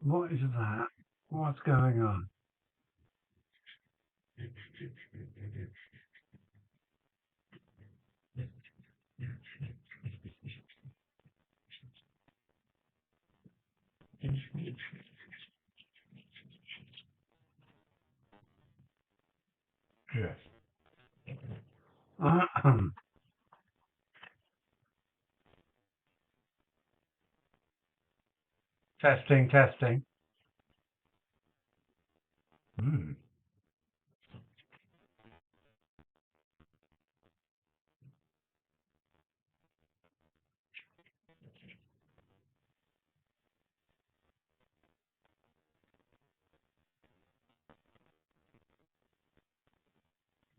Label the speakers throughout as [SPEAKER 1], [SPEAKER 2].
[SPEAKER 1] What is that? What's going on? Yes. Testing, testing. Mm.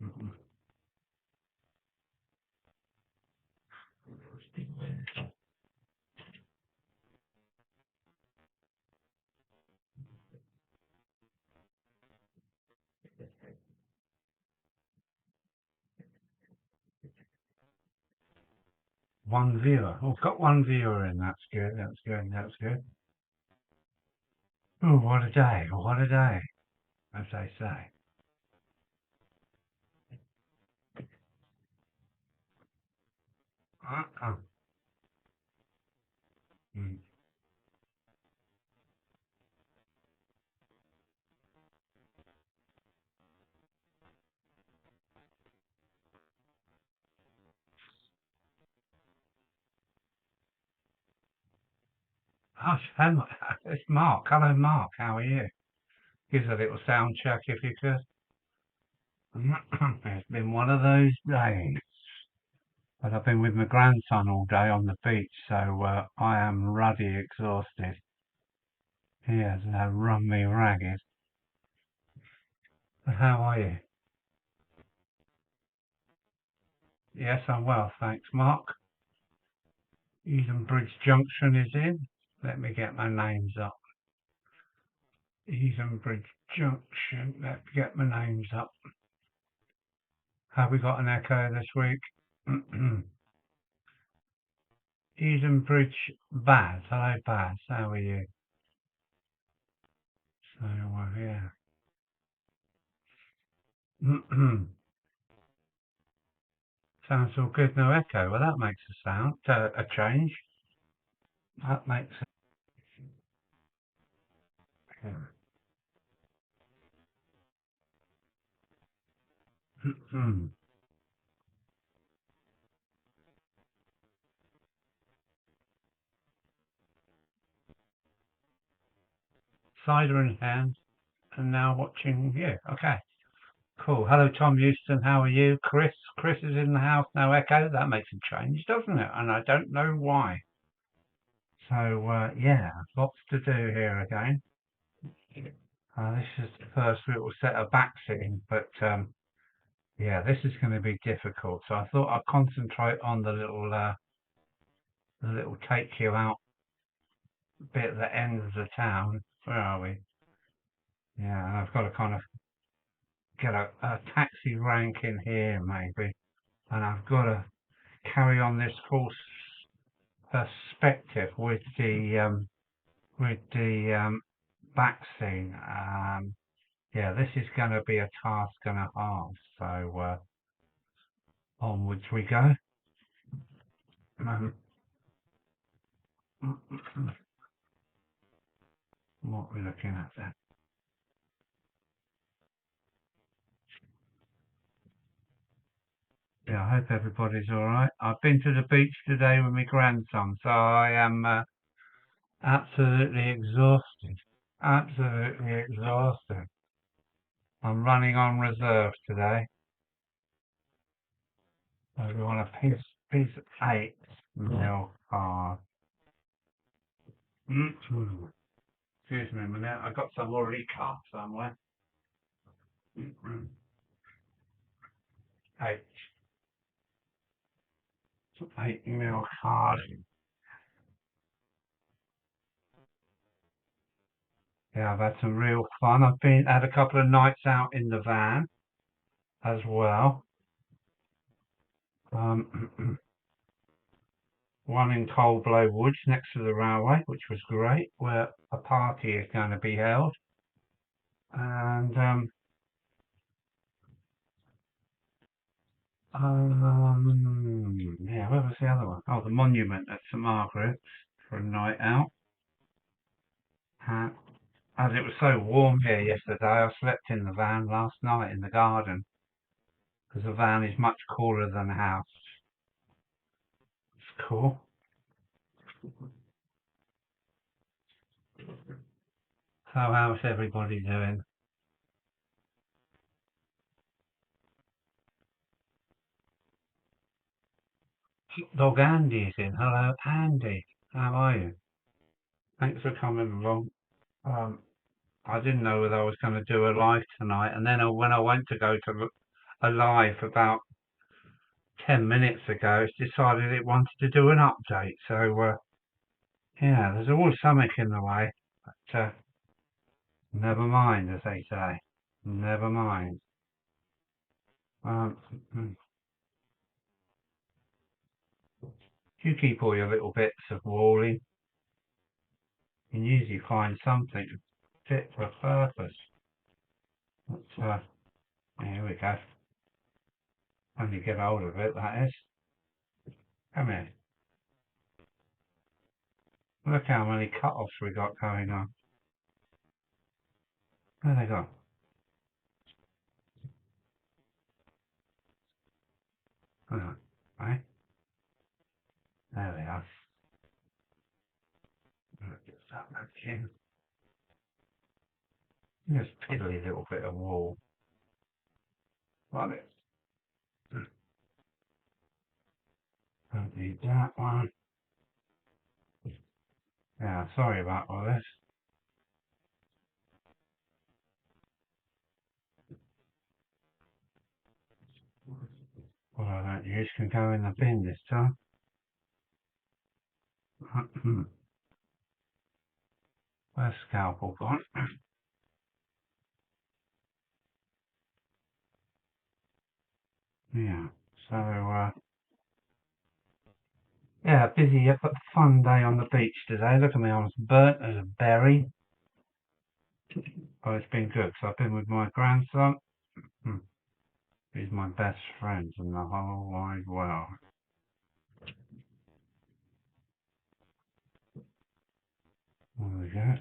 [SPEAKER 1] Mm. One viewer. Oh, got one viewer in. That's good. That's good. That's good. Oh, what a day. What a day, as they say. Uh-uh. Mm. Oh, it's Mark. Hello, Mark. How are you? Give us a little sound check if you could. It's been one of those days. But I've been with my grandson all day on the beach, so I am ruddy exhausted. He has run me ragged. But how are you? Yes, I'm well, thanks, Mark. Edenbridge Junction is in. Let me get my names up. Edenbridge Junction. Let's get my names up. Have we got an echo this week? Edenbridge Baz. Hello, Baz. How are you? So, yeah. Sounds all good, no echo. Well, that makes a sound, a change. That makes a... Cider in hand, and now watching you. Okay, cool. Hello, Tom Houston. How are you? Chris. Chris is in the house. No echo. That makes a change, doesn't it? And I don't know why. So, yeah, lots to do here again. This is the first little set of backseating, but yeah, this is going to be difficult. So I thought I'd concentrate on the little take you out bit at the end of the town. Where are we? Yeah, and I've got to kind of get a taxi rank in here maybe, and I've got to carry on this false perspective with the back scene. Yeah, this is going to be a task and a half. So onwards we go. Um, what we're looking at there. Yeah, I hope everybody's all right. I've been to the beach today with my grandson, so I am absolutely exhausted. Absolutely exhausted. I'm running on reserve today. So we want a piece 8 mil card. Excuse me a minute, I got some already cut somewhere. 8, 8 mil card. Yeah, I've had some real fun. I've had a couple of nights out in the van as well. one in Coldblow Woods next to the railway, which was great, where a party is going to be held. And yeah, where was the other one? Oh, the Monument at St Margaret's for a night out. As it was so warm here yesterday, I slept in the van last night in the garden because the van is much cooler than the house. It's cool. So how's everybody doing? Dog Andy's in. Hello, Andy. How are you? Thanks for coming along. Um, I didn't know whether I was going to do a live tonight, and then when I went to go to look a live about 10 minutes ago, it's decided it wanted to do an update. So yeah, there's always something in the way, but never mind, as they say. Never mind. Um, mm, you keep all your little bits of walling. You can usually find something fit for a purpose. But here we go. When you get hold of it, that is. Come here. Look how many cut-offs we got going on. Where they go? Oh, right. There they are. Get that back in. Just piddly little bit of wall. Love it. Don't need that one. Yeah, sorry about all this. What I don't use can go in the bin this time. Where's scalpel gone? Yeah. So yeah, busy but fun day on the beach today. Look at me, I was burnt as a berry. Oh, it's been good. So I've been with my grandson. He's my best friend in the whole wide world. There we go.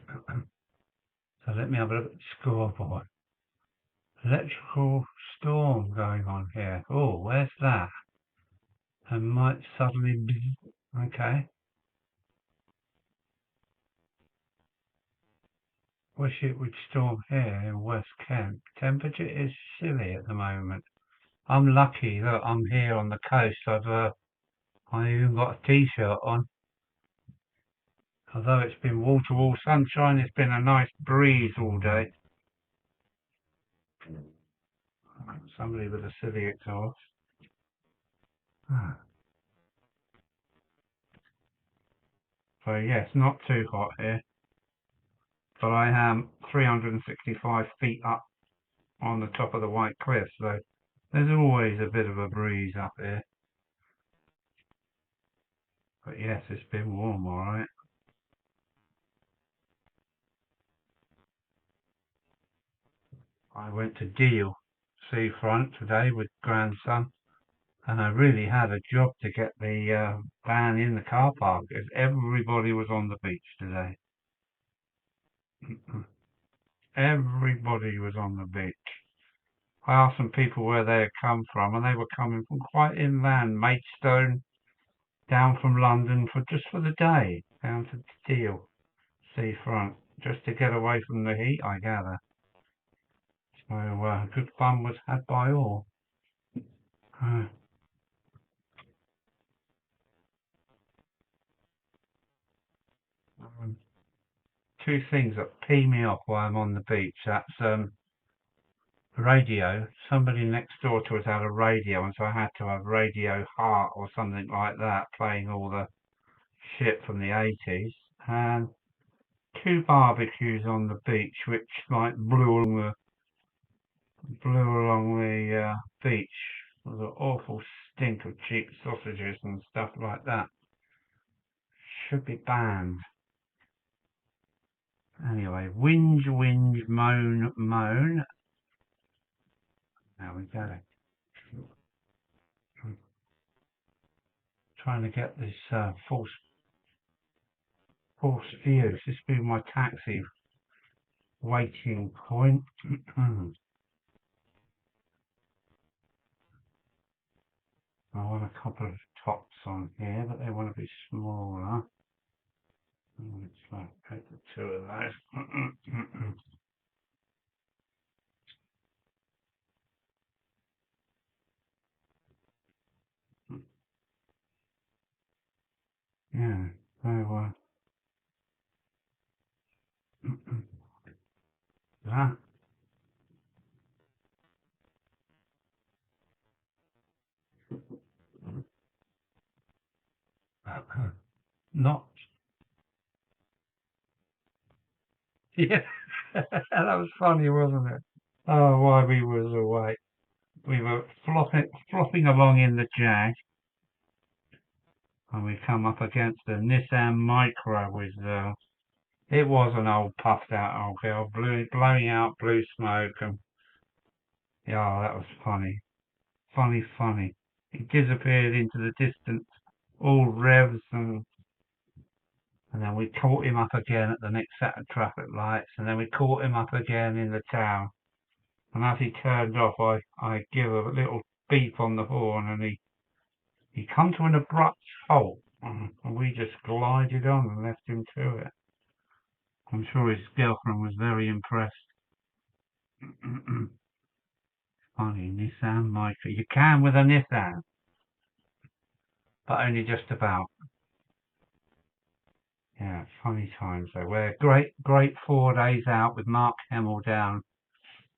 [SPEAKER 1] So let me have a look at the scoreboard. Electrical storm going on here. Oh, where's that? I might suddenly be... Okay. Wish it would storm here in West Kent. Temperature is chilly at the moment. I'm lucky that I'm here on the coast. I even got a t-shirt on. Although it's been wall-to-wall sunshine, it's been a nice breeze all day. Somebody with a silly exhaust. Ah. So yes, not too hot here. But I am 365 feet up on the top of the White Cliff, so there's always a bit of a breeze up here. But yes, it's been warm, alright. I went to Deal seafront today with grandson, and I really had a job to get the van in the car park, as everybody was on the beach today. Everybody was on the beach. I asked some people where they had come from, and they were coming from quite inland, Maidstone, down from London for the day, down to Deal seafront, just to get away from the heat, I gather. So good fun was had by all. Uh, um, Two things that pee me off while I'm on the beach. That's radio. Somebody next door to us had a radio, and so I had to have Radio Heart or something like that, playing all the shit from the 80s. And two barbecues on the beach, which like blew along the beach with an awful stink of cheap sausages and stuff like that. should be banned. Anyway, whinge, whinge, moan, moan. There we go. Trying to get this false view. This has been my taxi waiting point. I want a couple of tops on here, but they want to be smaller. Let's like take the two of those. Yeah, so that not yeah. That was funny, wasn't it? Oh, while we was away, we were flopping along in the Jag, and we come up against a Nissan Micra with it was an old puffed out old girl, blowing out blue smoke, and yeah, that was funny, funny. It disappeared into the distance, all revs, and then we caught him up again at the next set of traffic lights, and then we caught him up again in the town. And as he turned off, I give a little beep on the horn, and he come to an abrupt halt, and we just glided on and left him to it. I'm sure his girlfriend was very impressed. Funny, Nissan Micra. You can with a Nissan, but only just about. Yeah, funny times though. We're great 4 days out with Mark Hemmel down,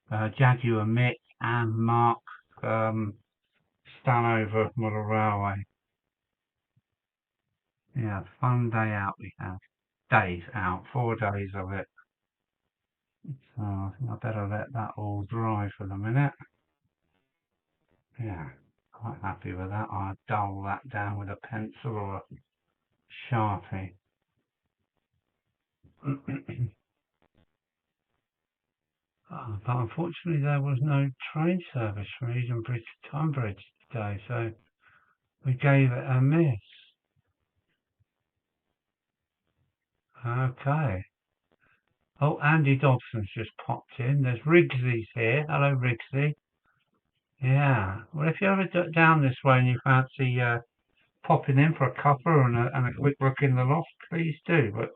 [SPEAKER 1] Jaguar Mick and Mark Stanover Model Railway. Yeah, fun day out we had. Days out, 4 days of it. So I think I better let that all dry for the minute. Yeah, quite happy with that. I'll dull that down with a pencil or a Sharpie. But unfortunately there was no train service from Eden Bridge to Tunbridge today, so we gave it a miss. Okay. Oh, Andy Dobson's just popped in. There's Riggsy's here. Hello, Riggsy. Yeah. Well, if you're ever down this way and you fancy popping in for a cuppa and a quick look in the loft, please do. But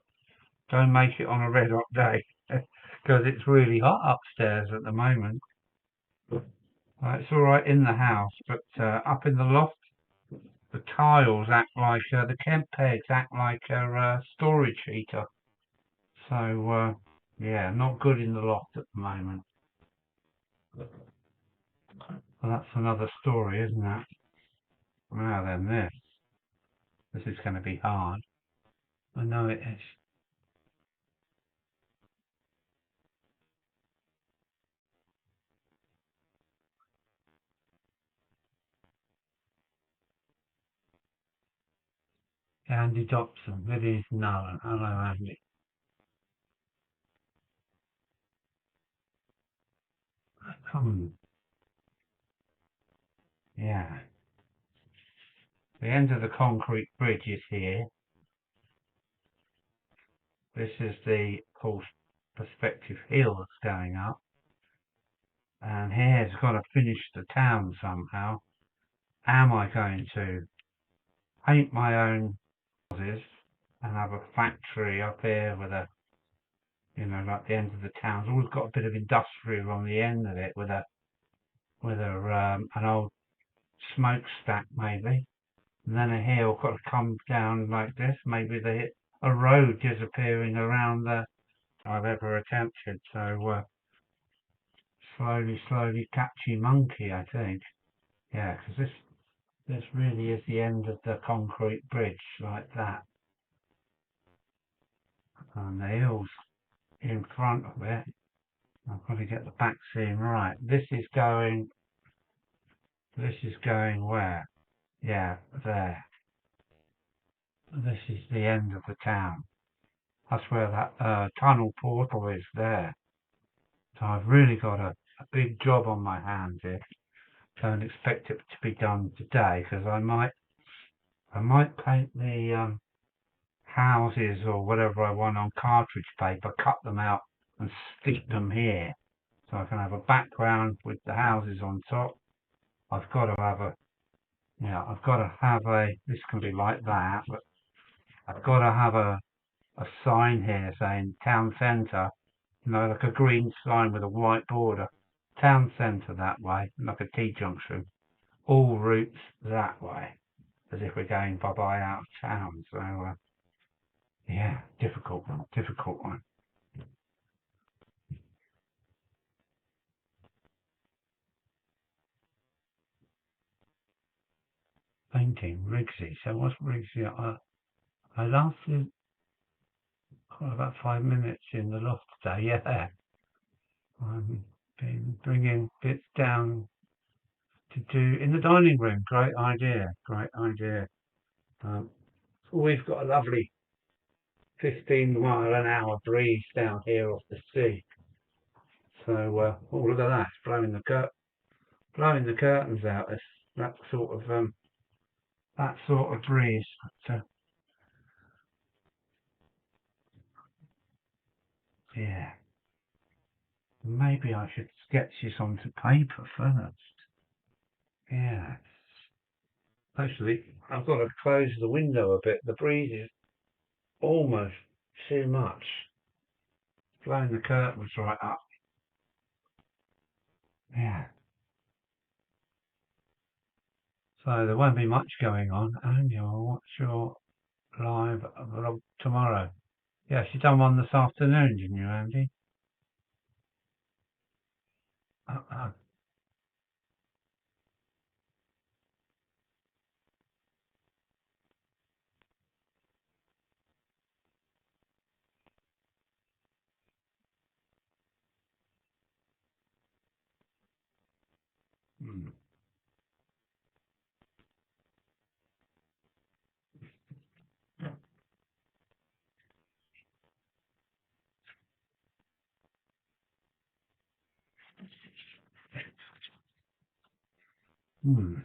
[SPEAKER 1] don't make it on a red hot day because it's really hot upstairs at the moment. It's all right in the house, but up in the loft, the tiles act like the Kent pegs act like a storage heater. So yeah, not good in the loft at the moment. Well, that's another story, isn't it? Now then, this is going to be hard. I know it is. Andy Dobson, it is known. Hello, Andy. Yeah. The end of the concrete bridge is here. This is the, of course, perspective hill that's going up. And here's got to finish the town somehow. Am I going to paint my own houses and have a factory up here with a, like the end of the town's always got a bit of industrial on the end of it with an old smokestack maybe. And then a hill got to come down like this. Maybe a road disappearing around I've ever attempted. So slowly catchy monkey, I think. Yeah, because this really is the end of the concrete bridge like that. And the hill's in front of it. I've got to get the back scene right. This is going where? Yeah, there. This is the end of the town. That's where that tunnel portal is there. So I've really got a big job on my hands here. Don't expect it to be done today because I might paint the houses or whatever I want on cartridge paper, cut them out and stick them here. So I can have a background with the houses on top. I've got to have this can be like that, but I've got to have a sign here saying town centre, like a green sign with a white border. Town centre that way, like a T-junction. All routes that way, as if we're going bye-bye out of town. So, yeah, difficult one. Painting, Rigsy. So what's Rigsy? I lasted about 5 minutes in the loft today. Yeah, I've been bringing bits down to do in the dining room. Great idea. Great idea. Um, we've got a lovely 15 mile an hour breeze down here off the sea. So, oh, look at that. It's blowing the curtains out. It's that sort of breeze. So, yeah, maybe I should sketch this onto paper first. Yeah. Actually, I've got to close the window a bit. The breeze is almost too much. Blowing the curtains right up. Yeah. So there won't be much going on. Annual, what's your live vlog tomorrow? Yes, you done one this afternoon, didn't you, Andy? Uh, uh, mm, mm.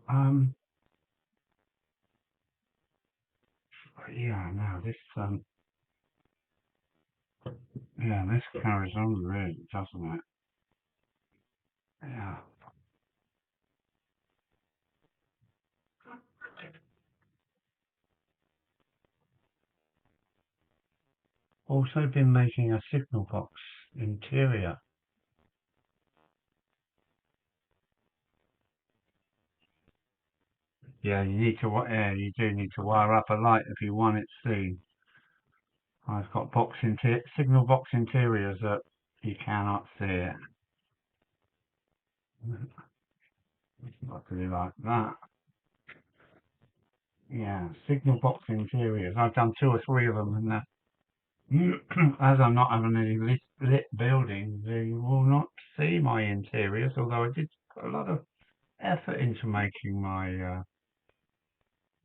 [SPEAKER 1] um, yeah, no, this carries on really, doesn't it? Yeah. Also been making a signal box interior. Yeah, you do need to wire up a light if you want it seen. I've got signal box interiors that you cannot see it. Luckily like that. Yeah, signal box interiors. I've done two or three of them, and as I'm not having any lit buildings, you will not see my interiors. Although I did put a lot of effort into making my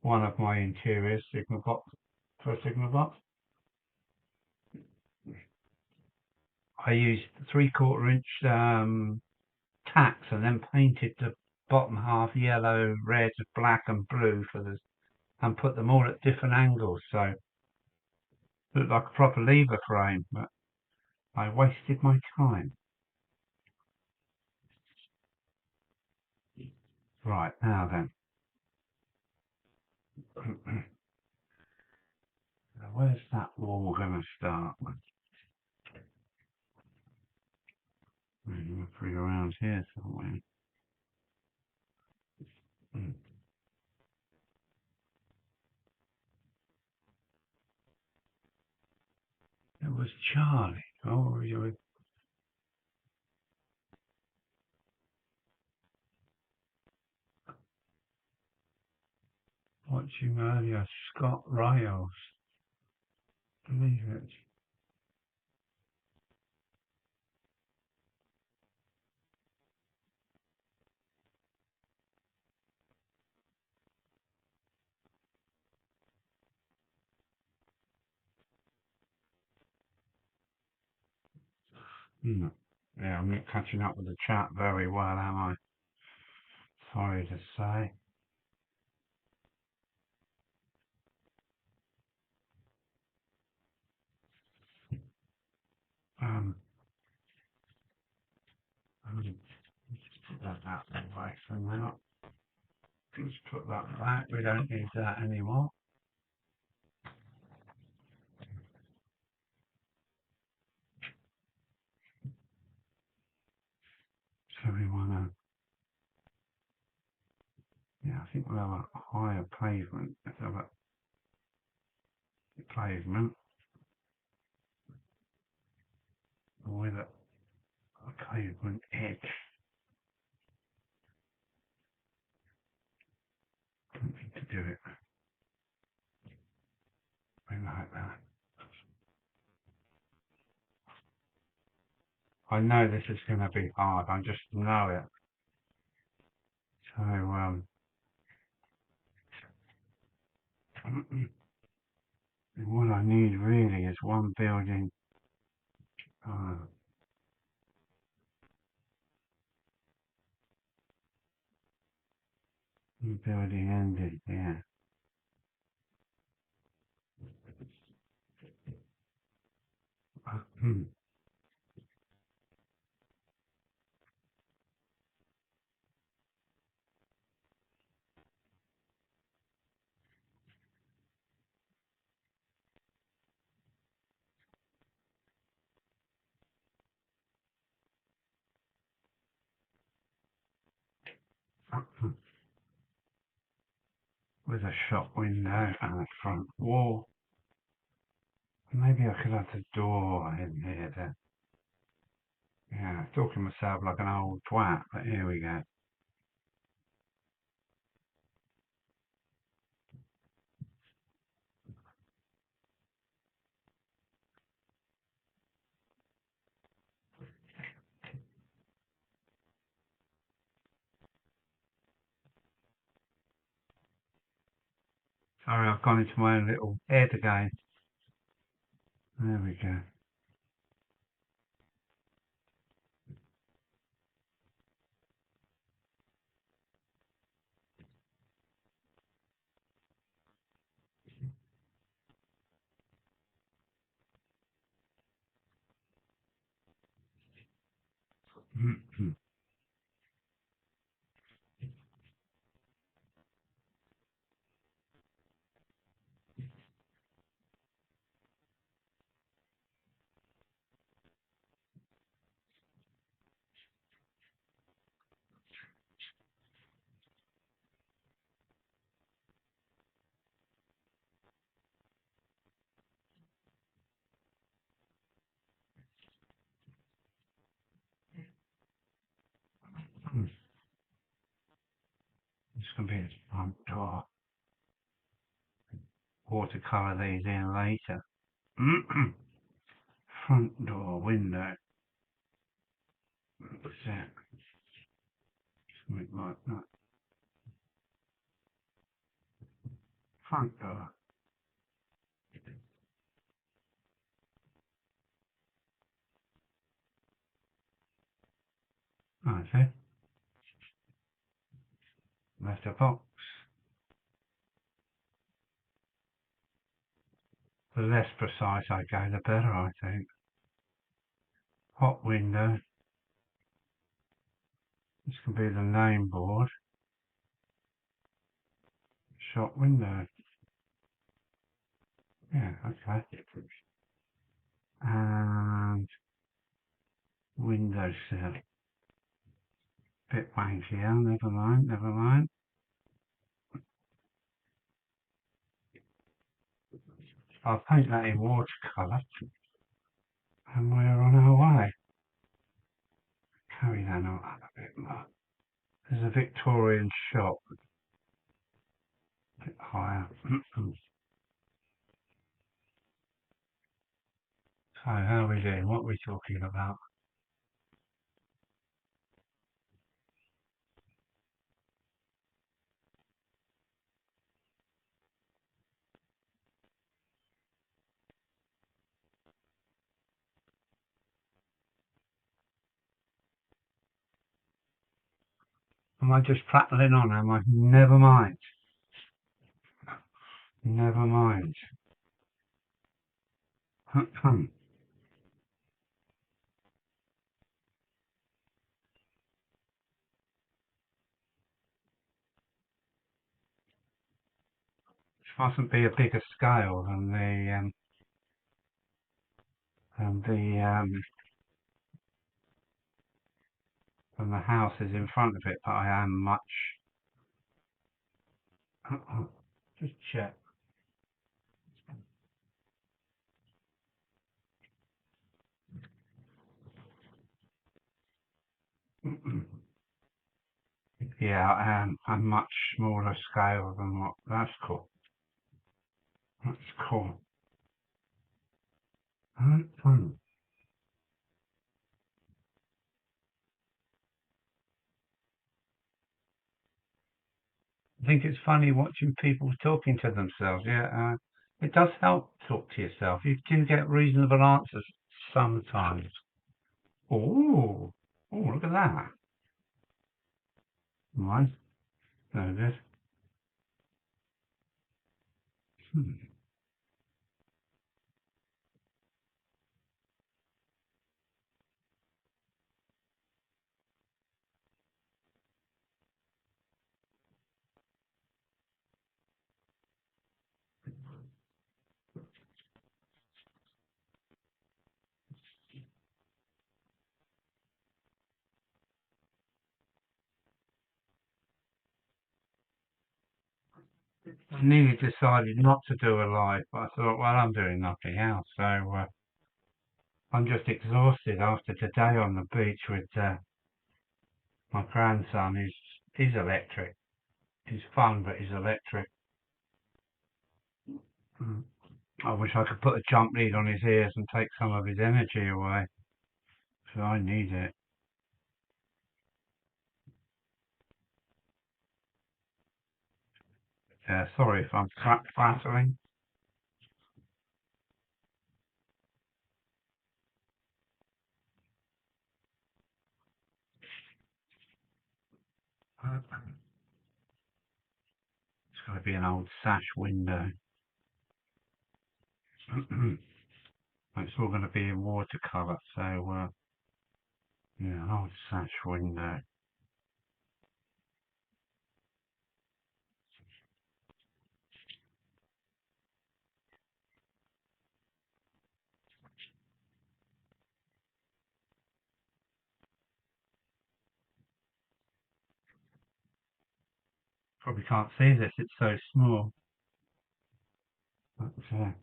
[SPEAKER 1] one of my interiors signal box for a signal box. I used 3/4 inch tacks and then painted the bottom half yellow, red, black, and blue and put them all at different angles. So it looked like a proper lever frame, but I wasted my time. Right, now then. where's that wall going to start? Maybe we're around here somewhere. Mm. It was Charlie. Oh, you were watching earlier, Scott Riles. Believe it. Mm. Yeah, I'm not catching up with the chat very well, am I? Sorry to say. I'll just put that out of the way for now. Let's put that back. We don't need that anymore. So we want to, yeah, I think we'll have a higher pavement. Let's have a pavement with a pavement edge. Don't need to do it like that. I know this is going to be hard. I just know it. So, what I need really is one building, ended, yeah. With a shop window and a front wall. Maybe I could have the door in here then. Yeah, talking myself like an old twat, but here we go. Sorry, I've gone into my own little head again. There we go. It's going to be the front door. Watercolour these in later. Front door, window. What's that? Something like that. Front door. That's it. Letterbox. The less precise I go, the better, I think. Hot window. This can be the name board. Shop window. Yeah, okay. And windowsill. Bit wanky here, never mind, never mind. I'll paint that in watercolour and we're on our way. Carry that on up a bit more. There's a Victorian shop, a bit higher. So how are we doing? What are we talking about? Am I just prattling on? Am I? Never mind. Never mind. This mustn't be a bigger scale than than the than the houses in front of it, but I am much. Just check. Yeah, I am. I'm much smaller scale than what. That's cool. That's cool. I think it's funny watching people talking to themselves. Yeah, it does help talk to yourself. You do get reasonable answers sometimes. Oh, oh, look at that. Right, very good. Hmm. I nearly decided not to do a live, but I thought, well, I'm doing nothing else, so I'm just exhausted after today on the beach with my grandson. He's electric. He's fun, but he's electric. Mm. I wish I could put a jump lead on his ears and take some of his energy away, so I need it. Sorry if I'm prattling. It's got to be an old sash window. It's all going to be in watercolour, so yeah, an old sash window. Probably can't see this, it's so small. But there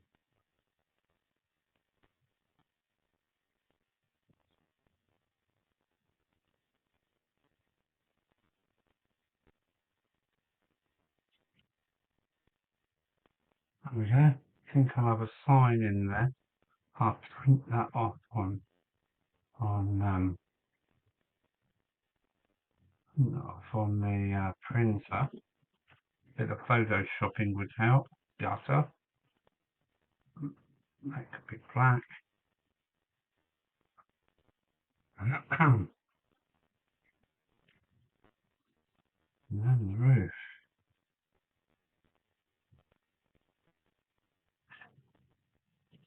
[SPEAKER 1] we go. I think I'll have a sign in there. I'll print that off on the printer. Bit of photoshopping would help. Gutter. Make a big black. And then the roof.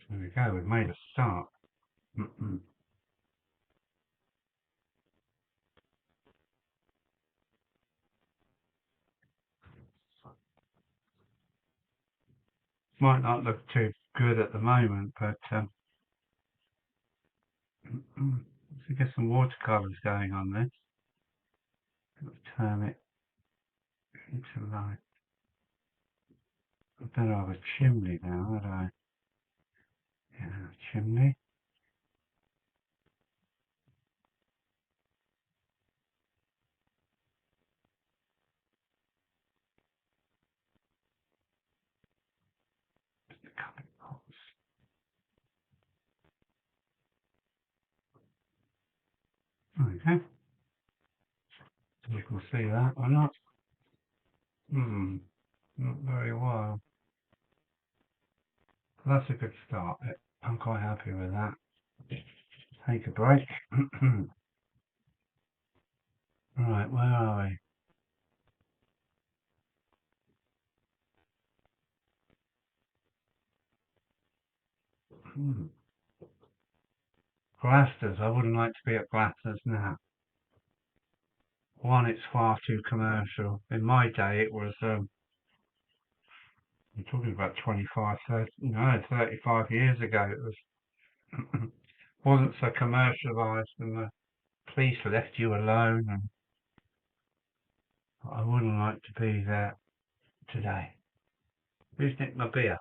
[SPEAKER 1] There we go, we've made a start. Might not look too good at the moment, but let's get some watercolours going on this. Turn it into light. I better have a chimney now, had I? Yeah, chimney. Okay. So you can see that or not? Not very well. That's a good start. I'm quite happy with that. Take a break. Right, where are we? Glasters. I wouldn't like to be at Glasters now. One, it's far too commercial. In my day, it was, I'm talking about 25, 30, no, 35 years ago, it was, wasn't so commercialised, and the police left you alone, and I wouldn't like to be there today. Who's nicked my beer?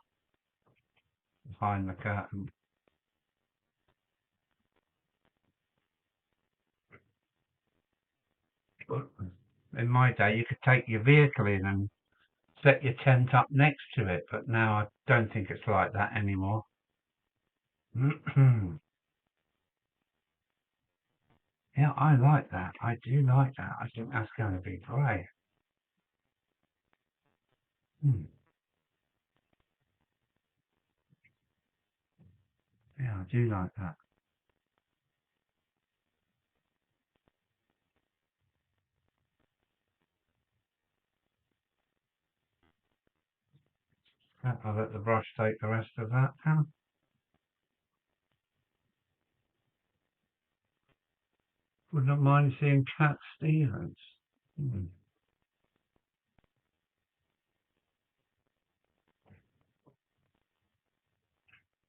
[SPEAKER 1] Behind the curtain. In my day, you could take your vehicle in and set your tent up next to it, but now I don't think it's like that anymore. Yeah, I like that. I do like that. I think that's going to be great. Yeah, I do like that. I'll let the brush take the rest of that now. Wouldn't mind seeing Cat Stevens.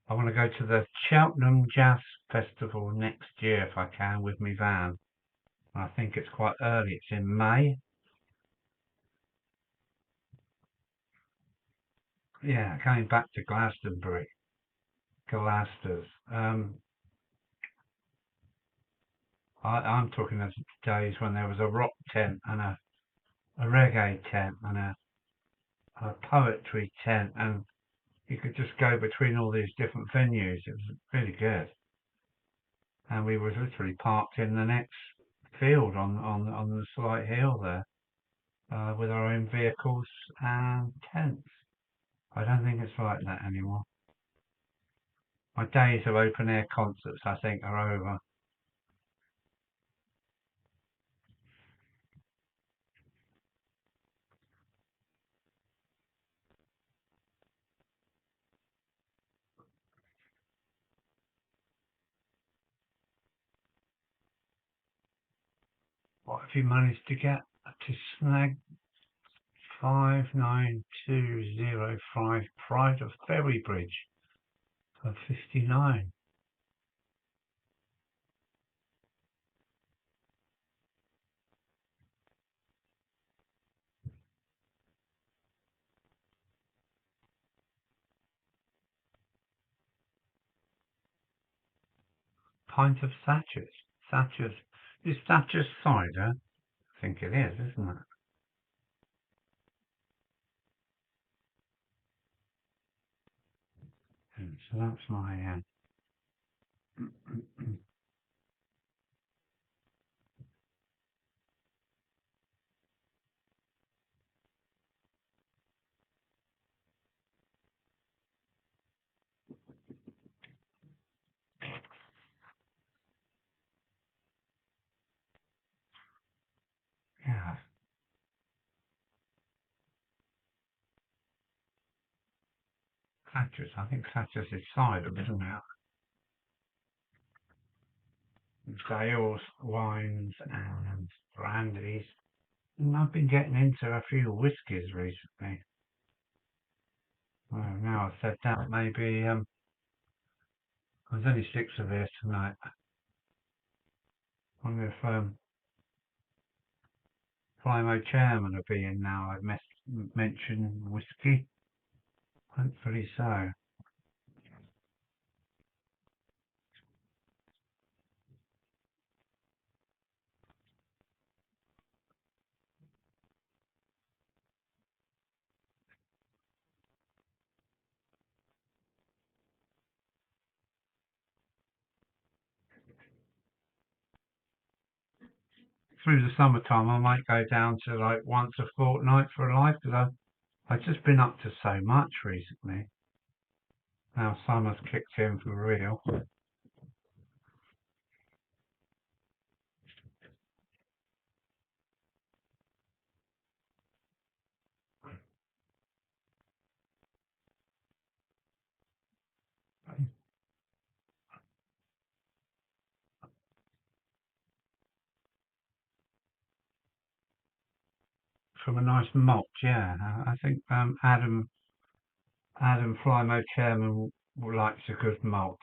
[SPEAKER 1] I want to go to the Cheltenham Jazz Festival next year if I can with my van. I think it's quite early. It's in May. Yeah, going back to Glastonbury. Glasters. I'm talking of days when there was a rock tent and a reggae tent and a poetry tent, and you could just go between all these different venues. It was really good. And we were literally parked in the next field on the slight hill there, with our own vehicles and tents. I don't think it's like that anymore. My days of open air concerts, I think, are over. What have you managed to get to snag 59205 Pride of Ferry Bridge for 59? Pint of Thatcher's. Thatcher's. Is Thatcher's cider? I think it is, isn't it? So that's my yeah, Thatcher's. I think Thatcher's is cider, isn't it? Sales, wines, and brandies. And I've been getting into a few whiskies recently. Well, now I've said that, maybe there's only 6 of here tonight. I wonder if Flymo chairman will be in now. I've mentioned whiskey. Hopefully so. Through the summertime, I might go down to like once a fortnight for a life because I've just been up to so much recently. Now summer's kicked in for real. From a nice malt, yeah. I think Adam Flymo chairman likes a good malt.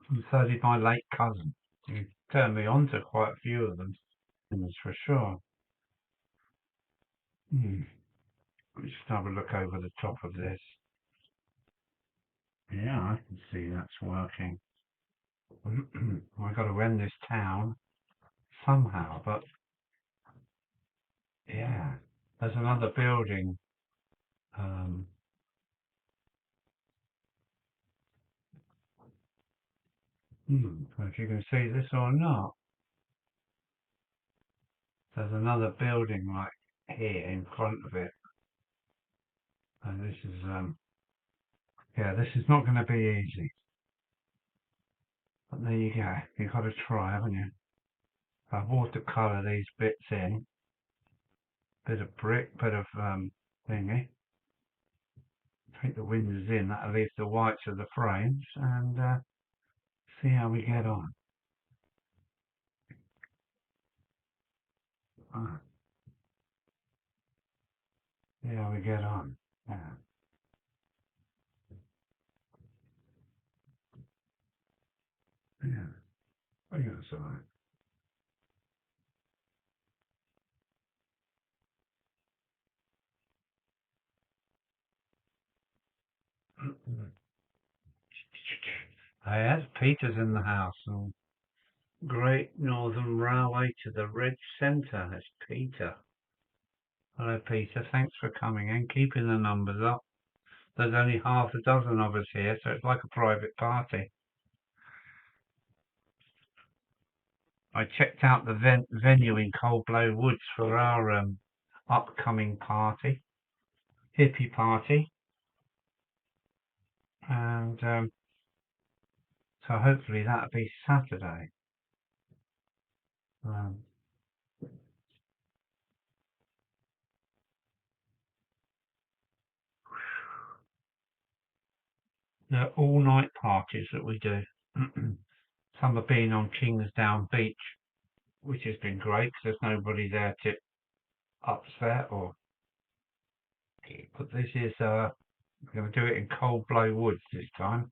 [SPEAKER 1] And so did my late cousin. He turned me on to quite a few of them. For sure. Let me just have a look over the top of this. Yeah, I can see that's working. I've got to end this town somehow, but yeah, there's another building. Um, if you can see this or not, there's another building like here in front of it. And this is, yeah, this is not going to be easy. But there you go. You've got to try, haven't you? I've watercolour these bits in. Bit of brick, bit of thingy. Take the windows in. That'll leave the whites of the frames and see how we get on. Ah, see how we get on. Yeah. Yeah. I think that's all right. Hey, that's Peter's in the house. And Great Northern Railway to the Red Centre. That's Peter. Hello, Peter. Thanks for coming in, keeping the numbers up. There's only half a dozen of us here, so it's like a private party. I checked out the venue in Coldblow Woods for our upcoming party, hippie party, and so hopefully that'll be Saturday. Um, they're all-night parties that we do. Some have been on Kingsdown Beach, which has been great because there's nobody there to upset or. But this is we're going to do it in Coldblow Woods this time.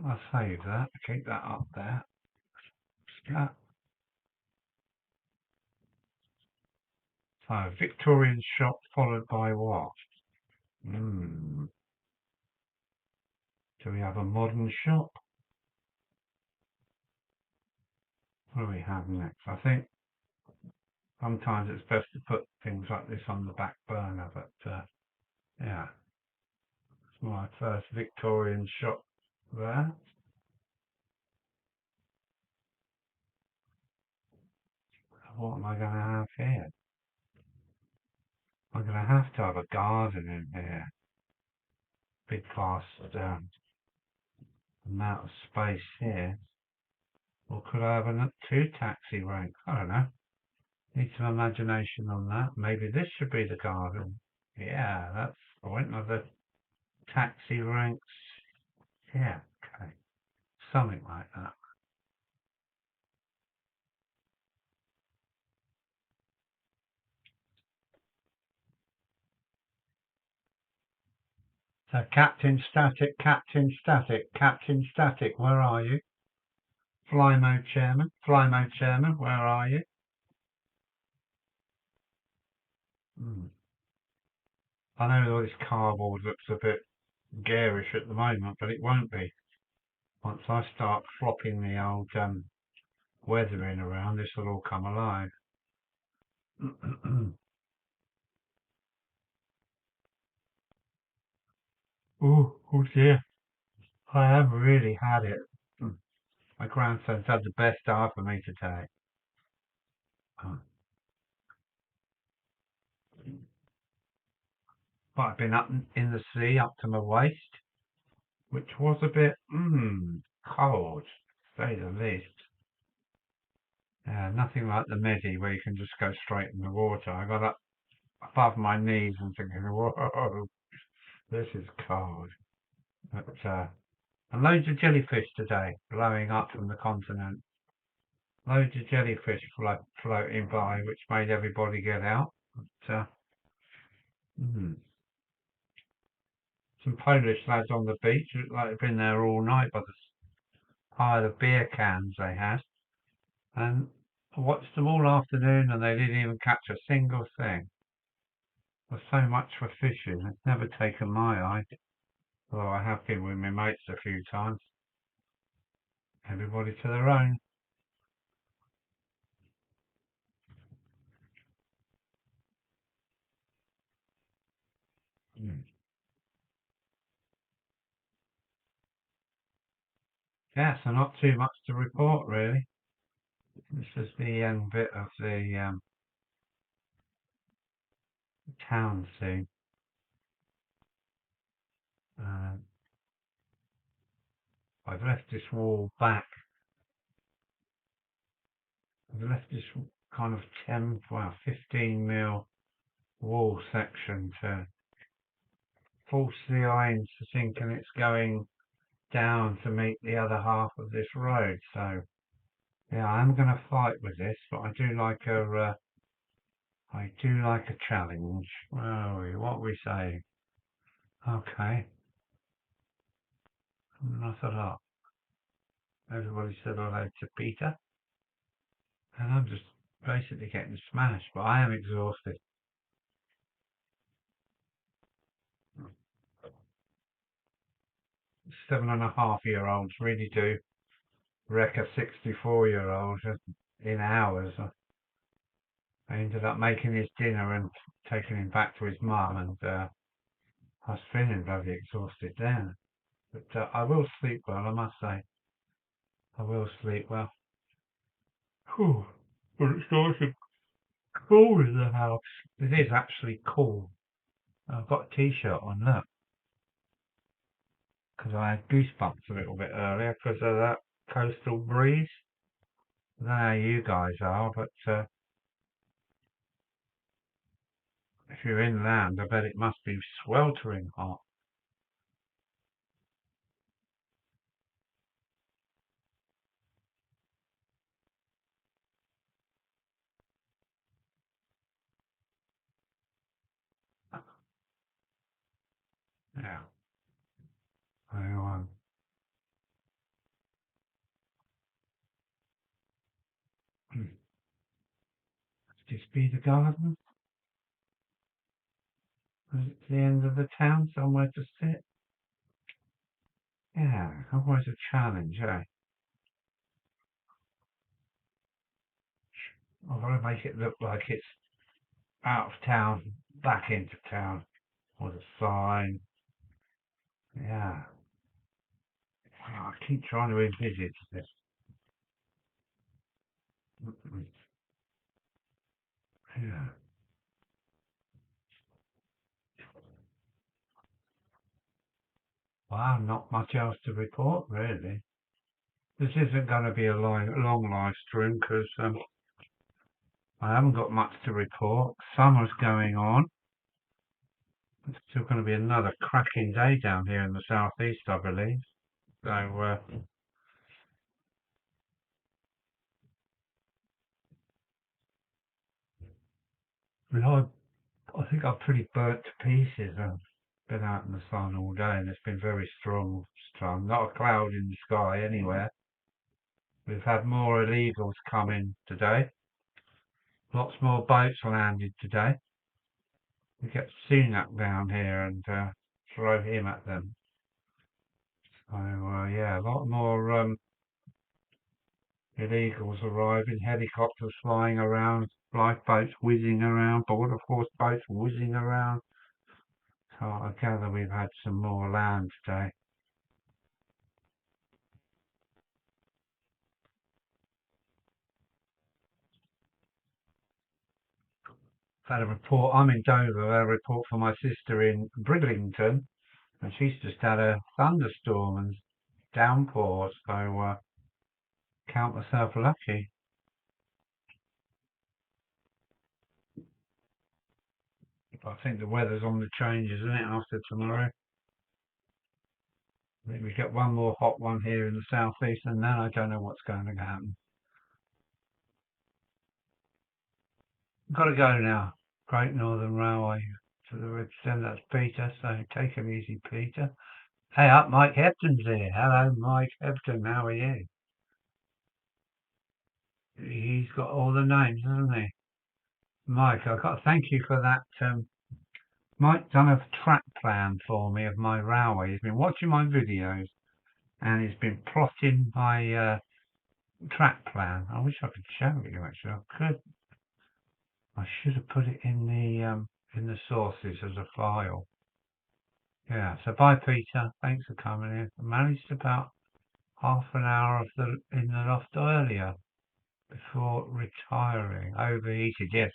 [SPEAKER 1] I'll save that. Keep that up there. Yeah. So Victorian shop followed by what? Do we have a modern shop? What do we have next? I think sometimes it's best to put things like this on the back burner, but yeah, it's my first Victorian shop there. What am I going to have here? I'm going to have a garden in here. Big vast amount of space here. Or could I have two taxi ranks? I don't know. Need some imagination on that. Maybe this should be the garden. Yeah, that's the point of the taxi ranks. Yeah, okay. Something like that. So Captain Static, Captain Static, Captain Static, where are you? Fly mode chairman, where are you? Hmm. I know all this cardboard looks a bit garish at the moment, but it won't be. Once I start flopping the old weathering around, this will all come alive. Oh dear. I have really had it. My grandson's had the best hour for me today. Uh, But I've been up in the sea up to my waist, which was a bit cold, to say the least. Nothing like the Medi where you can just go straight in the water. I got up above my knees and thinking, whoa, this is cold. But and loads of jellyfish today blowing up from the continent. Loads of jellyfish floating by, which made everybody get out. But, mm, some Polish lads on the beach looked like they'd been there all night by the pile of beer cans they had. And I watched them all afternoon and they didn't even catch a single thing. There's so much for fishing. It's never taken my eye. Although I have been with my mates a few times. Everybody to their own. Mm. Yeah, so not too much to report really. This is the end bit of the town scene. Uh, I've left this wall back. I've left this kind of 15 mil wall section to force the eye into thinking it's going down to meet the other half of this road. So yeah, I'm going to fight with this, but I do like a challenge. Where are we? What are we saying? Okay, not a lot. Everybody said hello to Peter, and I'm just basically getting smashed, but I am exhausted. 7.5-year-olds really do wreck a 64-year-old in hours. I ended up making his dinner and taking him back to his mum, and I was feeling bloody exhausted then. But I will sleep well, I must say. I will sleep well. Whew. But it's nice and cool in the house. It is actually cool. I've got a t-shirt on, look, because I had goosebumps a little bit earlier because of that coastal breeze. I don't know how you guys are, but if you're inland, I bet it must be sweltering hot. Yeah. Well, this be the garden? Is it the end of the town, somewhere to sit? Yeah, always a challenge, eh? I've got to make it look like it's out of town, back into town, with a sign. Yeah. I keep trying to envisage this. Yeah. Wow, not much else to report, really. This isn't going to be a long live stream because I haven't got much to report. Summer's going on. It's still going to be another cracking day down here in the southeast, I believe. So, I think I'm pretty burnt to pieces. Been out in the sun all day and it's been very strong sun. Not a cloud in the sky anywhere. We've had more illegals come in today. Lots more boats landed today. We get Sunak down here and throw him at them. So yeah, a lot more illegals arriving, helicopters flying around, lifeboats whizzing around, border force boats whizzing around. So I gather we've had some more land today. I've had a report, I'm in Dover, a report from my sister in Bridlington, and she's just had a thunderstorm and downpour, so count myself lucky. I think the weather's on the change, isn't it, after tomorrow? I think we get one more hot one here in the southeast, and then I don't know what's going to happen. Got to go now. Great Northern Railway to the Red Stand. That's Peter, so take it easy, Peter. Hey up, Mike Hebden's here. Hello, Mike Hebden. How are you? He's got all the names, hasn't he? Mike, I've got to thank you for that. Mike done a track plan for me of my railway. He's been watching my videos and he's been plotting my track plan. I wish I could show you actually. I could. I should have put it in the sources as a file. Yeah. So bye, Peter. Thanks for coming in. I managed about half an hour in the loft earlier before retiring. Overheated, yes.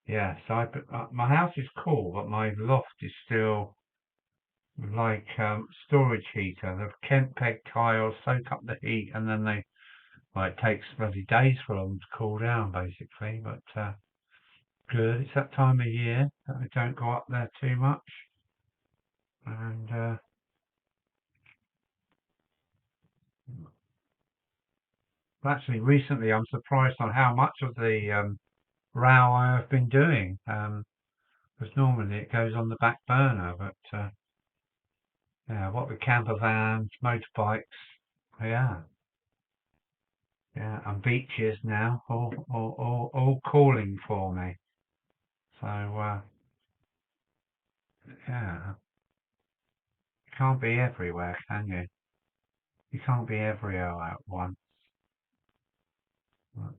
[SPEAKER 1] Yeah. So my house is cool, but my loft is still like storage heater. The Kent peg tiles soak up the heat, and then it takes bloody days for them to cool down, basically. But good. It's that time of year that I don't go up there too much. And actually, recently I'm surprised on how much of the row I've been doing. Because normally it goes on the back burner, but yeah, what with camper vans, motorbikes, yeah, yeah, and beaches now, all calling for me. So yeah, you can't be everywhere, can you? You can't be everywhere at once. But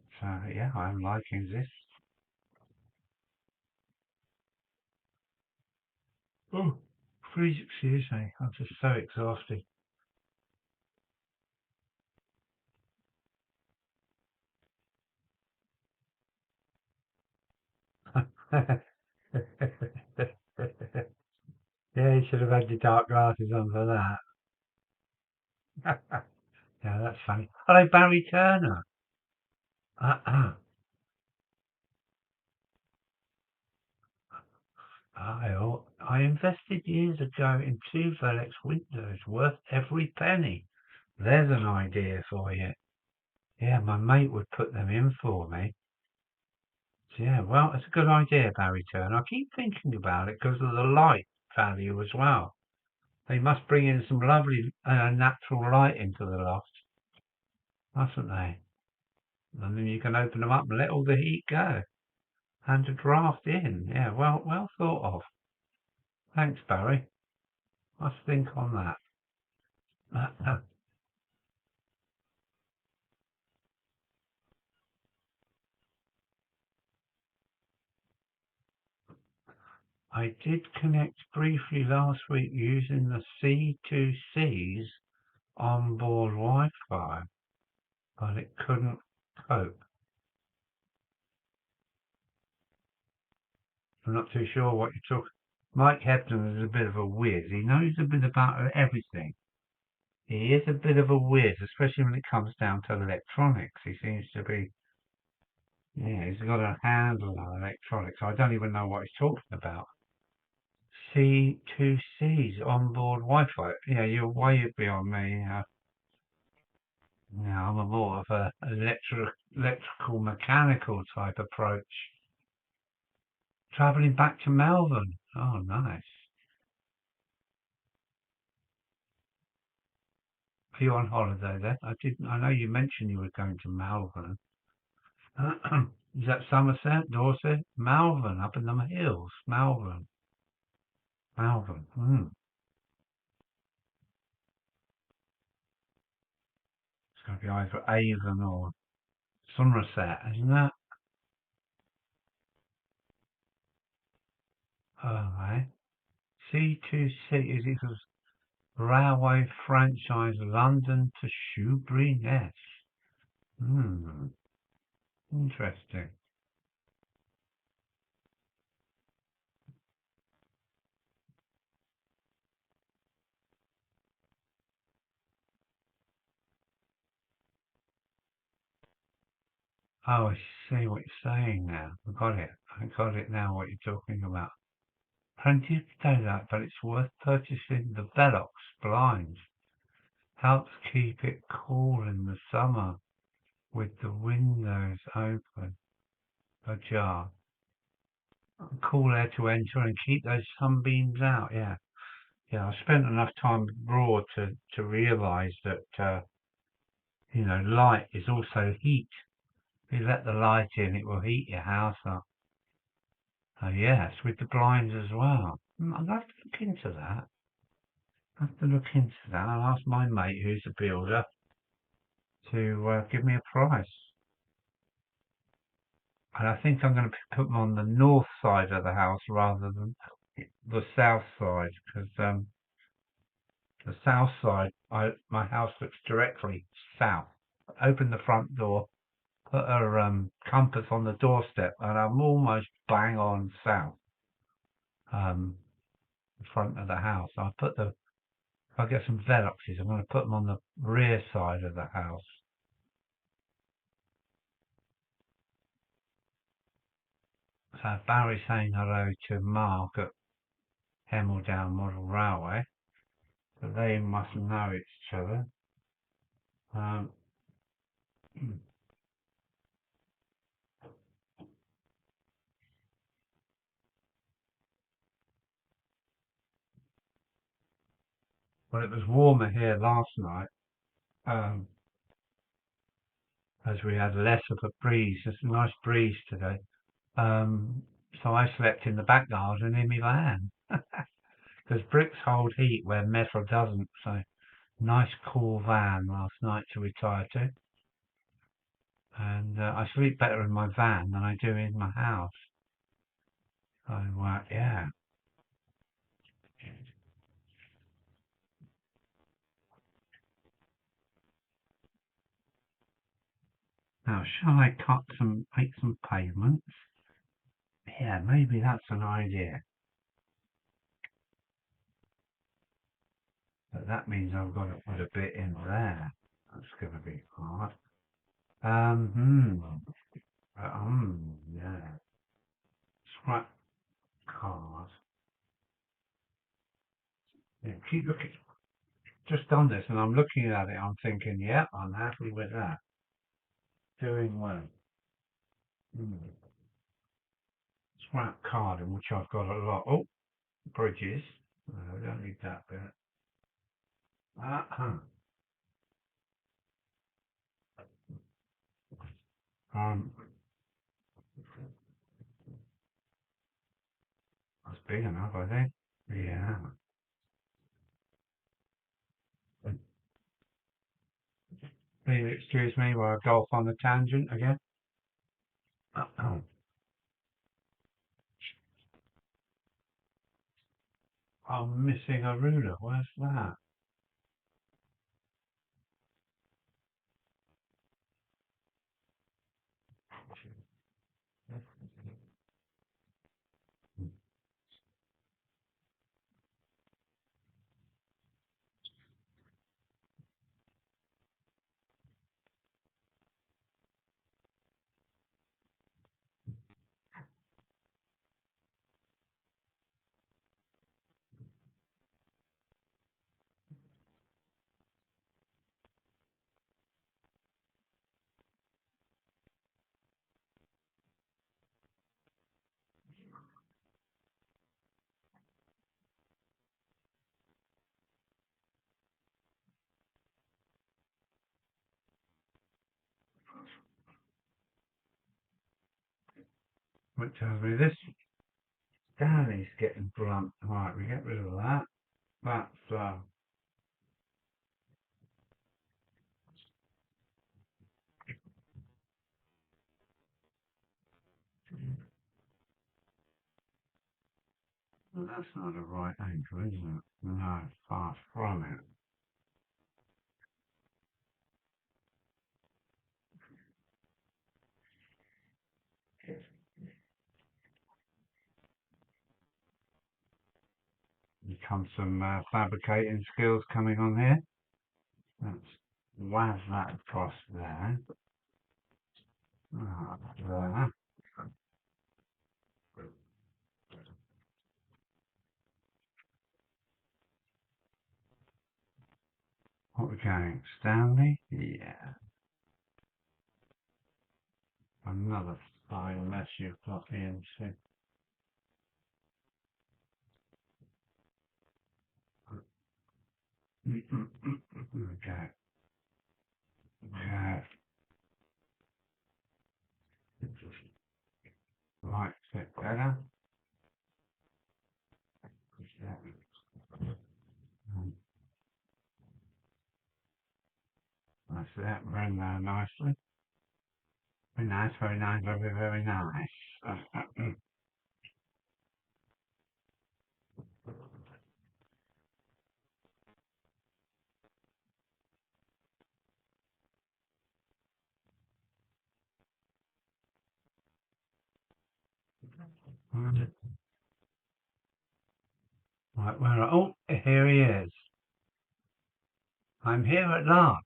[SPEAKER 1] yeah, I'm liking this. Oh, please excuse me. I'm just so exhausted. Yeah, you should have had your dark glasses on for that. Yeah, that's funny. Hello, Barry Turner. I invested years ago in two Velux windows worth every penny. There's an idea for you. Yeah, my mate would put them in for me. So, yeah, well, it's a good idea, Barry Turner. I keep thinking about it because of the light value as well. They must bring in some lovely natural light into the loft, mustn't they? And then you can open them up and let all the heat go and a draft in. Yeah, well thought of. Thanks, Barry. Must think on that. I did connect briefly last week using the C2C's onboard Wi-Fi, but it couldn't cope. I'm not too sure what you're talking. Mike Hebden is a bit of a whiz. He knows a bit about everything. He is a bit of a whiz, especially when it comes down to electronics. He seems to be, yeah, he's got a handle on electronics. I don't even know what he's talking about. C2C's onboard Wi-Fi. Yeah, you're way beyond me. Yeah, I'm a more of a electrical mechanical type approach. Travelling back to Melbourne. Oh, nice. Are you on holiday then? I didn't. I know you mentioned you were going to Malvern. Is that Somerset, Dorset? Malvern, up in the hills. Malvern. Malvern. It's going to be either Avon or Somerset, isn't that? Alright. C2C is equals Railway Franchise London to Shoebury. Hmm. Interesting. Oh, I see what you're saying now. I got it. I got it now, what you're talking about. Plenty of daylight, but it's worth purchasing the Velox blinds. Helps keep it cool in the summer with the windows open, ajar. Cool air to enter and keep those sunbeams out. Yeah. Yeah, I spent enough time abroad to realise that, light is also heat. If you let the light in, it will heat your house up. So yes, with the blinds as well. I'll have to look into that. I'll have to look into that. I'll ask my mate, who's a builder, to give me a price. And I think I'm going to put them on the north side of the house rather than the south side, because the south side, my house looks directly south. Open the front door, put a compass on the doorstep, and I'm almost bang on south, the front of the house. I'll get some Veloxes. I'm going to put them on the rear side of the house. So Barry's saying hello to Mark at Hemel Down Model Railway. So they must know each other. Um, well, it was warmer here last night, as we had less of a breeze. It's a nice breeze today. So I slept in the back garden in my van. Because bricks hold heat where metal doesn't. So nice cool van last night to retire to. And I sleep better in my van than I do in my house. So yeah. Now shall I make some pavements? Yeah, maybe that's an idea. But that means I've got to put a bit in there. That's going to be hard. Yeah. Scrap cars. Yeah, keep looking. Just done this and I'm looking at it. I'm thinking, yeah, I'm happy with that. Doing well. Hmm. Scrap card in which I've got a lot. Oh, bridges. No, I don't need that bit. Uh-huh. Um, that's big enough, I think. Yeah. Please excuse me while I golf on the tangent again. Uh-huh. I'm missing a ruler. Where's that? which tells me this Danny's getting blunt. Right, we get rid of that. That's well, that's not a right angle, is it? No, far from it. Becomes some fabricating skills coming on here. Let's whack that across there. There. What we going? Stanley? Yeah. Another file mess you've got me into. Okay. Okay. Right, bit better. That's it. Run there nicely. Very nice, very nice, very, very nice. Right, where are, oh, here he is. I'm here at last.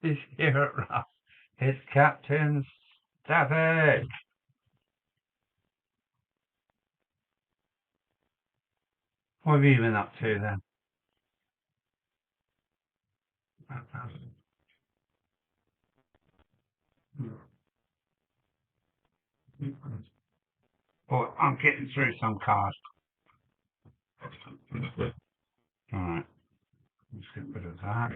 [SPEAKER 1] He's here at last. It's Captain Static. What have you been up to then? Oh, I'm getting through some cars. Alright, let's get rid of that.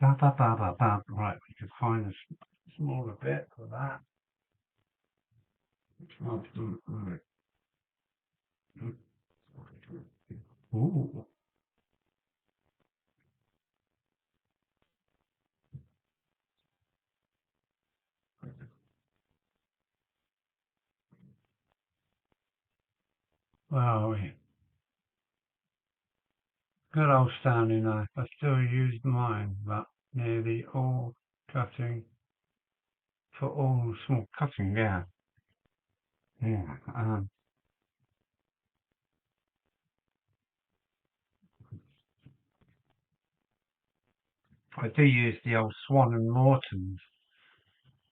[SPEAKER 1] Ba, ba, ba, ba, ba. Right, we can find a smaller bit for that. Ooh. Well, good old Stanley knife. I still use mine, but nearly all cutting for all small cutting. Yeah, yeah. I do use the old Swan and Mortons,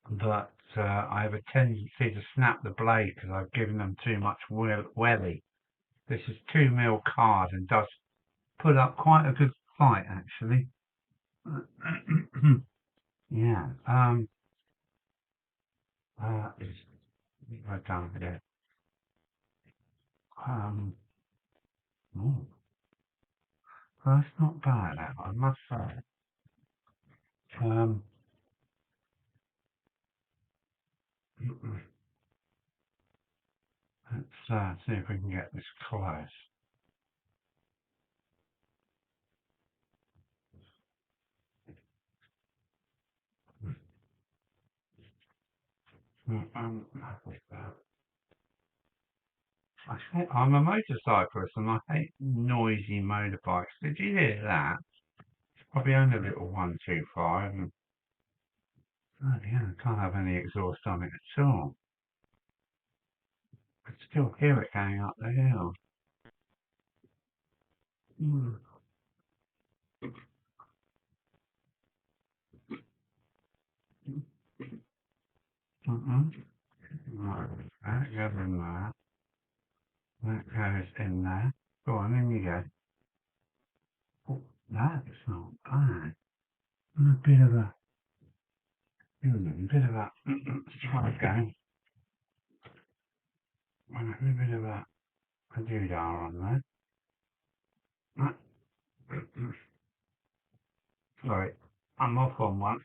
[SPEAKER 1] but I have a tendency to snap the blade because I've given them too much welly. This is 2mm card and does put up quite a good fight, actually. Yeah. It's right down here. Oh, that's not bad, I must say. Um, let's see if we can get this close. I'm a motorcyclist and I hate noisy motorbikes. Did you hear that? Probably only a little 125 and oh, yeah, I can't have any exhaust on it at all. I can still hear it going up the hill. Mm. Right, that goes in there. That goes in there. Go on, in you go. Oh, that's not bad. A bit of a, let's try again. A bit of a doodah on there. Sorry, I'm off on one.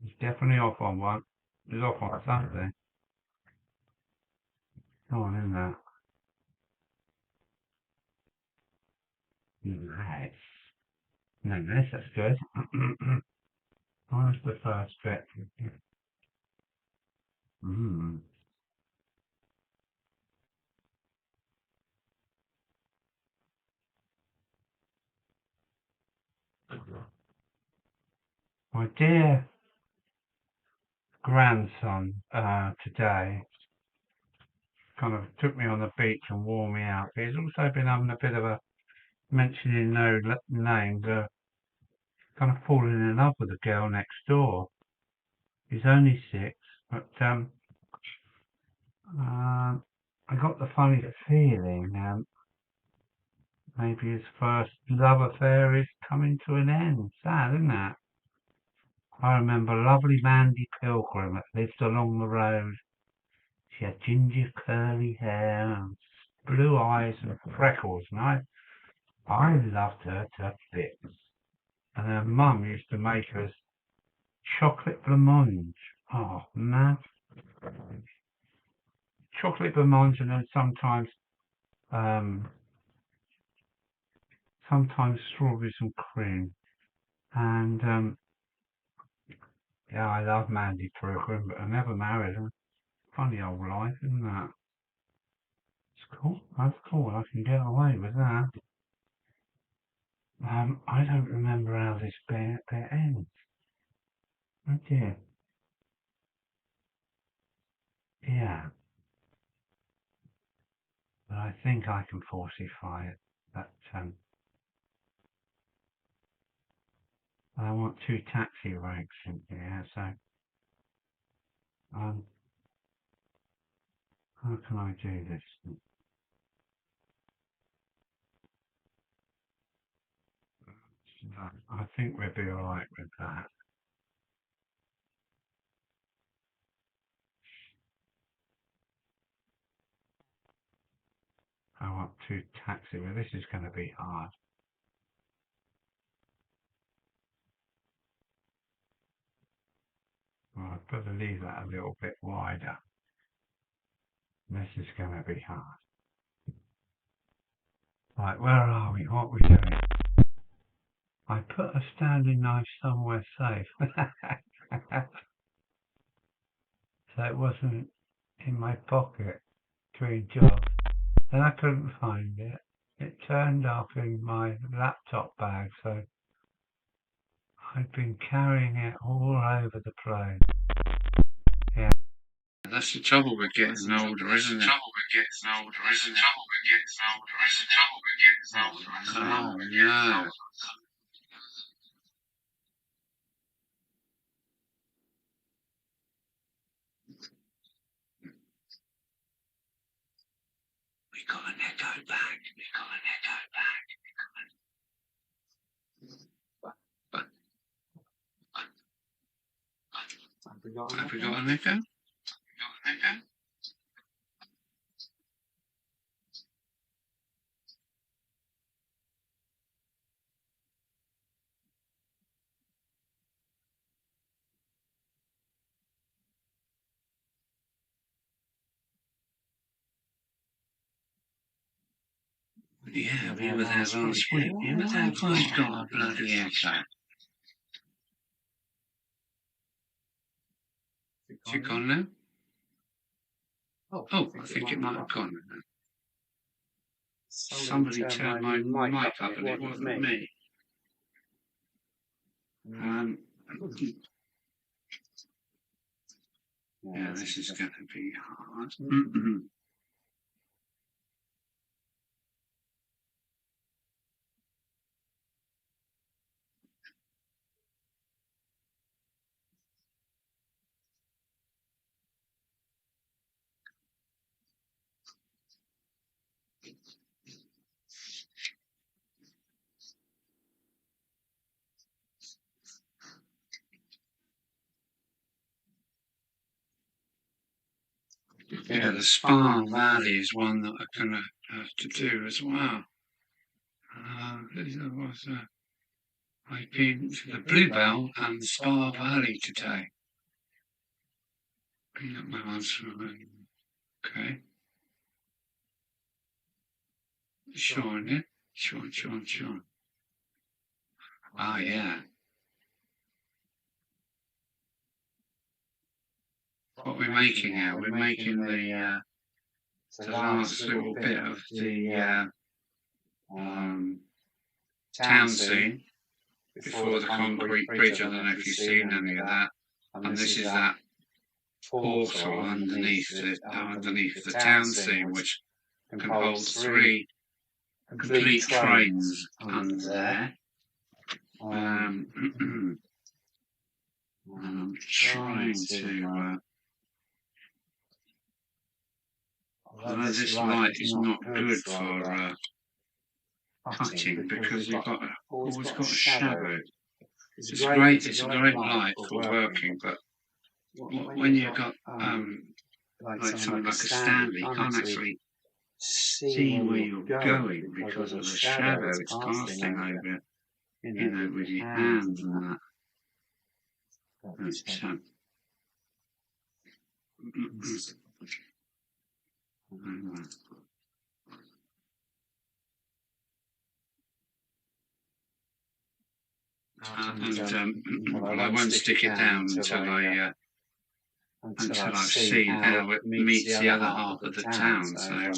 [SPEAKER 1] It's definitely off on one. It's off on something. Come on, isn't that? Nice. Nice, that's good. Where's the first bit? Mm. My dear grandson today kind of took me on the beach and wore me out. He's also been having a bit of a, mentioning no names, kind of falling in love with the girl next door. He's only 6, but I got the funny feeling maybe his first love affair is coming to an end. Sad, isn't it? I remember lovely Mandy Pilgrim that lived along the road. She had ginger curly hair and blue eyes and freckles, and I loved her to bits. And her mum used to make us chocolate blancmange. Oh man, chocolate blancmange, and then um, sometimes strawberries and cream. And yeah, I love Mandy Pilgrim, but I never married her. Funny old life, isn't that? It's cool. That's cool. I can get away with that. I don't remember how this bit ends. Oh dear. Yeah, but I think I can falsify it. But I want 2 taxi ranks in here, so um, how can I do this? I think we'll be alright with that. I want 2 taxi, but this is going to be hard. Well, I'd better leave that a little bit wider. This is going to be hard. Right, where are we? What are we doing? I put a standing knife somewhere safe. So it wasn't in my pocket between jobs. Then I couldn't find it. It turned up in my laptop bag, so I'd been carrying it all over the place. Yeah. That's the trouble with getting older, isn't it? Oh, yeah. We got an echo back. We got an echo back. Have we got an echo? Yeah, we were there last week. You were there if I've got a bloody echo. Is it gone now? Oh, I think it might have gone now. Somebody turned my mic up and it wasn't me. Yeah, this is going to be hard. Yeah, the Sparn Valley is one that I'm going to have to do as well. I've been to the Bluebell and Spa Valley today. Bring up my answer. Okay. Sure, yeah. Sure. Ah, yeah. What we're making now, we're making the last little bit of the town scene before the concrete bridge. I don't know if you've seen any of that. And this is that portal underneath the town scene, which can hold 3 complete trains under there. And I'm trying to. I know this light is not good for cutting because you've always got a shadow. It's a great light for working, but when you've got like something like a stand, you can't actually see where you're going because of the shadow it's casting over, with your hands and that. Well, I won't stick it down until I've seen how it meets the other half of the town. So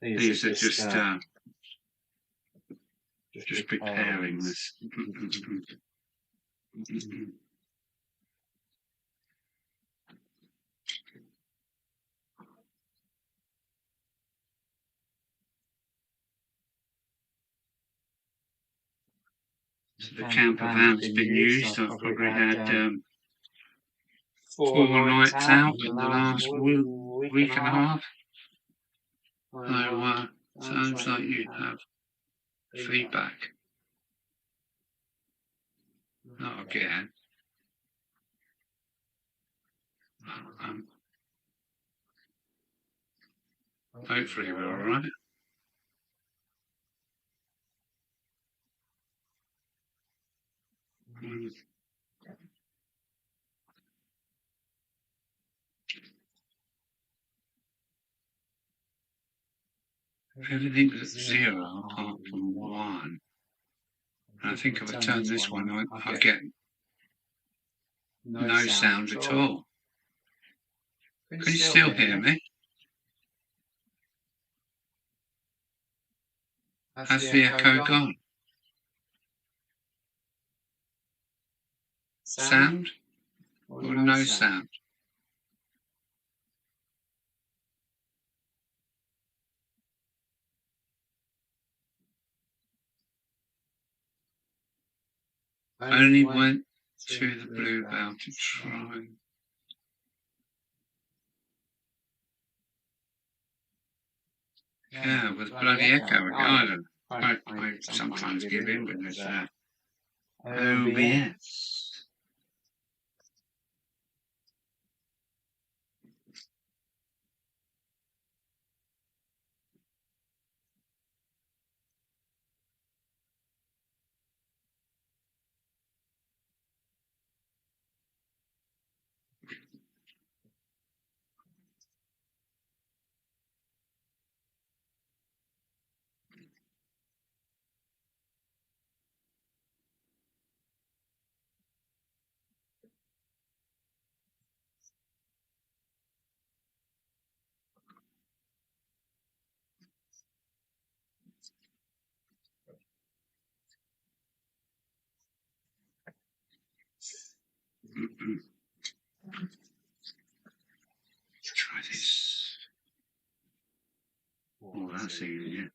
[SPEAKER 1] these are just preparing this. So the camper van's been used. I've probably had 4 nights out in the last week and a half. So sounds like you have feedback. Not again. Hopefully we're all right. Everything's at 0 apart from 1. And I think if I turn this one on, I'll get no sound at all. Can you still hear me? Has the echo gone? Sound or no sound? I only went to the Bluebell to try. Yeah, with bloody echo. I sometimes give in with this OBS. Try this. Oh, that's easy.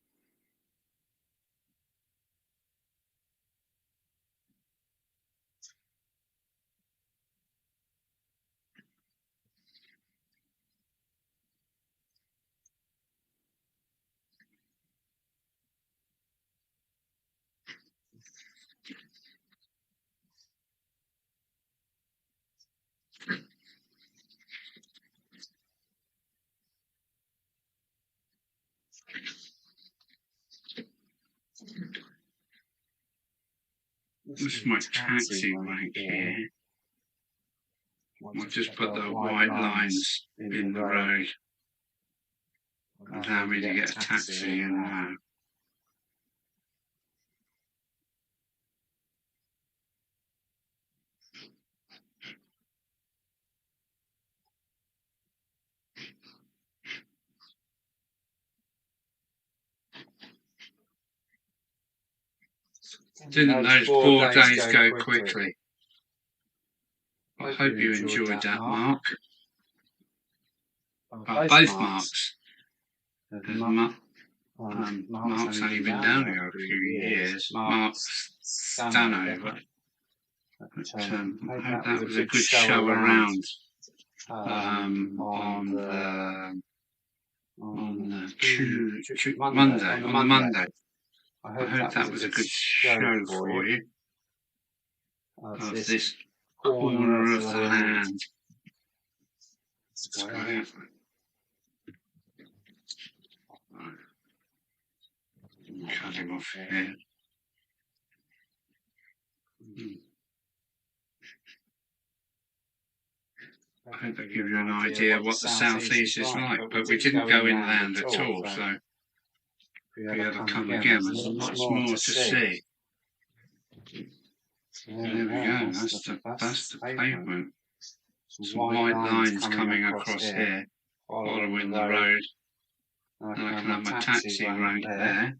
[SPEAKER 1] This is my taxi rank here. I'll just put the white lines in the road. Allow me to get a taxi in now. Didn't those 4 days go quickly? I hope you enjoyed that, Mark. Both Marks. Mark's only been down here a few years. Mark's Stanover. But I hope that was a good show around on Monday. I hope that was a good show for you of this corner of the land. Let's go out. Cut him off here. I hope that gives you an idea what the southeast is like, but we didn't go inland at all, so if you ever come again, there's lots more to see. There we go, that's the pavement. Some white lines coming across here, following the road. And I can have my taxi rank there.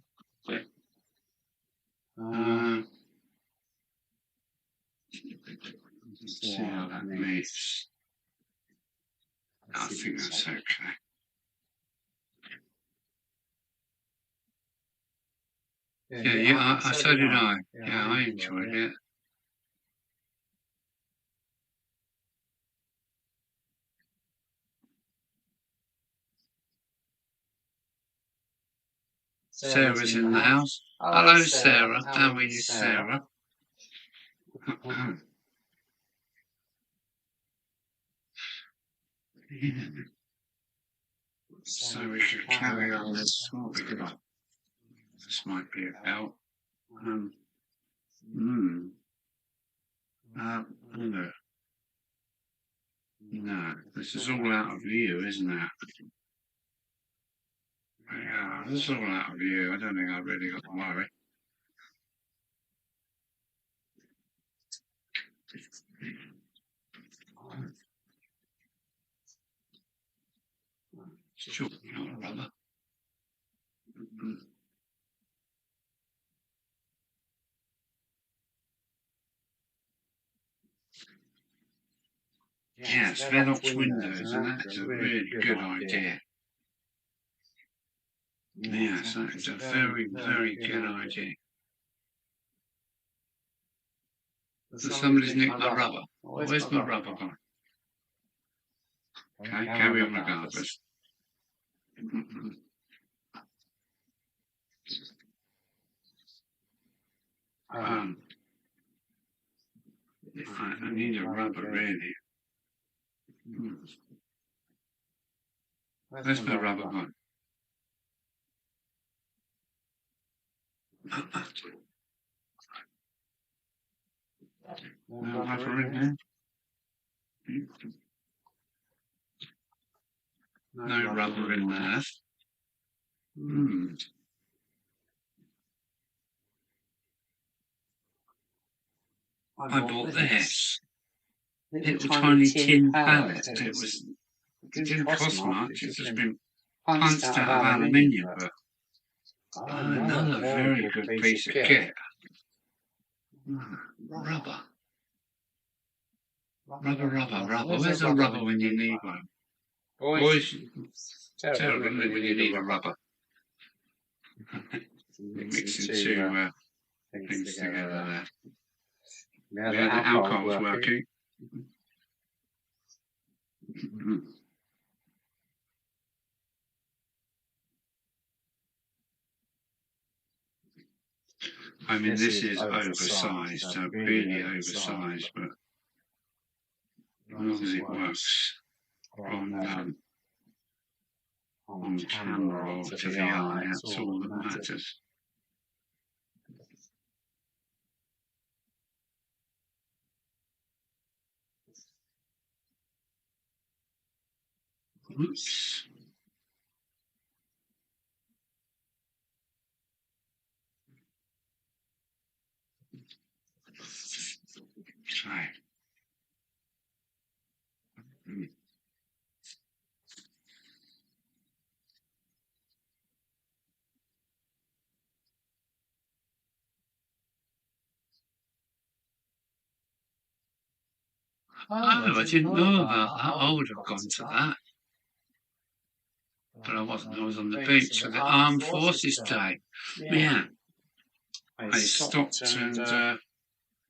[SPEAKER 1] Let's see how that meets. I think that's okay. Yeah, so did I. Yeah, I enjoyed it. Sarah's in the house. Hello, Sarah. How are you, Sarah? So we should carry on this. This might be about. No, this is all out of view, isn't it? Yeah, this is all out of view. I don't think I've really got to worry. Sure, not a rubber. Yes, Venox windows, and that's a really good idea. Yes, that's a very, very good idea. Somebody's nicked my rubber. Where's my rubber gone? Okay, carry on regardless. I need a rubber, really. Where's my rubber gone? No rubber in there? No rubber in there. I bought this. Little tiny tin pallet. It didn't cost much. It's just been punched out of aluminium, but another very good piece of kit. Rubber. Rubber. Where's the rubber when you need one? Boys, tell them when you need a rubber. Mixing two things together there. Yeah, the alcohol's working. I mean, this is oversized, really oversized, but as long as it works on camera or to the eye, that's all that matters. Oops. Sorry. Oh, I didn't know about that. I would have gone to that. But I wasn't. I was on the beach for the Armed Forces Day. Yeah. I stopped and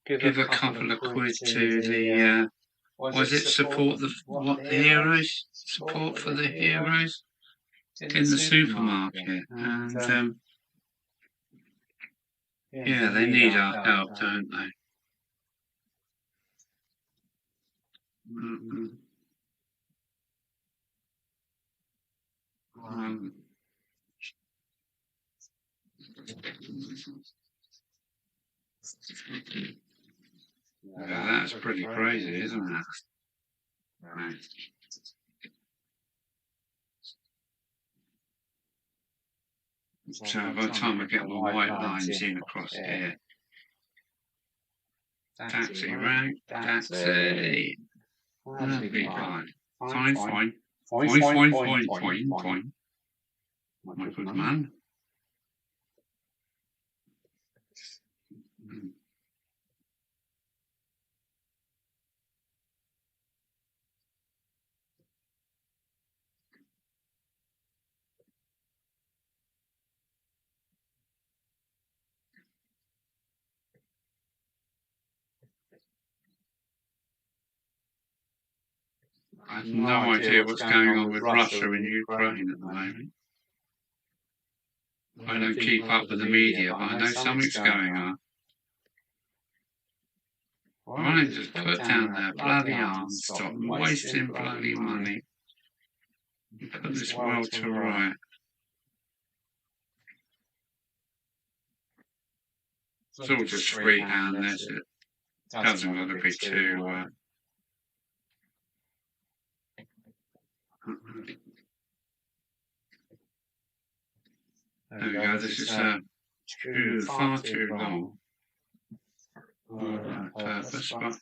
[SPEAKER 1] give a couple of quid to the, was it support the, what, the heroes? Support for the heroes in the supermarket. And, yeah, they need our help, don't they? Yeah, that's pretty crazy, isn't it? Right. So by the time I get my white lines in across here, taxi rank, taxi. That'll be fine. Fine, fine. Fine. My good man. I have no idea what's going on with Russia and Ukraine at the moment. I don't keep up with the media, but I know something's going on. Why don't just put down their bloody arms, stop wasting bloody money, and put this world to right? It's all just freehand, this. It doesn't got to be too. There we go, this is far too long for that purpose, but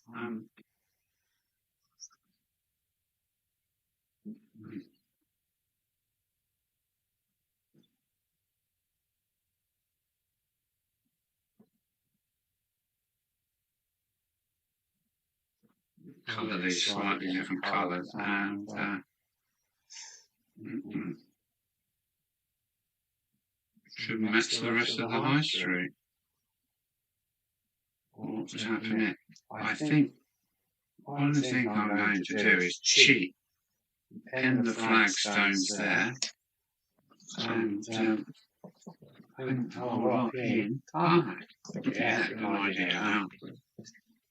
[SPEAKER 1] colour these slightly different colours and should match the rest of the high street. What's happening? I think one thing I'm going to do is cheat, pin the flagstones there, and put a whole lot in. Yeah, good idea.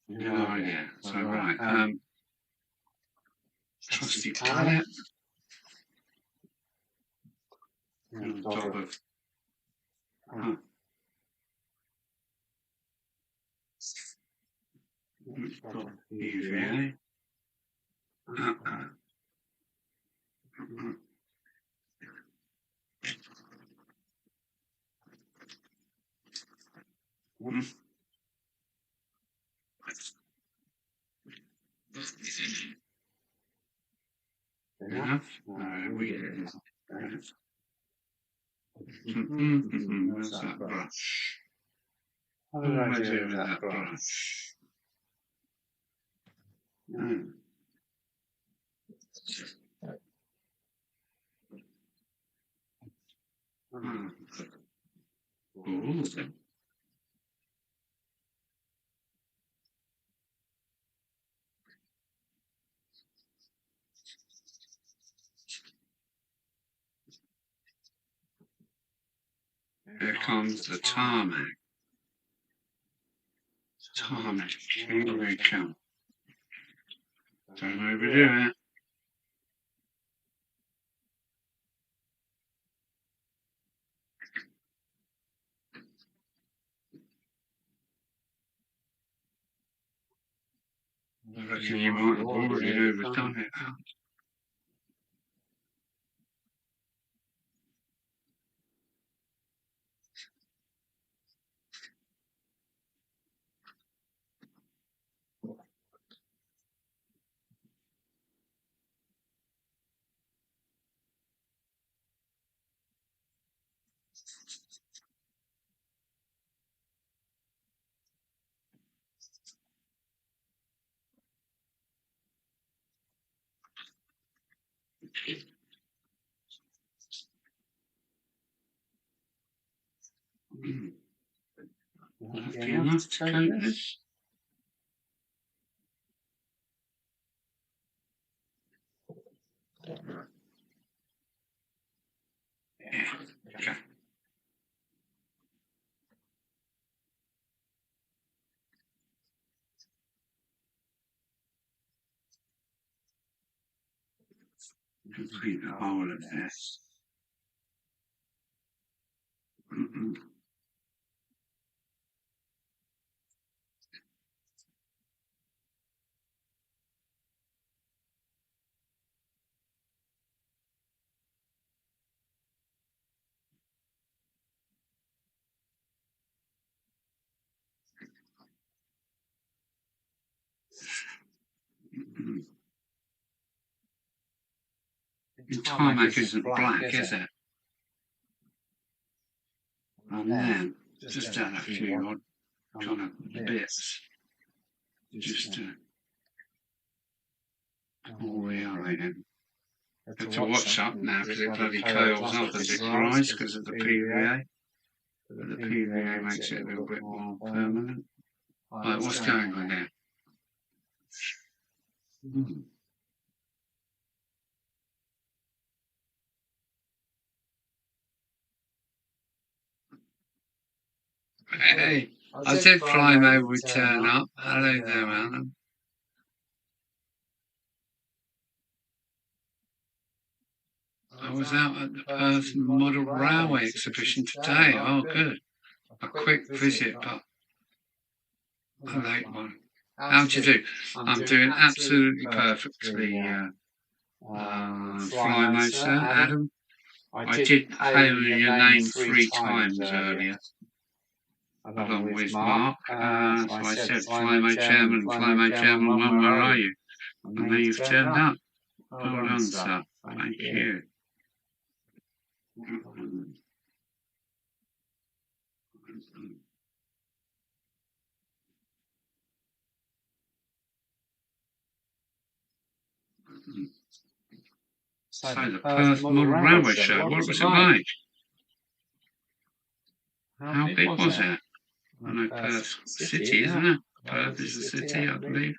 [SPEAKER 1] Good idea. So right, trusty palette on top of UVA. Enough? Where's that brush? What do I do with that brush? Ooh. Here comes the tarmac. Tarmac, here we come. Don't overdo it. I reckon you might have already overdone it. That'd be enough to coat this. Yeah, okay. Complete the whole of this. The tarmac isn't black, is it? And then just add a few odd kind of bits, just to orient him. Have to watch up now because it bloody curls up as it dries because of the PVA. But the PVA makes it a little bit more permanent. Right, what's going on there? Hey, I said Flymo would turn up. Hello there, Alan. I was out at the Perth Model Railway exhibition today. Oh, good. A quick visit, but a late one. How do you do? I'm doing absolutely perfectly, Flymo, sir, Adam. I did hail your name 3 times earlier, along with Mark. So I said, Flymo Chairman, one, where are you? And now you've turned up. Well done, sir. Thank you. So the Perth Model Railway Show, what was it like? How big was it? I know Perth City, isn't it? Perth is the city, I believe.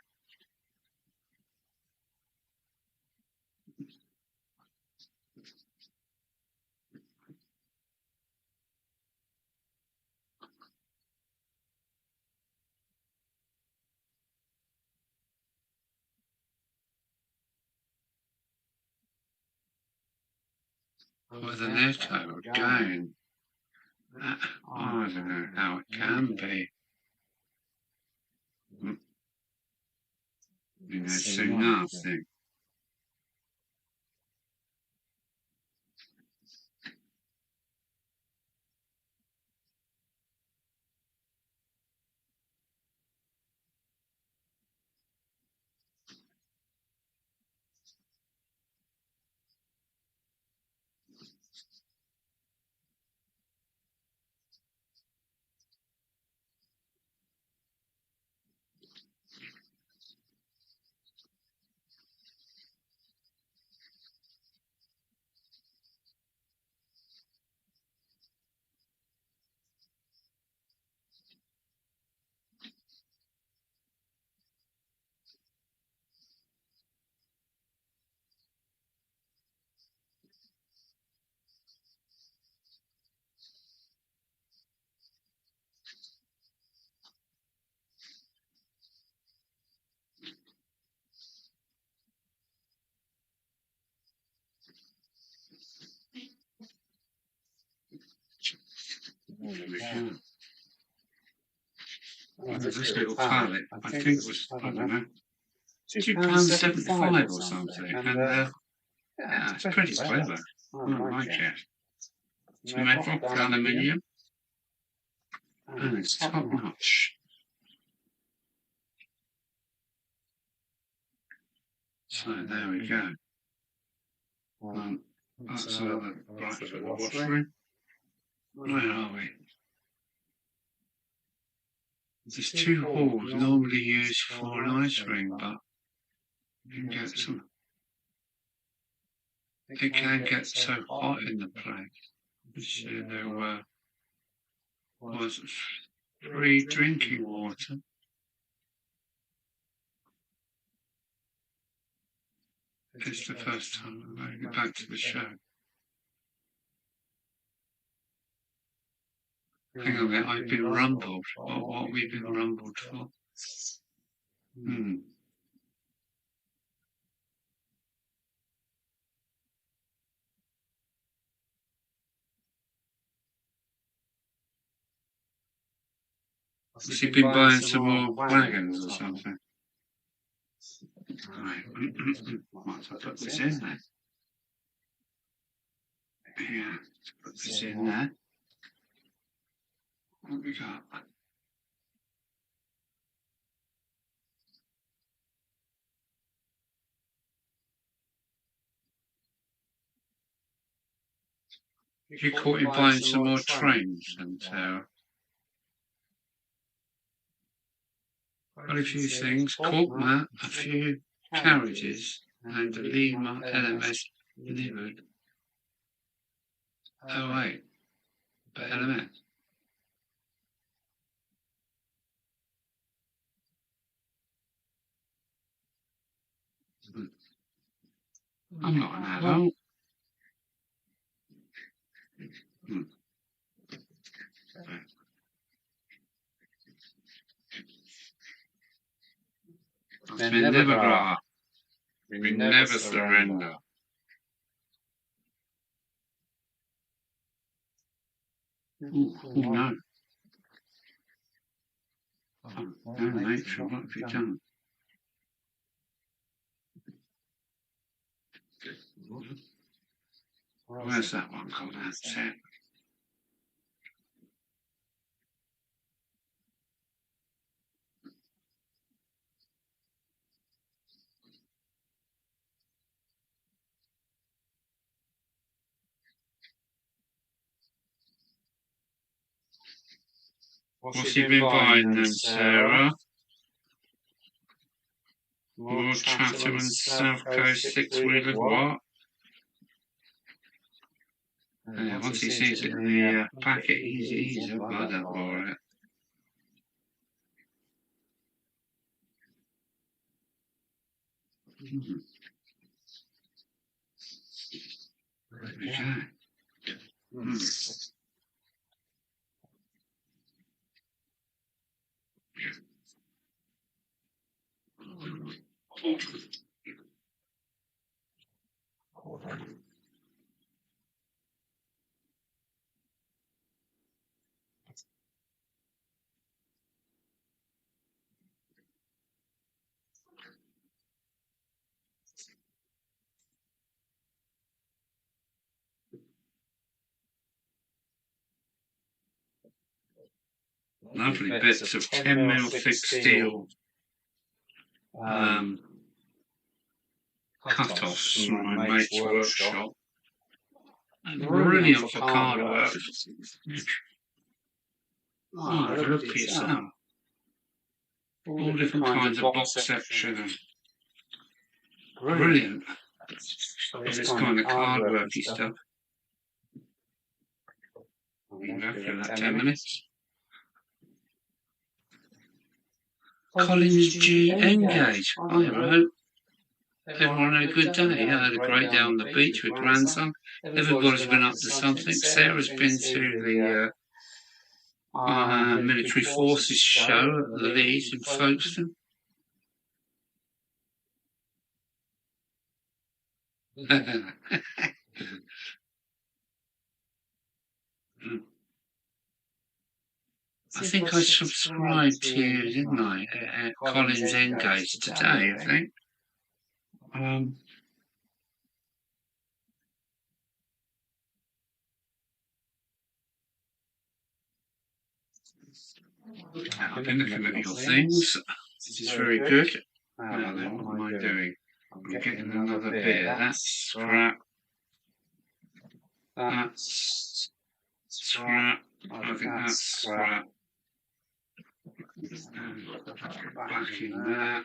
[SPEAKER 1] With an echo again. I don't know how it can be. You know, so nothing. There we go. This little pallet, I think it was, I don't know, £2.75 or something. And yeah, it's pretty clever. I like it. It's metal, aluminium, and it's top notch. So there we go. That's the right for the washroom. Where are we? There's 2 halls normally used for an ice ring, but you can get some it can get so hot in the place. This year there was free drinking water. It's the first time I'm going to get back to the show. Hang on a minute, I've been rumbled. What we've been rumbled for? Has he been buying some more wagons or something? Right. Might as well put this in there. Yeah, put this in there. What have we got? You caught him buying some more trains and got a few things. Cork mat, a few carriages, and a Lima LMS delivered. Oh wait, but LMS. I'm not an adult. We never grow up. We never surrender. Oh no. Oh, no, nature, what have you done? Where's that one called? That's it. What's he been buying then, Sarah? More Chatham and South Coast 6-wheeler what? Yeah, once he sees it in the packet, he's a bugger for it. Okay. Lovely bits of 10mm thick steel cut-offs from my mate's workshop. Brilliant for card work. Oh, look at yourself. All different kinds of box section. Brilliant. This kind of card worky stuff. You go for that 10 minutes. Collins G. Engage. Hi, hello. Everyone had a good day. I had a great day on the beach with grandson. Everybody's been up to something. Sarah's been to the military forces show at the Leeds in Folkestone. I think I subscribed to you, didn't I? At Collins Engage today, I think. I've been looking at your things. This is very good. Now then, what am I doing? I'm getting another beer. That's scrap. That's scrap. I think that's scrap. Back in that.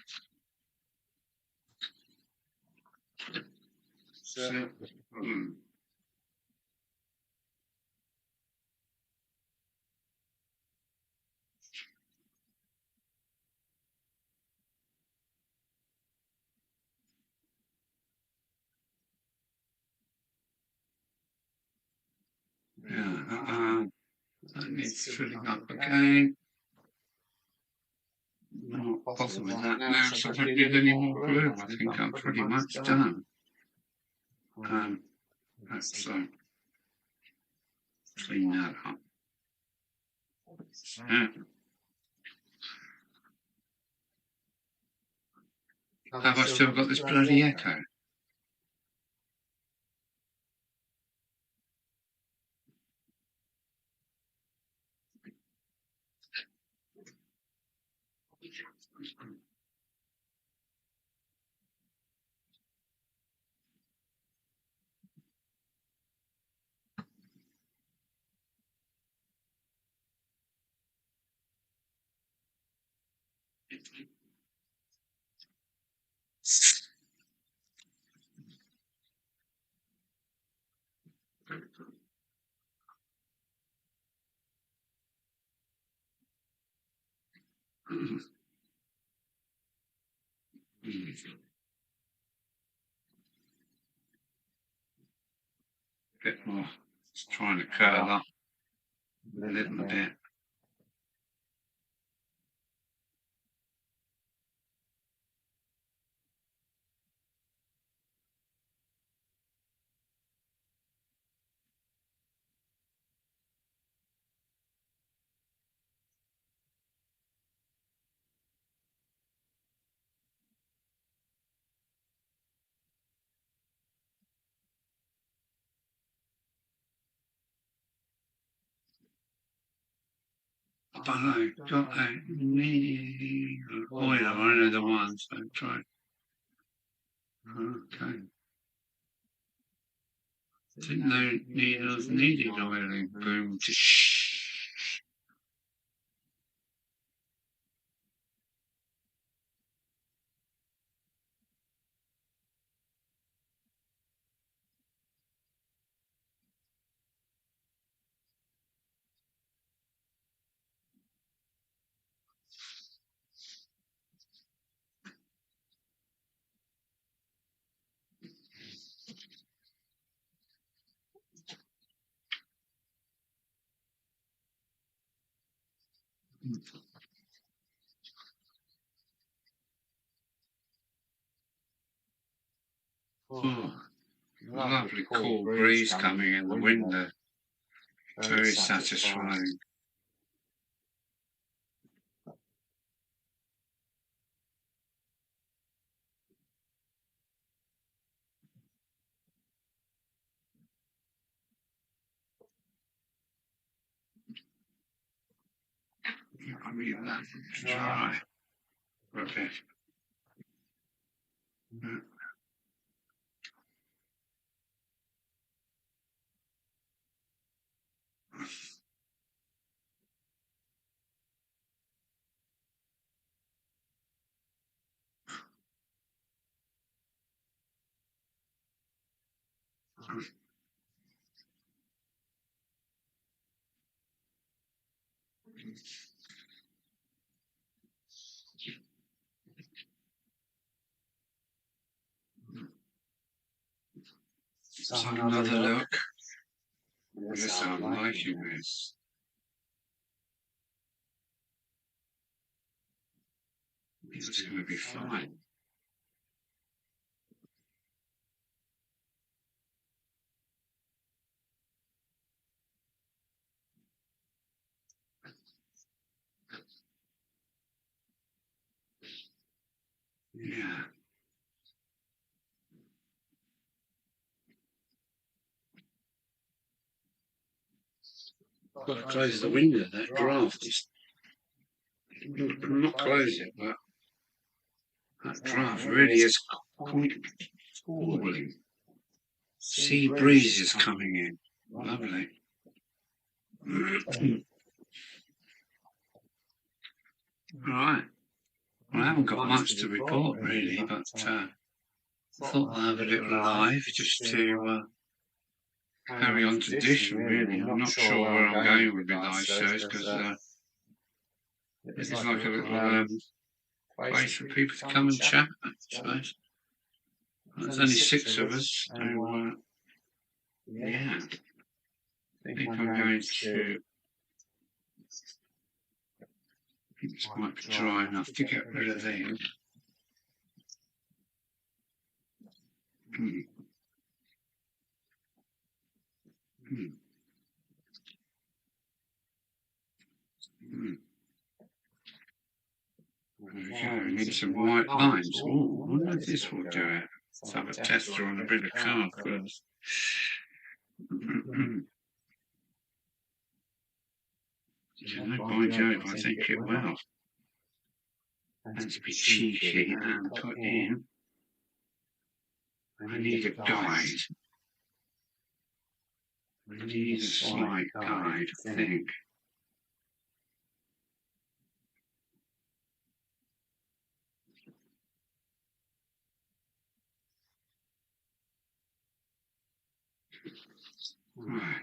[SPEAKER 1] So, Yeah, that needs filling up again. Not bothered with that now, so I don't need any more glue. I think I'm pretty much done. Let's clean that up. Yeah. Have I still got this bloody echo? Bit more. Just trying to curl up a little bit. But I got a needle oil, one of the ones I tried. Okay. Didn't know needles needed oiling. Boom. Oh, lovely cool breeze coming in the window. Very satisfying. I mean, that's dry. Okay. Let's have another look. Yes, I'm liking this. It's going to be fine. Yeah. Got to close the window. That draft is. I'm not close it, but that draft really is quite cooling. Sea breeze is coming in. Lovely. Right. Well, I haven't got much to report really, but I thought I'd have a little live just to carry on tradition, really. I'm not sure where I'm going with my live shows because this is like a little place for people to come and chat, I suppose. There's only 6 of us, so yeah. I think I'm going to. I think this might be dry enough to get rid of them. There we go, we need some white lines. Oh, I wonder if this will do it. Let's have a tester on a bit of card first. By Jove, I think it will. Let's be cheeky and put in. I need a guide. I need a slight guide, I think. Right.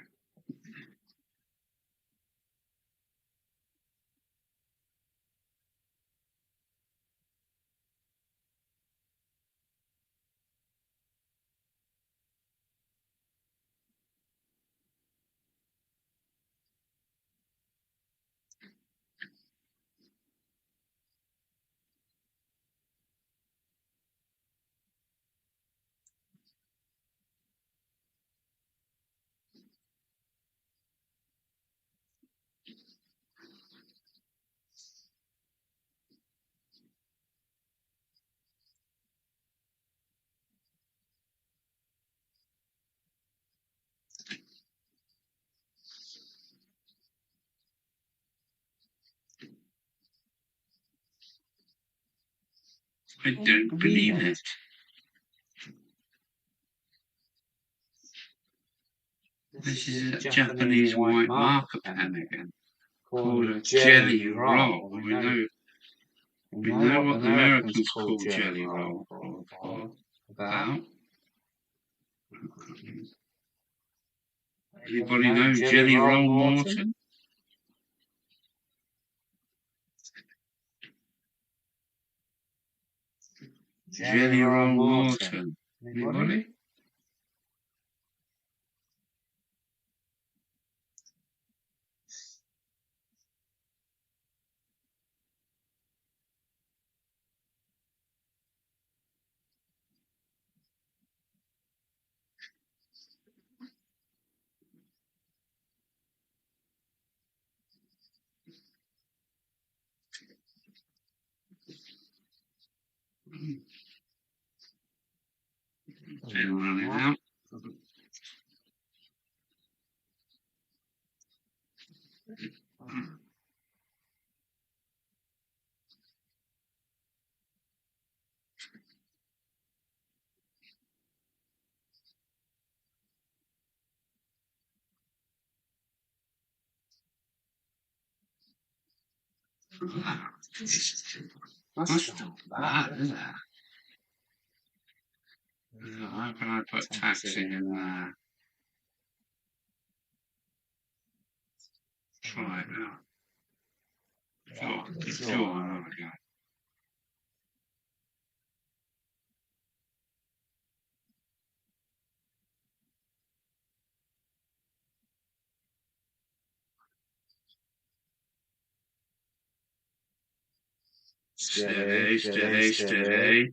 [SPEAKER 1] I don't believe it. This is a Japanese white marker pen again, called a jelly roll. We know what the Americans call jelly roll. About. Anybody know Jelly Roll Morton? Jelly Roll Morton. Anybody? Still running out. That's not bad, is it? How can I put taxi in there? Try it now. Oh, good job. There we go. Steady, steady, steady.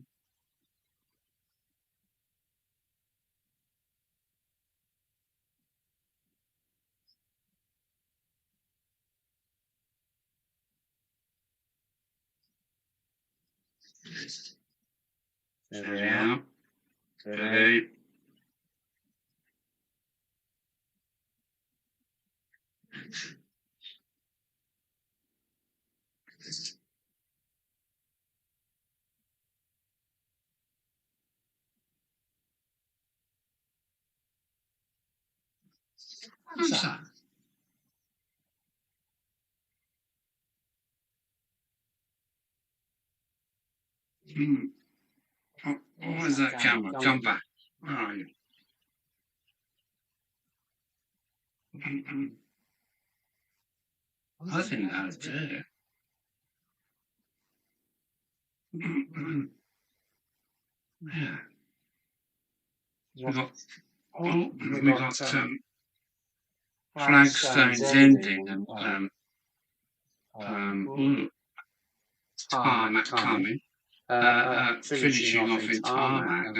[SPEAKER 1] Steady out. Steady. What's that? Oh, where's that camera? Come back. Where are you? I think that'll do. Yeah. We got flagstones ending and tarmac coming, finishing off in tarmac, and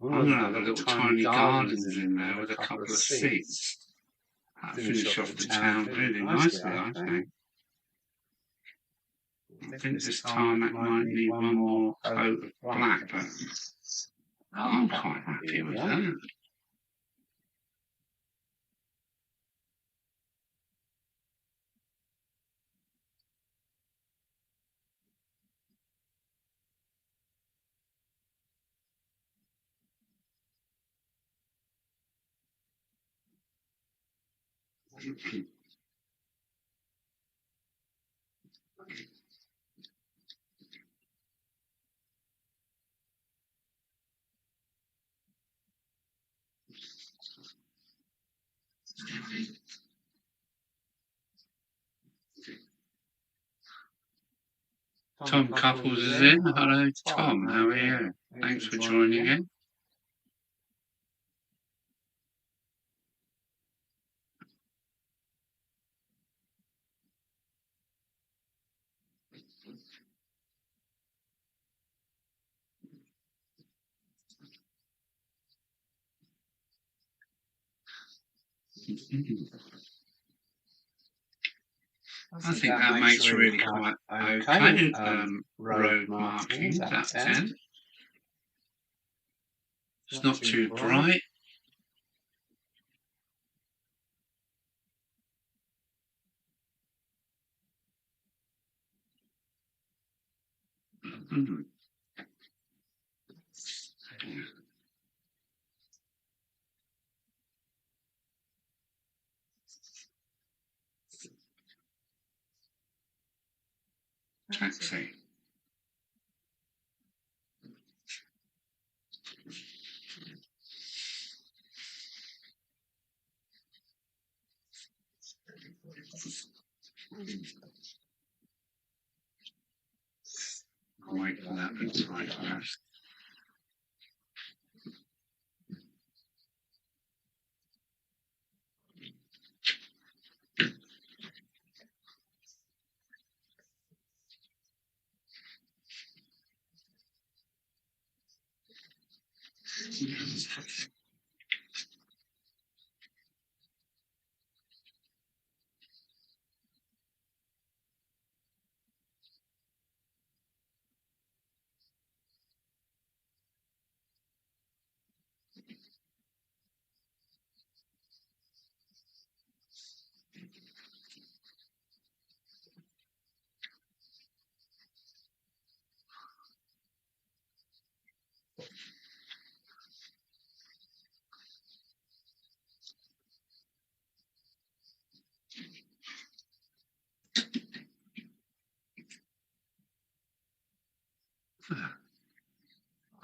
[SPEAKER 1] I'm going to have a little tiny gardens in there with a couple of seats. Finish off the town really nicely, I think. I think this tarmac might need one more coat of black, but I'm quite happy with that. Tom Couples is in. Hello, Tom. How are you? Thanks for joining in. I think that makes really quite okay. Road markings, that's 10. It's not too bright. Taxi. Wait for that to right first.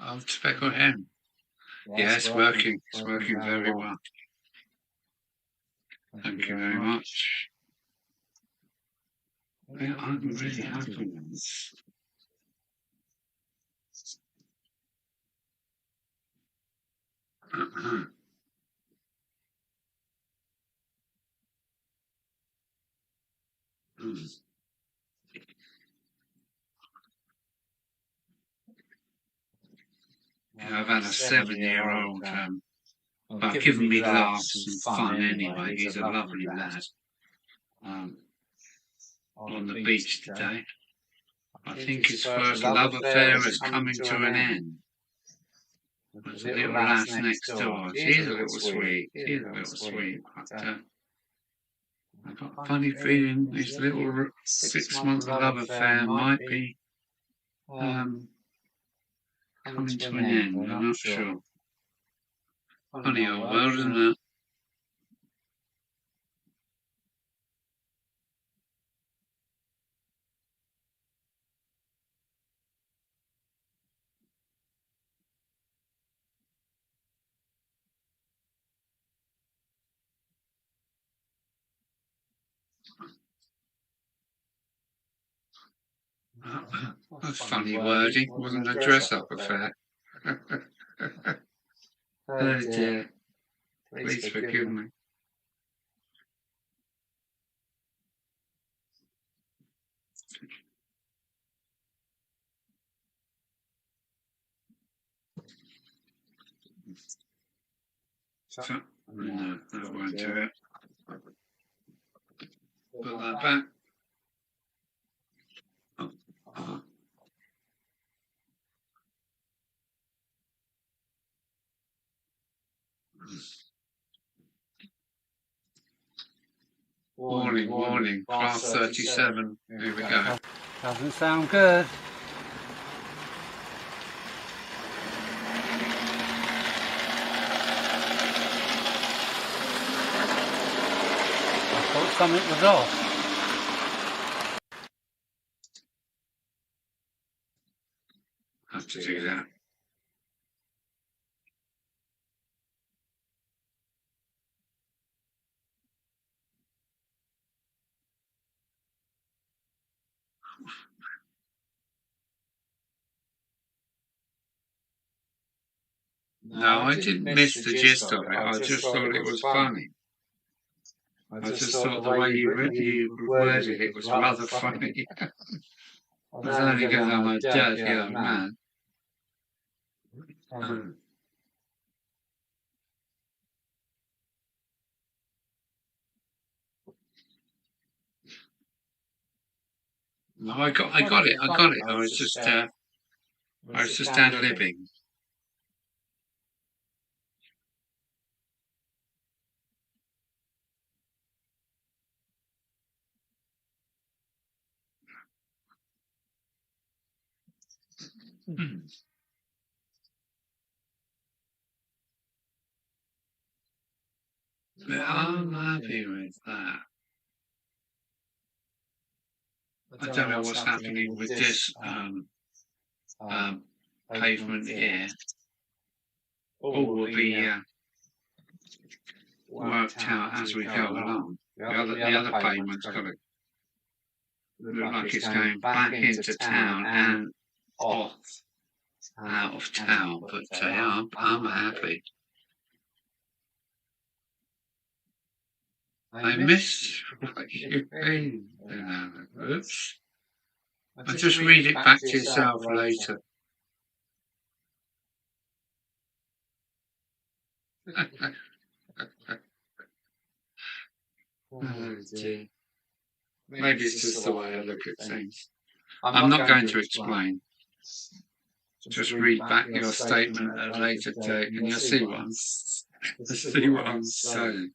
[SPEAKER 1] Oh, tobacco hen. Yeah, it's working. It's working very well. Thank you very much. Yeah, I'm really happy with this. Yeah, I've had a 7-year-old, but given me laughs and fun anyway. He's a lovely lad. On the beach today. I think his first love affair is coming to an end. There's a little lass next door. She's a little sweet. She's a little sweet. But, I've got a funny feeling this little 6-month love affair might be coming to an end. I'm not sure. Funny old world, isn't it?
[SPEAKER 2] That's funny wording. Wasn't a dress-up affair. Oh dear. Please forgive me. No, that won't do it. Put that back. Oh. Warning, warning, class 37. Here we go.
[SPEAKER 1] Doesn't sound good. I thought something was off.
[SPEAKER 2] Have to do that. No, I didn't miss the gist of it. I just thought it was funny. I just thought the way you worded it was rather funny. I was only going to have a dirty young man. No, I got it. I was just ad-libbing. But I'm happy with that. I don't know what's happening with this pavement here. All will be worked out as we go along. The other pavement's got to look like it's going back into town and off out of town. But I'm happy. I missed what you mean. Oops. I'll just read it back to yourself later. Oh dear. Maybe it's just the way I look at things. I'm not going to explain. Just read back your statement at a later date and you'll see what I'm saying.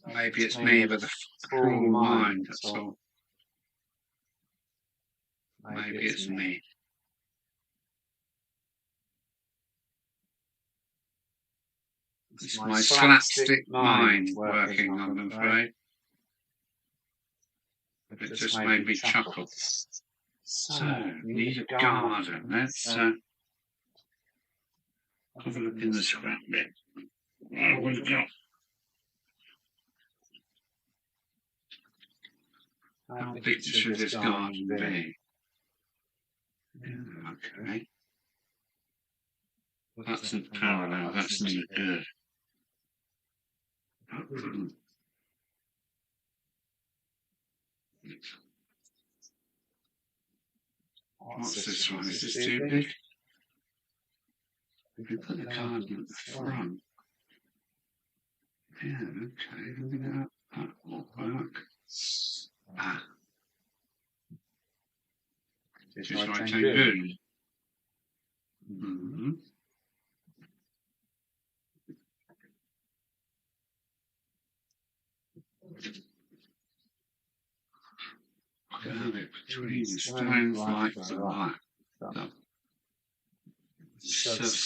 [SPEAKER 2] Maybe it's me with a cruel mind, that's all. Maybe it's me. It's my slapstick mind working, I'm afraid. It just made me chuckle. So, need a garden. Let's have a look in the scrap bit. What have we got? How big should this garden be? Yeah, okay. That's in parallel, that's no good. What's this one? Is this too big? If you put the garden at the front. Yeah, okay, I think that will work. This right turn good. Mm-hmm. Have it between the stones like that.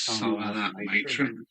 [SPEAKER 2] some of that matron.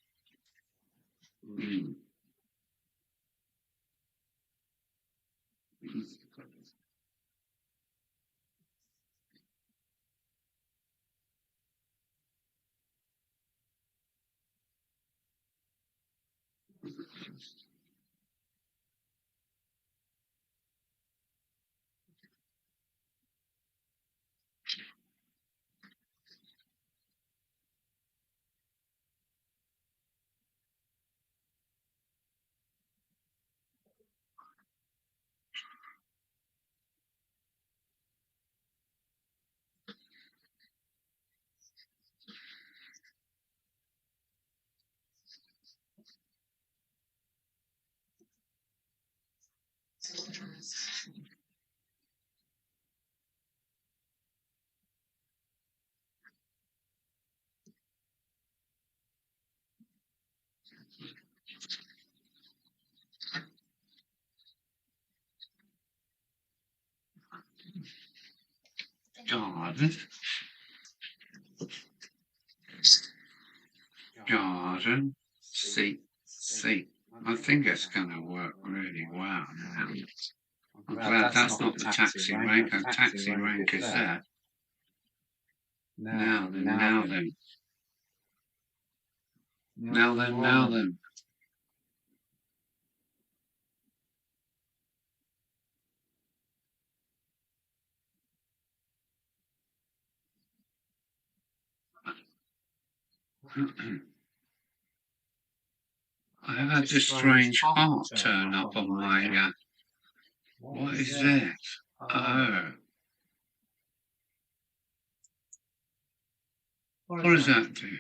[SPEAKER 2] Garden, seat. I think it's going to work really well now. I'm glad that's not the taxi rank. The taxi rank is there. Now then. I have had this strange heart turn up on my. What is that? Oh. What does that do?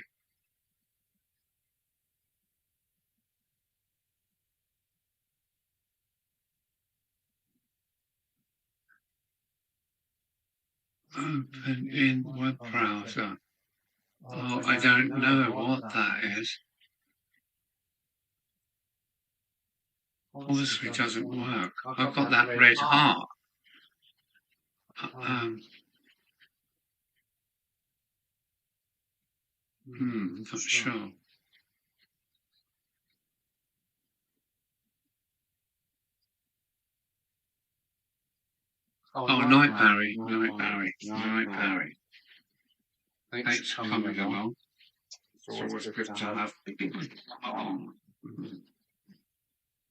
[SPEAKER 2] Open in web browser. Oh, I don't know what that is. Obviously doesn't work. I've got that red heart. Not sure. Oh, night Barry. Thanks for coming along. It's always good to have people.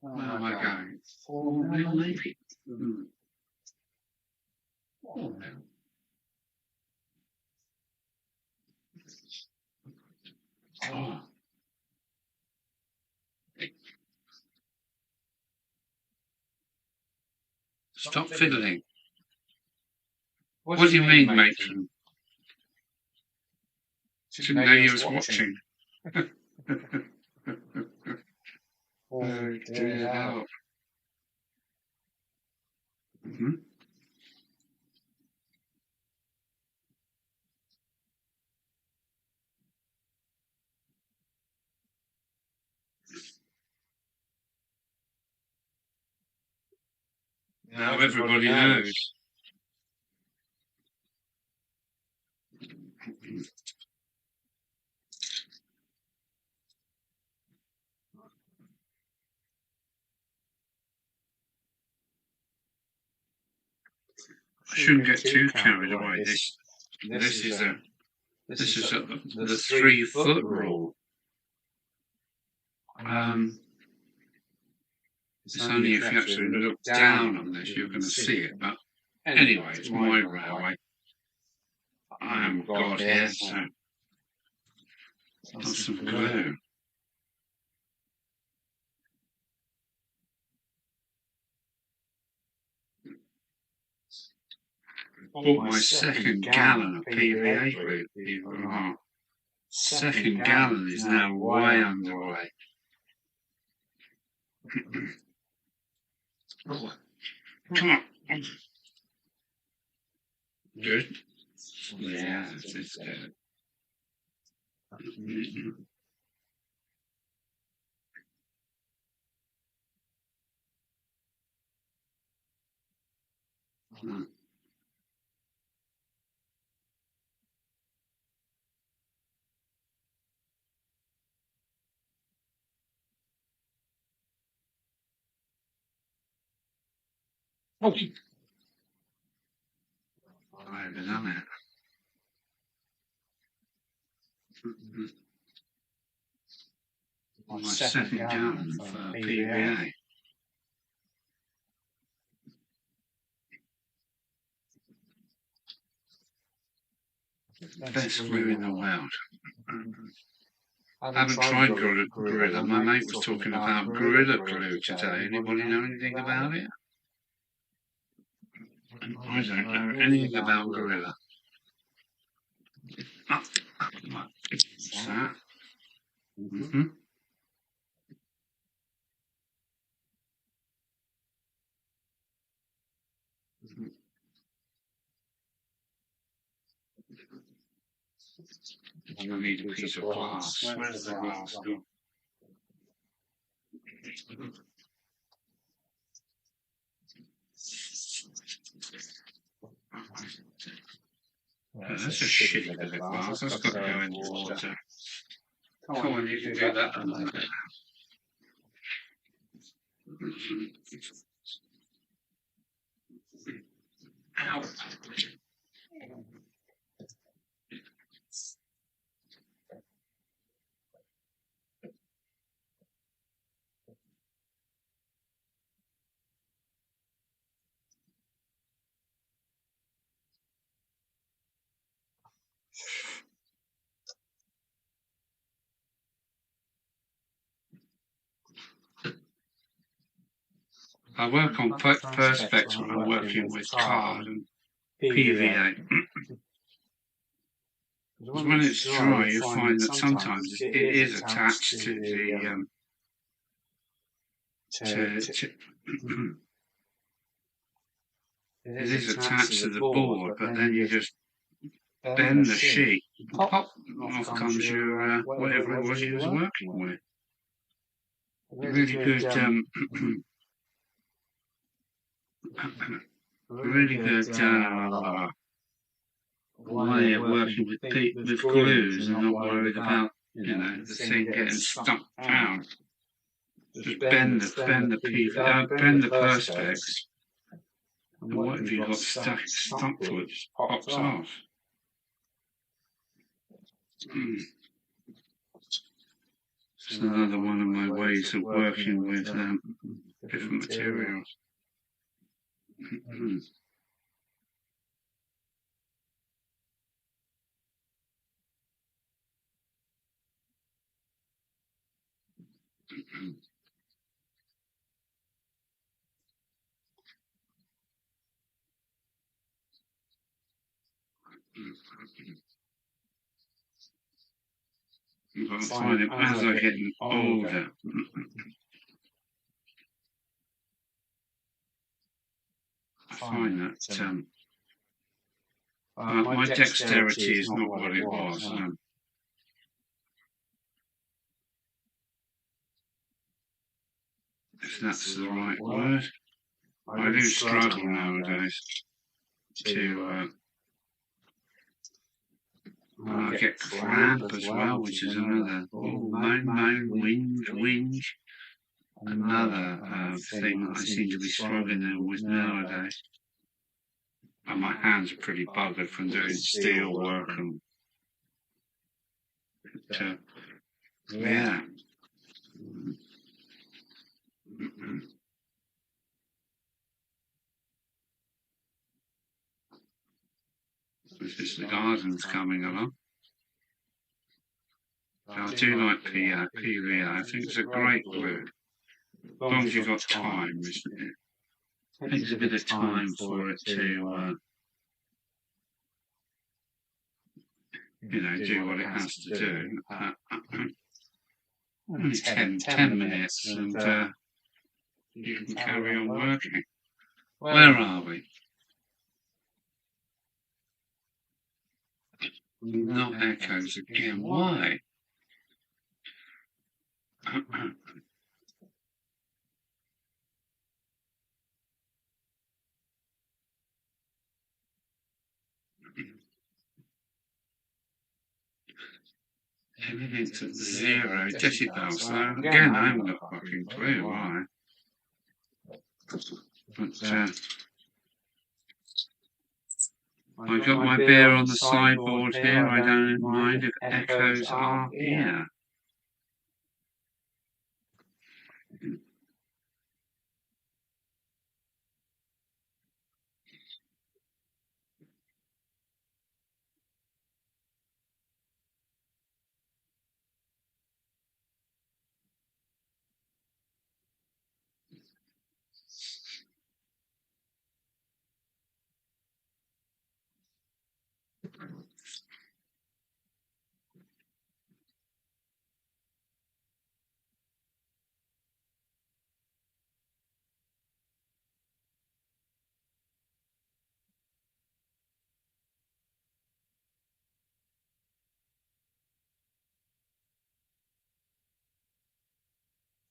[SPEAKER 2] Where am I going? 4 mil, maybe? Oh. Stop fiddling. What do you mean, matron? Didn't know you was watching. Oh, dear help. Now everybody knows. I shouldn't get too carried away. This is the 3-foot rule. It's only if you actually look down on this you're going to see it. But anyway, it's my railway. I am God here, so got some glue. Bought my second gallon of PVA glue, believe it or not. Second gallon is now way underway. Come on. Good. Yeah, it's good. Oh, I overdone it. My second gun for PVA. Best glue in the world. I haven't tried Gorilla. My mate was talking about Gorilla Glue today. Anybody know anything about it? I don't know anything about Gorilla. What's that? Mm-hmm. You need a piece of glass. Where's the glass gone? That's a shitty bit of glass. That's got to go in the water. Come on, you can do that. Ow. I work on Perspex when I'm working with card and PVA. When it's dry, you find that sometimes it is attached to the it is attached to the board, but then you just bend the sheet, pop, off comes your whatever it was you was working with. Really good, really good way of working with glues and not worried about the thing getting stuck down. Just bend the perspex, and whatever you got stuck to it just pops off. It's another one of my ways of working with different materials. But I find it as I get older, I find that my dexterity is not what it was. If that's the right word. I do struggle nowadays to I get cramp as well, which is another moan, whinge. Another thing that I seem to be struggling with nowadays. And my hands are pretty buggered from doing steel work and yeah. This is the garden's coming along. I do like PVA. I think it's a great glue. As long as you've got time, isn't it? It takes a bit of time for it to, do what it has to do. Only 10 minutes and you can carry on working. Where are we? Not echoes again. Why? Everything's at 0 decibels. So again, I haven't got a fucking clue why. But I've got my beer on the sideboard here. I don't mind if echoes are here.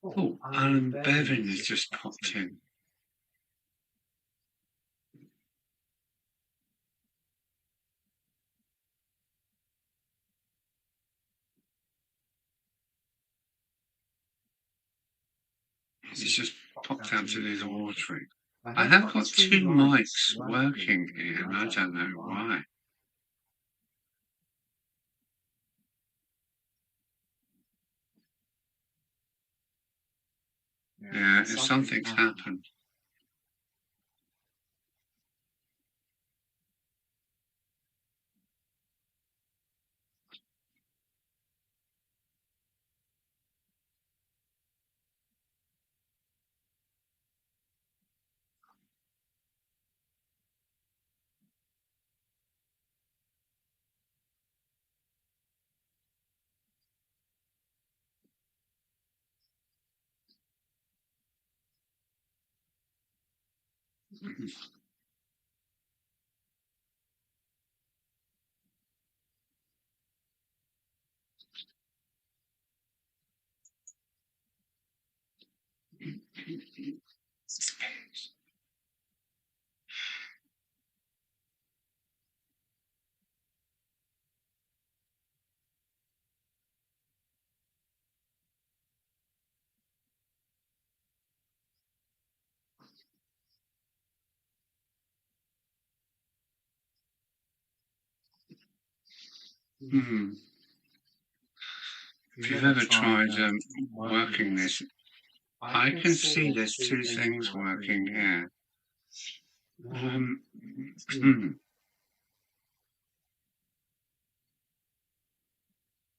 [SPEAKER 2] Oh, Alan Bevan has just popped in. He's just popped out to do the watering. I have got two mics working here, and I don't know why. Yeah, if something's happened. Hmm. If you've ever tried working this, I can see there's two things working here.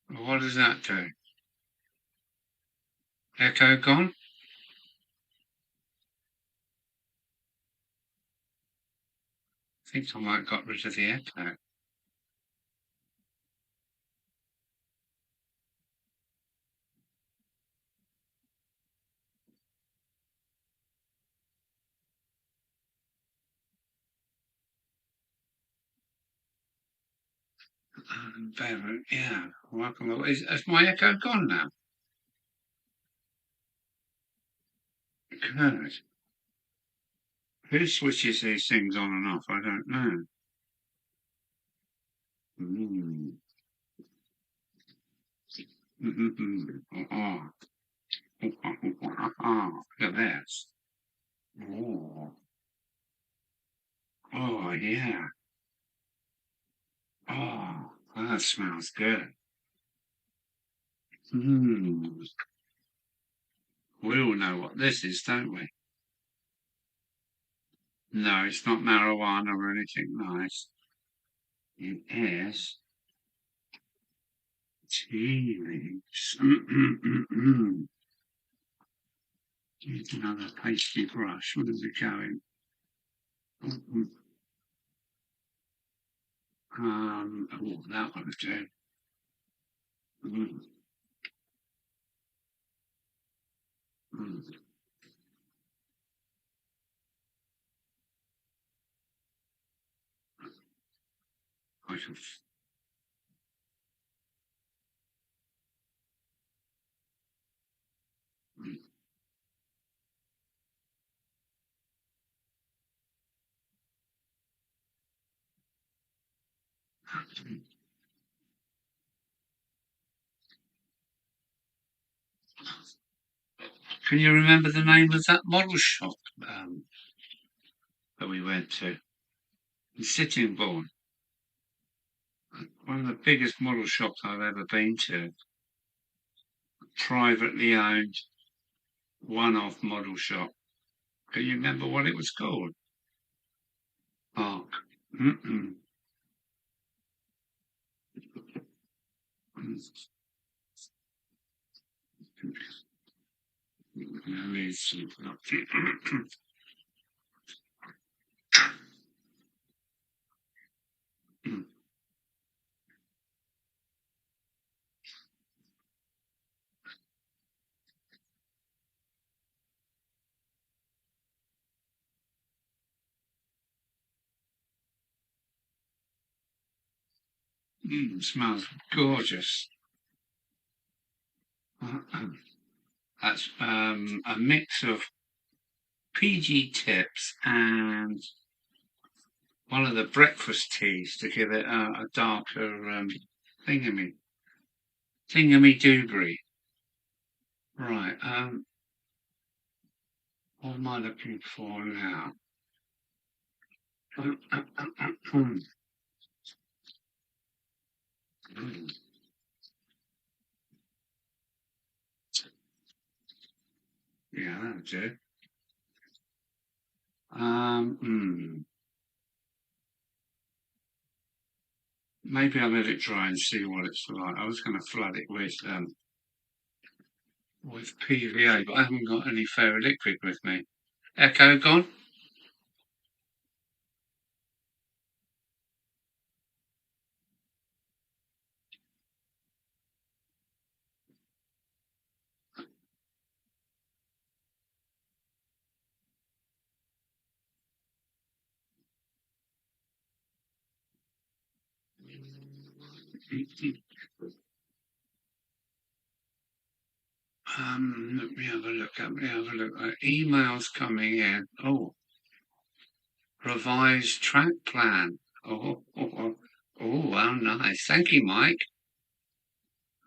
[SPEAKER 2] What does that do? Echo gone? I think I might have got rid of the echo. Yeah, welcome. Is my echo gone now? Good. Who switches these things on and off? I don't know. Mm. Oh. Look at this. Oh. Oh, yeah. Oh, that smells good. Mm. We all know what this is, don't we? No, it's not marijuana or anything nice. It is tea leaves. Here's another pasty brush. What is it going? Oh, that one too. Mm. Mm. I shall. Mm. Can you remember the name of that model shop that we went to in Sittingbourne? one of the biggest model shops I've ever been to. Privately owned, one-off model shop. Can you remember what it was called? Park. Mm-mm. Smells gorgeous. That's a mix of PG tips and one of the breakfast teas to give it a darker thingamy doobry. Right. What am I looking for now? Yeah, that'll do. Maybe I'll let it dry and see what it's like. I was going to flood it with PVA, but I haven't got any ferroliquid with me. Echo gone? Let me have a look. Emails coming in. Oh, revised track plan. Oh, how nice. Thank you, Mike.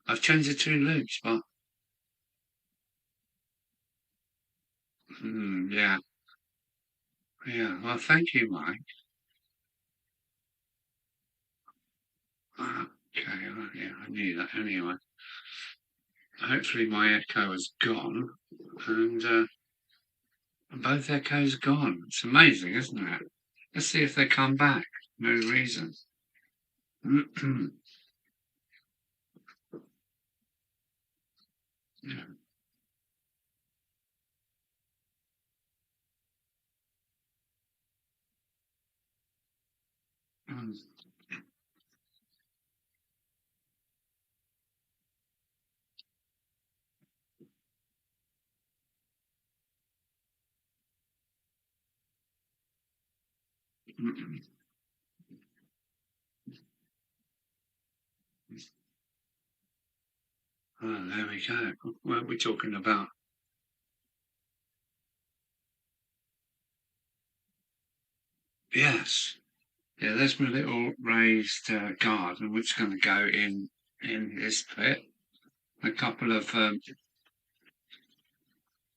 [SPEAKER 2] I've changed the 2 loops, but yeah. Yeah, well, thank you, Mike. Okay, well, yeah, I knew that anyway. Hopefully my echo is gone, and both echoes gone. It's amazing, isn't it? Let's see if they come back. No reason. Yeah. Oh, there we go. What are we talking about? Yes. Yeah, there's my little raised garden, which is going to go in this pit. A couple of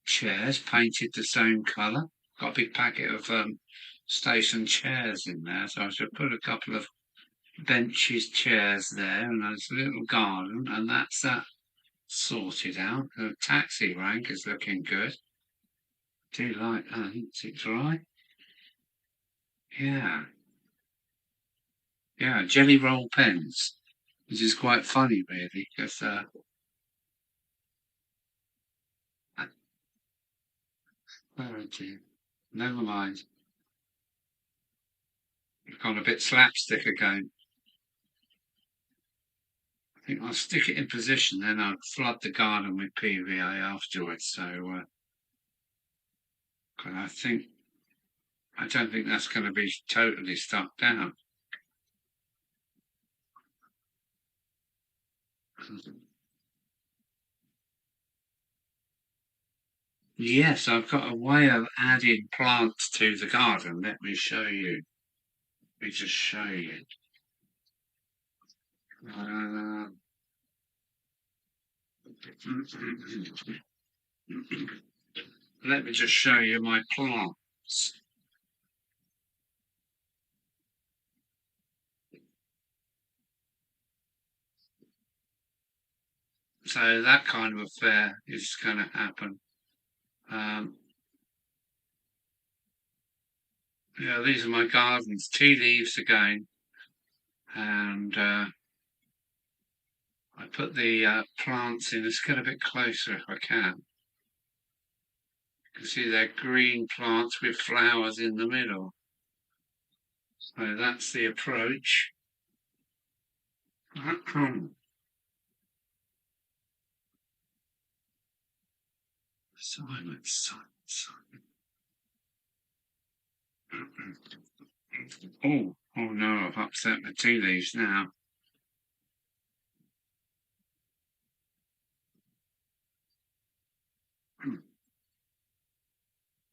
[SPEAKER 2] chairs painted the same colour. Got a big packet of station chairs in there, so I should put a couple of benches, chairs there, and there's a little garden, and that's that sorted out. The taxi rank is looking good. Do like that? Is it dry? Yeah. Yeah, jelly roll pens, which is quite funny, really, because oh dear, never mind. We've gone a bit slapstick again. I think I'll stick it in position, then I'll flood the garden with PVA afterwards. So, I don't think that's going to be totally stuck down. Yes, I've got a way of adding plants to the garden. Let me show you. Let me just show you. Uh, Let me just show you my plants. So that kind of affair is going to happen. Yeah, these are my gardens. Tea leaves again, and I put the plants in. Let's get a bit closer if I can. You can see they're green plants with flowers in the middle. So that's the approach. Silence, silence, silence. Oh no, I've upset the tea leaves now.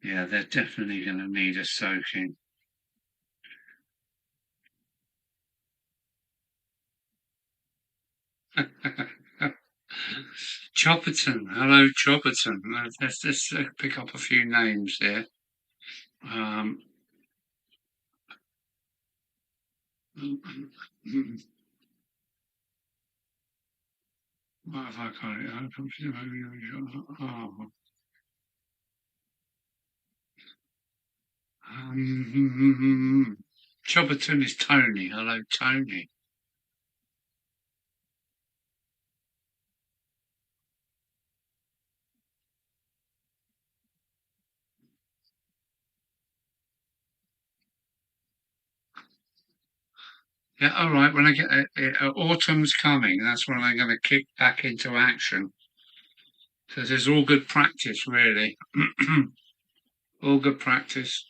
[SPEAKER 2] Yeah, they're definitely going to need a soaking. Chopperton, hello Chopperton. Let's pick up a few names here. Um, what have I got it? Oh. Chopperton is Tony. Hello, Tony. Yeah, all right. When I get autumn's coming, that's when I'm going to kick back into action. Because it's all good practice, really. All good practice.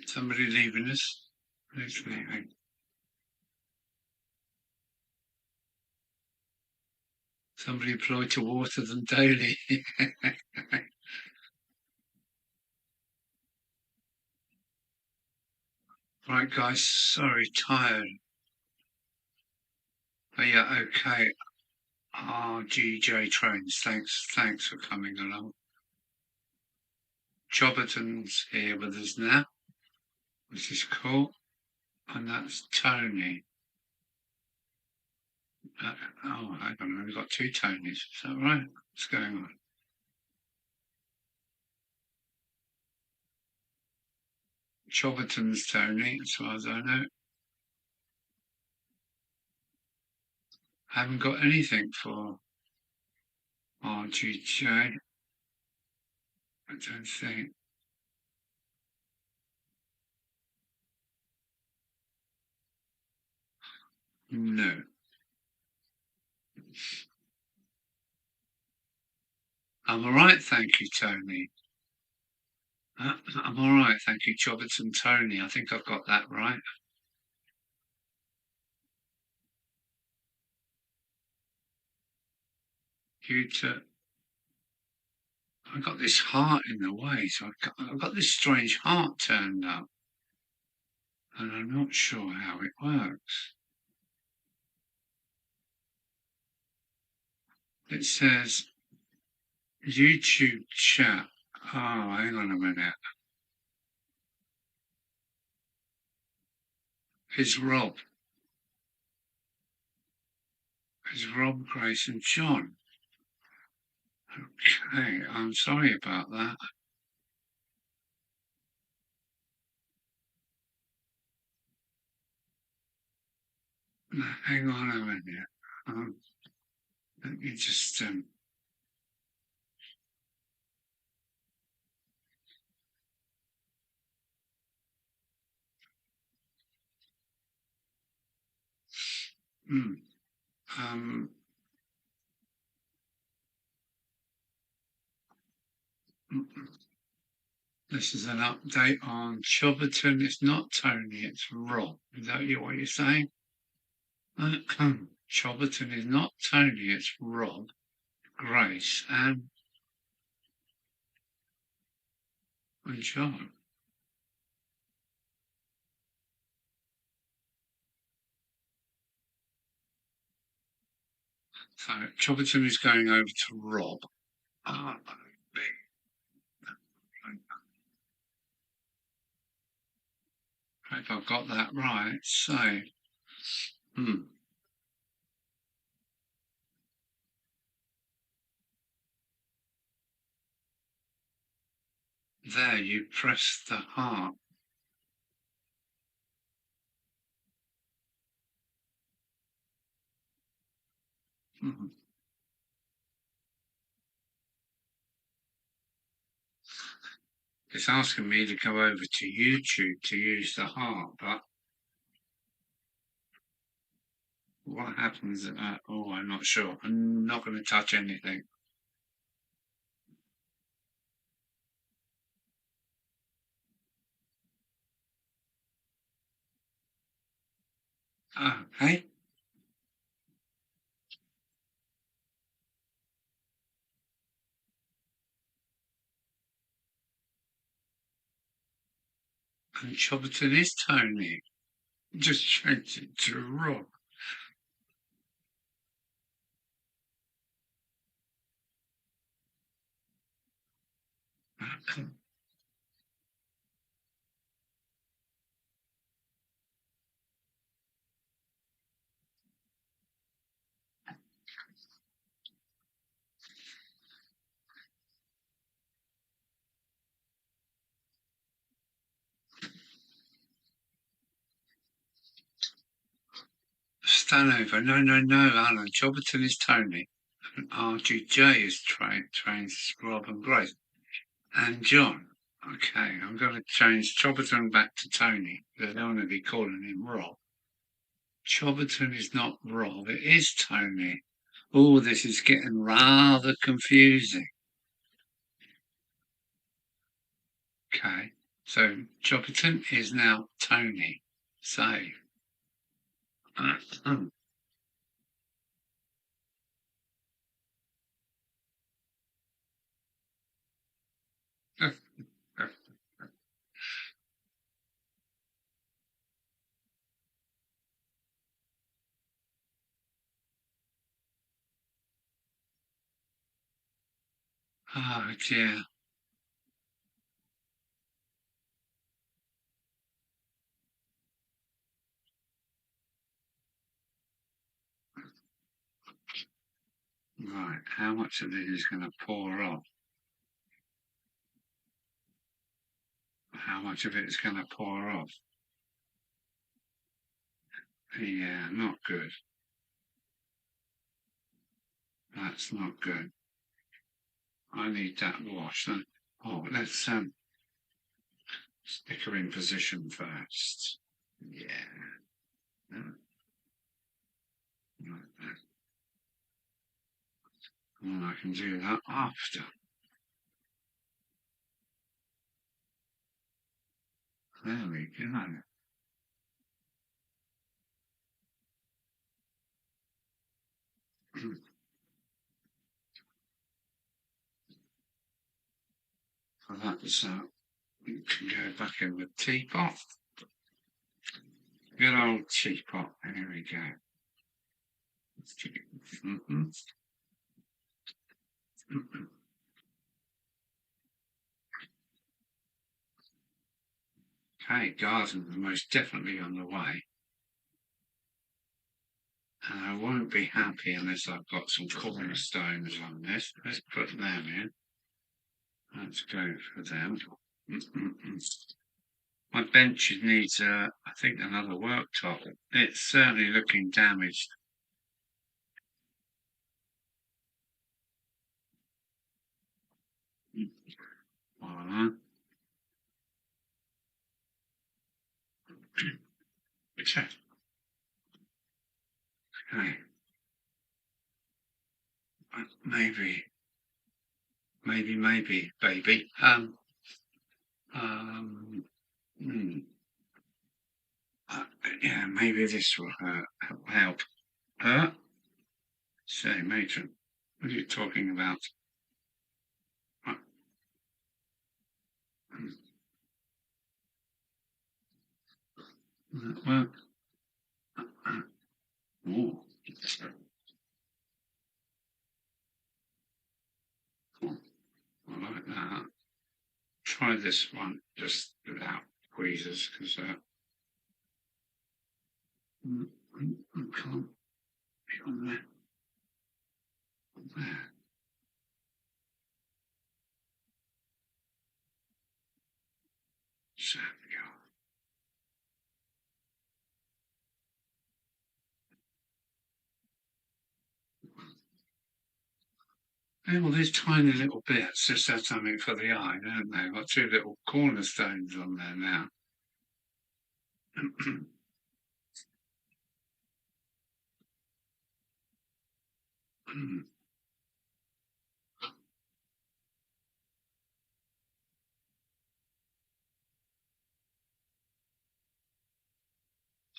[SPEAKER 2] Somebody leaving us. Who's leaving? Somebody employed to water them daily. Right, guys. Sorry, tired. Oh, yeah, okay. RGJ Trains. Thanks for coming along. Chobberton's here with us now, which is cool. And that's Tony. Oh, hang on, we've got two Tonys. Is that right? What's going on? Chobberton's Tony, as far as I know. Haven't got anything for RGJ. I don't think. No. I'm all right, thank you, Tony. I'm all right, thank you, Chobberton Tony. I think I've got that right. I've got this heart in the way, so I've got this strange heart turned up, and I'm not sure how it works. It says YouTube chat. Oh, hang on a minute. Is Rob, Grace, and John? Okay, I'm sorry about that. Hang on a minute. Let me just this is an update on Chobberton. It's not Tony, it's Rob. Is that what you're saying? Chobberton is not Tony, it's Rob, Grace, and John. So Chobberton is going over to Rob. Hope I've got that right. So, there you press the heart. It's asking me to go over to YouTube to use the heart, but what happens? Oh, I'm not sure. I'm not going to touch anything. Oh, hey. And Chobberton is Tony. Just change it to Rob. Stanover. No, Alan. Chobberton is Tony. And RGJ is trains Rob and Grace. And John. Okay, I'm going to change Chobberton back to Tony. I don't want to be calling him Rob. Chobberton is not Rob, it is Tony. Oh, this is getting rather confusing. Okay, so Chobberton is now Tony. Save. Oh dear. Right, how much of it is going to pour off? How much of it is going to pour off? Yeah, not good. That's not good. I need that wash. Oh, let's stick her in position first. Yeah. Like that. And I can do that after. There we go. So that's we can go back in the teapot. Good old teapot. There we go. Okay, gardens are most definitely on the way. And I won't be happy unless I've got some cornerstones on this. Let's put them in. Let's go for them. My bench needs, I think, another worktop. It's certainly looking damaged. Okay. Okay. Maybe, baby. Hmm. Yeah, maybe this will help. Her? Say, matron, what are you talking about? Well, oh, this one just without tweezers because I can't be on there. There. So we go. Yeah, well, these tiny little bits just have something for the eye, don't they? I've got two little cornerstones on there now.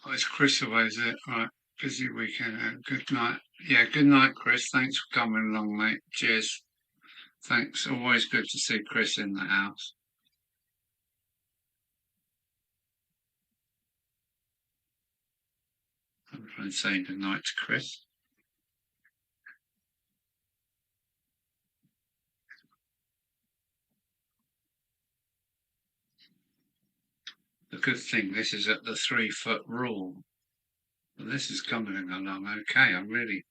[SPEAKER 2] Oh, it's Chris away, is it? Right, busy weekend. Good night. Yeah, good night, Chris. Thanks for coming along, mate. Cheers. Thanks. Always good to see Chris in the house. I'm trying to say good night to Chris. The good thing, this is at the 3-foot rule. This is coming along okay. I'm really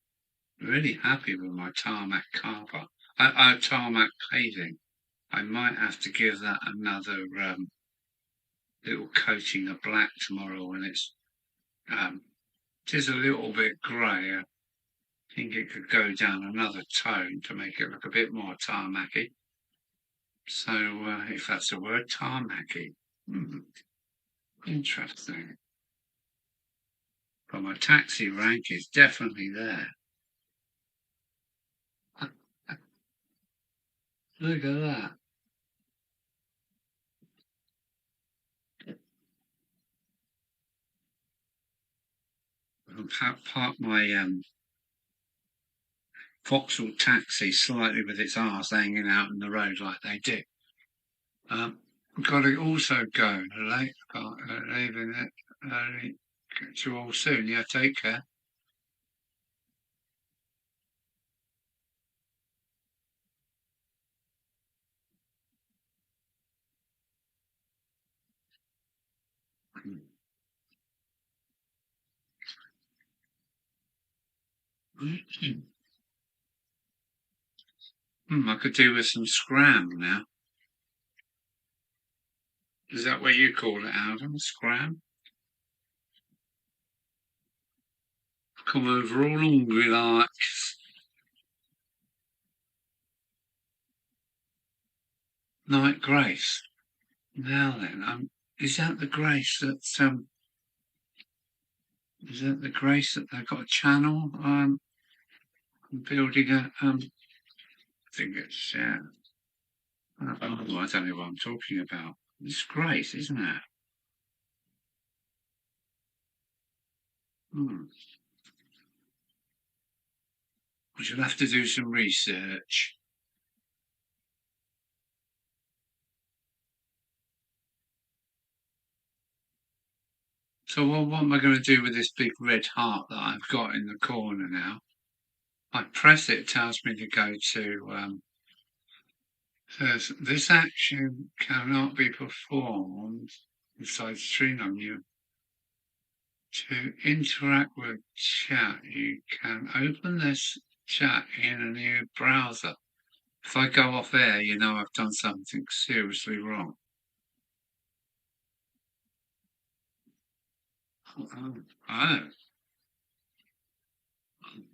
[SPEAKER 2] happy with my tarmac car park. Tarmac paving. I might have to give that another little coating of black tomorrow when it's just a little bit grey. I think it could go down another tone to make it look a bit more tarmacy. So, if that's a word, tarmacy. Interesting. But my taxi rank is definitely there. Look at that. I'll park my Vauxhall taxi slightly with its arse hanging out in the road like they did. Got to also go late, leaving it early. Catch you all soon. Yeah, take care. I could do with some scram now. Is that what you call it, Adam? Scram? Come over all hungry like. Night Grace. Now then, is that the Grace that is that the Grace that they've got a channel? Building a I think it's I don't know what I'm talking about. It's Grace, isn't it? We should have to do some research. So what am I going to do with this big red heart that I've got in the corner now? I press it, it tells me to go to, says this action cannot be performed inside screen on you. To interact with chat, you can open this chat in a new browser. If I go off air, you know I've done something seriously wrong. Oh.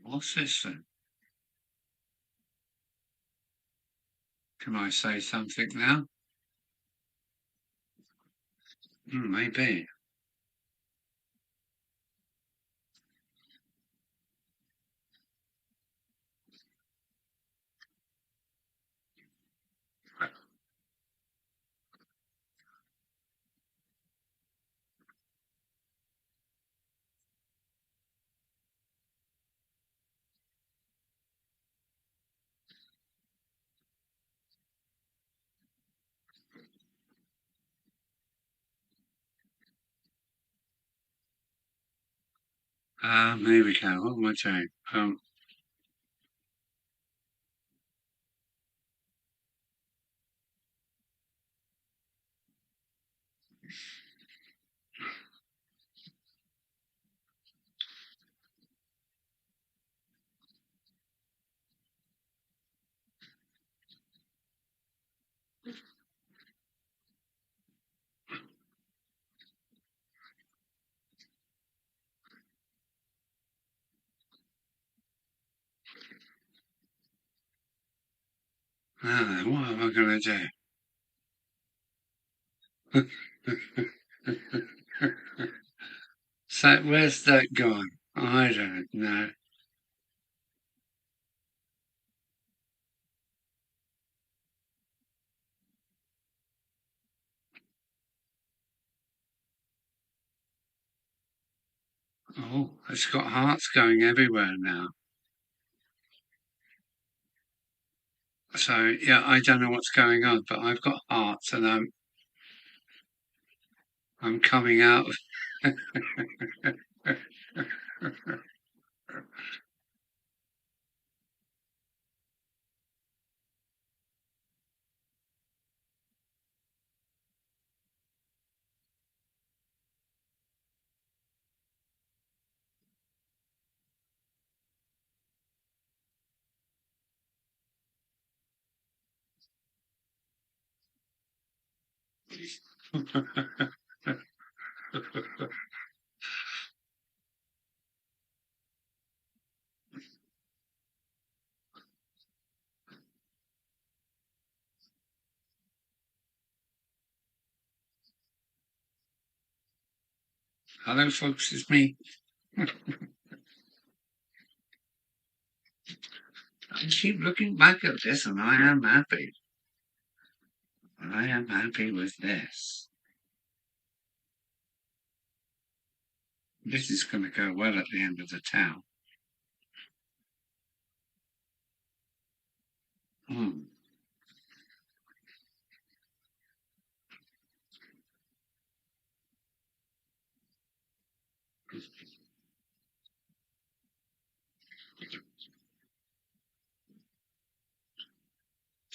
[SPEAKER 2] What's this then? Can I say something now? Maybe. Here we go. What am I doing? Ah, what am I going to do? So where's that gone? I don't know. Oh, it's got hearts going everywhere now. So yeah, I don't know what's going on, but I've got hearts and I'm coming out. Hello, folks, it's me. I keep looking back at this and I am happy. I am happy with this. This is going to go well at the end of the town. Hmm.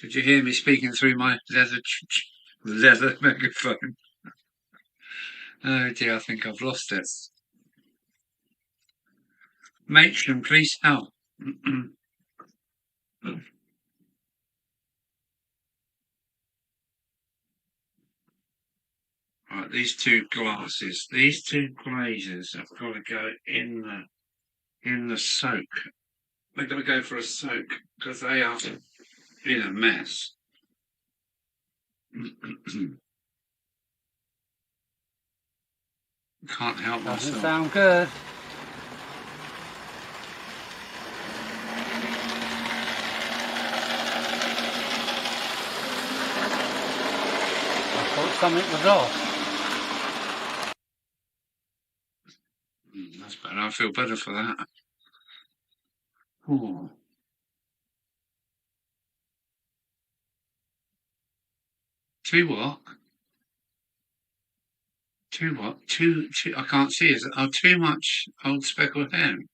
[SPEAKER 2] Did you hear me speaking through my leather megaphone? Oh dear, I think I've lost it. Matron, please help. Right, these two glazes have got to go in the soak. They're going to go for a soak because they are in a mess. Can't help
[SPEAKER 3] Doesn't
[SPEAKER 2] myself.
[SPEAKER 3] sound good. I thought something was off.
[SPEAKER 2] That's better. I feel better for that. Ooh. Two what? Two what? Two. I can't see. Is it? Oh, too much old speckled hen.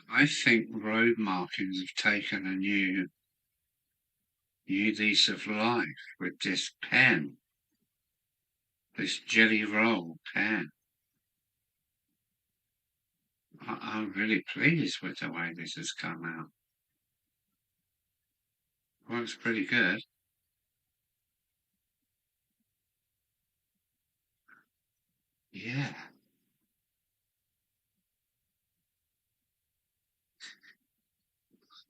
[SPEAKER 2] I think road markings have taken a new lease of life with this pen, this jelly roll pen. I'm really pleased with the way this has come out. Works pretty good. Yeah.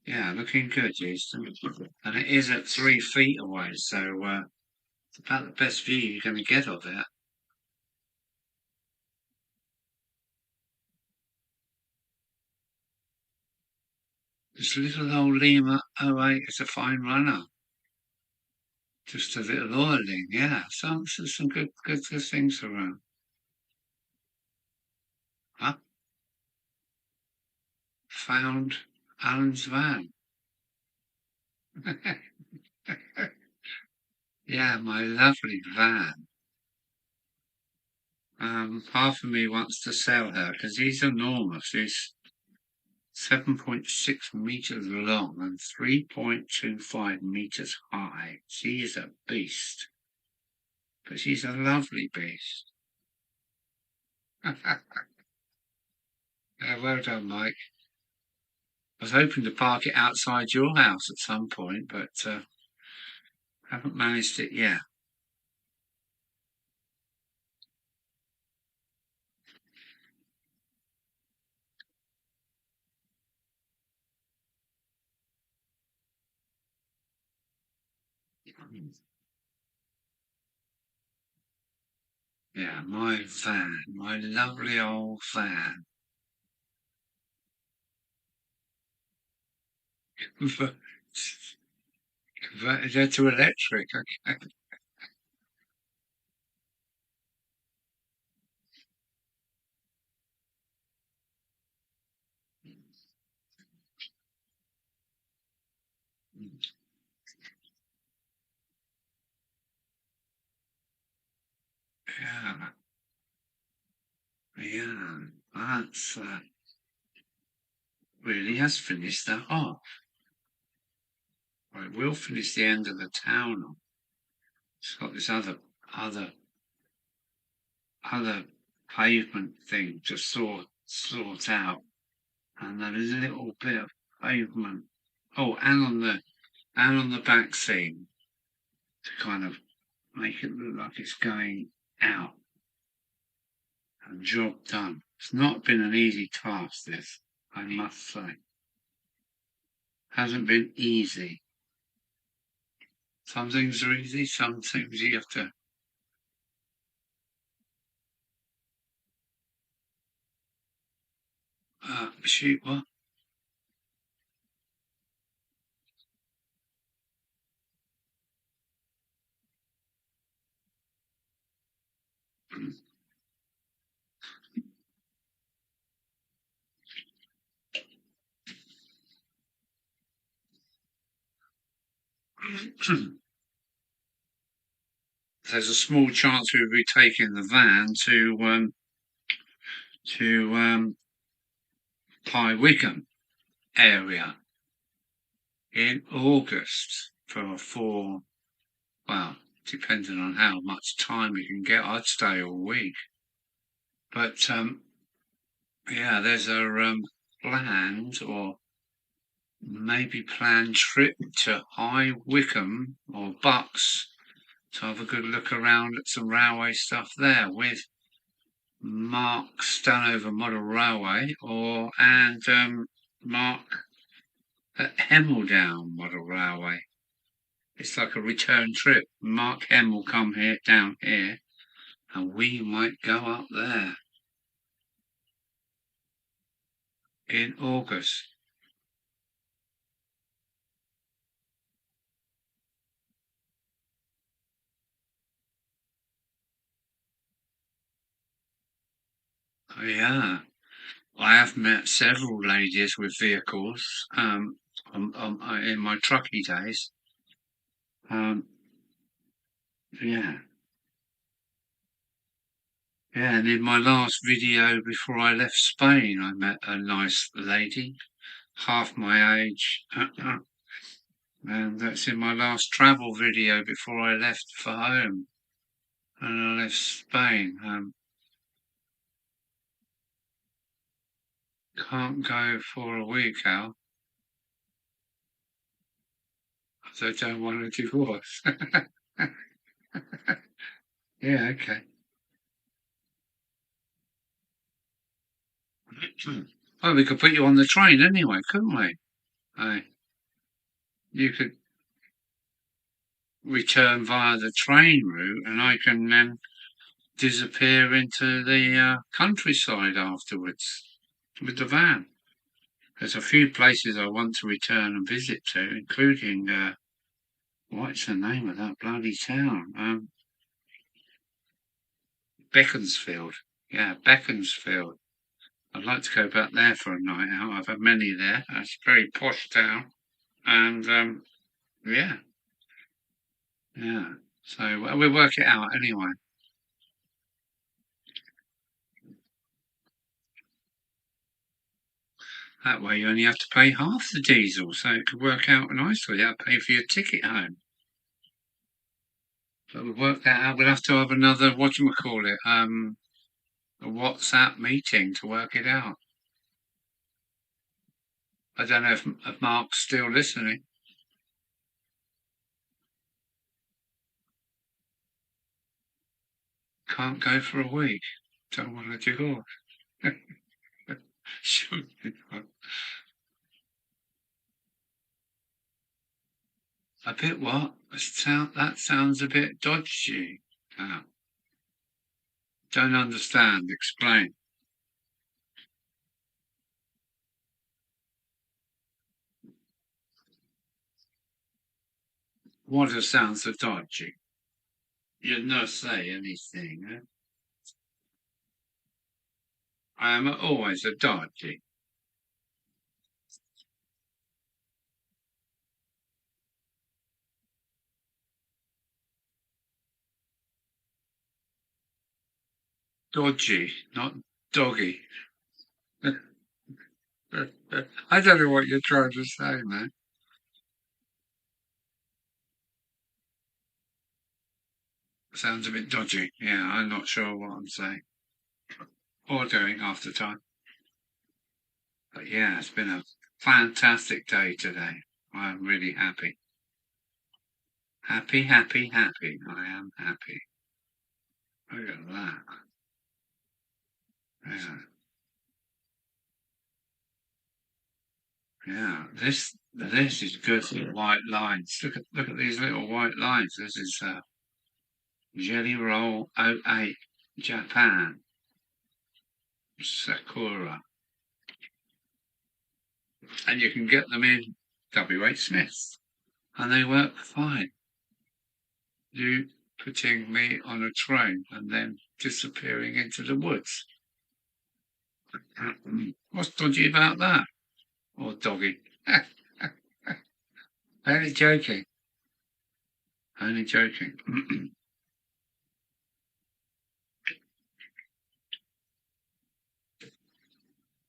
[SPEAKER 2] Yeah, looking good, Jason. And it is at 3 feet away, so it's about the best view you're going to get of it. This little old Lima '08 is a fine runner. Just a little oiling, yeah. Some good things around. Huh? Found Alan's van. Yeah, my lovely van. Half of me wants to sell her because he's enormous. 7.6 meters long and 3.25 meters high. She is a beast. But she's a lovely beast. Well done, Mike. I was hoping to park it outside your house at some point, but haven't managed it yet. Yeah, my van, my lovely old van. Converted it to electric. Okay. Yeah, yeah, that's really has finished that off. Right, we'll finish the end of the town off. It's got this other pavement thing to sort out, and there is a little bit of pavement. Oh, and on the back seam to kind of make it look like it's going out. And job done. It's not been an easy task, this, I must say. Hasn't been easy. Some things are easy, some things you have to shoot what? There's a small chance we'll be taking the van to High Wycombe area in August for well, depending on how much time we can get, I'd stay all week. But yeah, there's a planned or maybe planned trip to High Wycombe or Bucks to have a good look around at some railway stuff there with Mark Stanover Model Railway and Mark at Hemel Model Railway. It's like a return trip. Mark Hem will come down here, and we might go up there in August. Oh, yeah, I have met several ladies with vehicles in my truckie days. Yeah. Yeah, and in my last video before I left Spain, I met a nice lady, half my age, and that's in my last travel video before I left for home, and I left Spain. Can't go for a week, Al, because I don't want a divorce. Yeah, okay. Well, we could put you on the train anyway, couldn't we? You could return via the train route, and I can then disappear into the countryside afterwards with the van. There's a few places I want to return and visit to, including what's the name of that bloody town? Beaconsfield. Yeah, Beaconsfield. I'd like to go back there for a night out. I've had many there. It's a very posh town, and yeah, yeah. So we'll work it out anyway. That way you only have to pay half the diesel, so it could work out nicely. That'll pay for your ticket home. But we'll work that out. We'll have to have another, whatchamacallit, a WhatsApp meeting to work it out. I don't know if Mark's still listening. Can't go for a week. Don't want to divorce. Should be fun. A bit what? That sounds a bit dodgy. Oh. Don't understand. Explain. What sounds so dodgy? You'd not say anything, eh? I am always a dodgy. Dodgy, not doggy. I don't know what you're trying to say, man. Sounds a bit dodgy. Yeah, I'm not sure what I'm saying or doing half the time. But yeah, it's been a fantastic day today. I'm really happy. Happy, happy, happy. I am happy. Look at that. Yeah. Yeah. This is good for white lines. Look at these little white lines. This is Jelly Roll 08 Japan. Sakura. And you can get them in WH Smith. And they work fine. You putting me on a train and then disappearing into the woods. What's dodgy about that? Or doggy? Only joking. Only joking.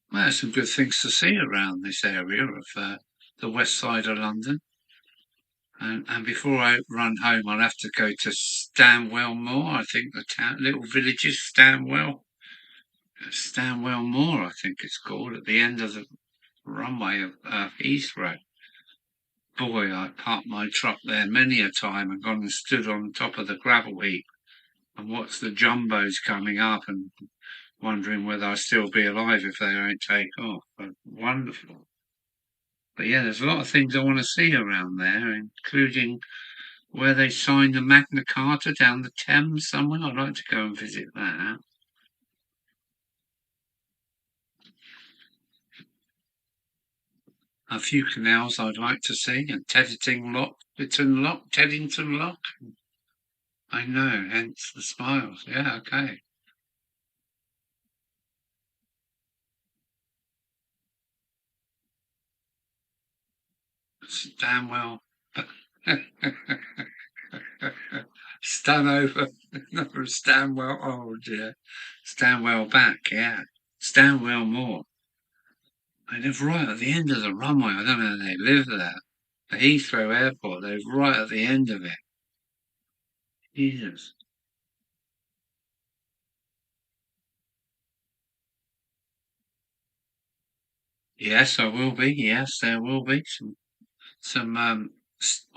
[SPEAKER 2] Well, there's some good things to see around this area of the west side of London. And before I run home, I'll have to go to Stanwell Moor. I think the town, little village is Stanwell Moor, I think it's called, at the end of the runway of Heathrow. Boy, I parked my truck there many a time and gone and stood on top of the gravel heap and watched the jumbos coming up and wondering whether I'll still be alive if they don't take off. But wonderful. But yeah, there's a lot of things I want to see around there, including where they signed the Magna Carta down the Thames somewhere. I'd like to go and visit that. A few canals I'd like to see, and Teddington Lock. I know, hence the smiles. Yeah, okay. Stanwell. Stanover. No, Stanwell. Oh dear. Stanwell back, yeah. Stanwell Moor. They live right at the end of the runway. I don't know how they live there. The Heathrow Airport, they live right at the end of it. Jesus. Yes, I will be. Yes, there will be some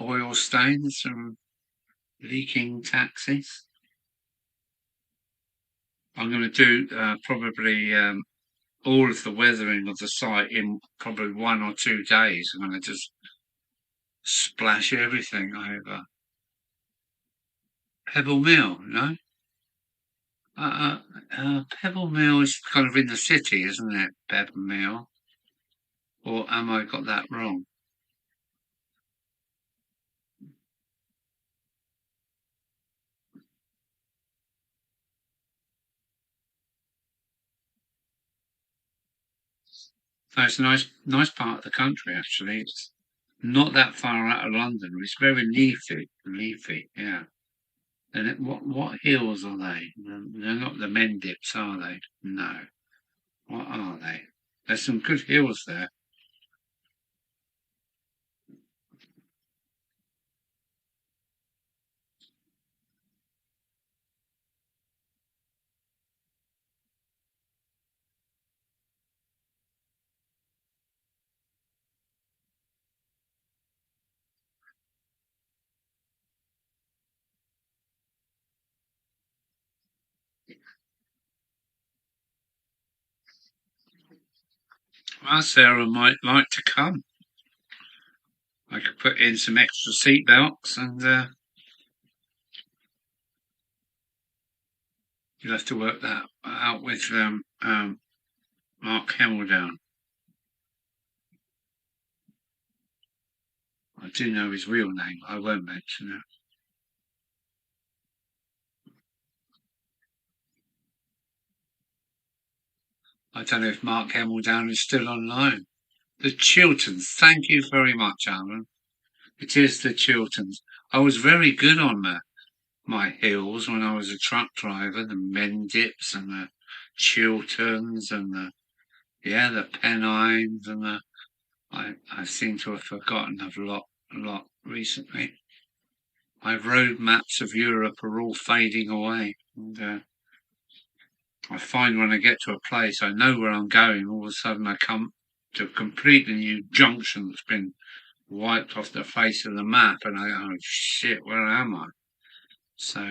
[SPEAKER 2] oil stains, some leaking taxis. I'm going to do probably all of the weathering of the site in probably 1 or 2 days. I'm going to just splash everything over. Pebble Mill, no? Pebble Mill is kind of in the city, isn't it? Pebble Mill. Or am I got that wrong? So it's a nice part of the country, actually. It's not that far out of London. It's very leafy, yeah. And what hills are they? They're not the Mendips, are they? No. What are they? There's some good hills there. Well, Sarah might like to come. I could put in some extra seat belts and you'll have to work that out with Mark Hemmeldown. I do know his real name. I won't mention it. I don't know if Mark Hemmeldown is still online. The Chilterns. Thank you very much, Alan. It is the Chilterns. I was very good on my hills when I was a truck driver. The Mendips and the Chilterns and the Pennines and I seem to have forgotten a lot recently. My road maps of Europe are all fading away. And I find when I get to a place, I know where I'm going. All of a sudden, I come to a completely new junction that's been wiped off the face of the map, and I go, oh, shit, where am I? So,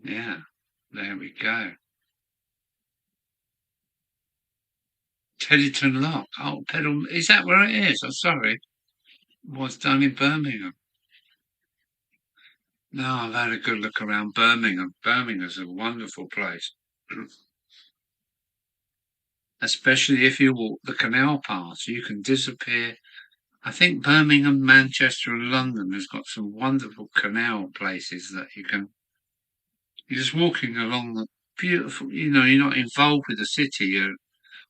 [SPEAKER 2] yeah, there we go. Teddington Lock. Oh, Pedal. Is that where it is? I'm sorry. It was done in Birmingham. No, I've had a good look around Birmingham. Birmingham's a wonderful place. Especially if you walk the canal path, you can disappear. I think Birmingham, Manchester and London has got some wonderful canal places that you're just walking along the beautiful, you're not involved with the city, you're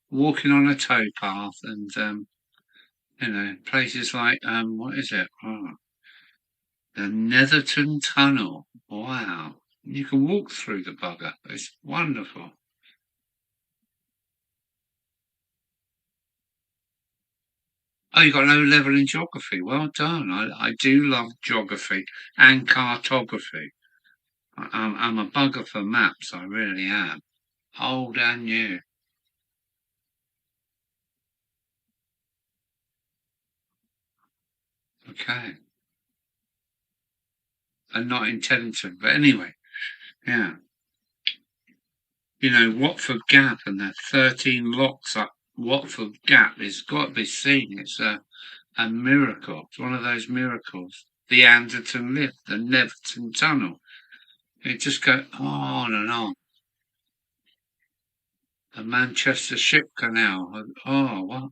[SPEAKER 2] walking on a towpath and, places like, what is it? Oh, the Netherton Tunnel. Wow. You can walk through the bugger. It's wonderful. Oh, you got low level in geography. Well done. I do love geography and cartography. I'm a bugger for maps. I really am. Old and new. Okay. And not in Teddington. But anyway, yeah. Watford Gap and the 13 locks up Watford Gap has got to be seen. It's a miracle. It's one of those miracles. The Anderton Lift, the Netherton Tunnel. It just goes on and on. The Manchester Ship Canal. Oh, what?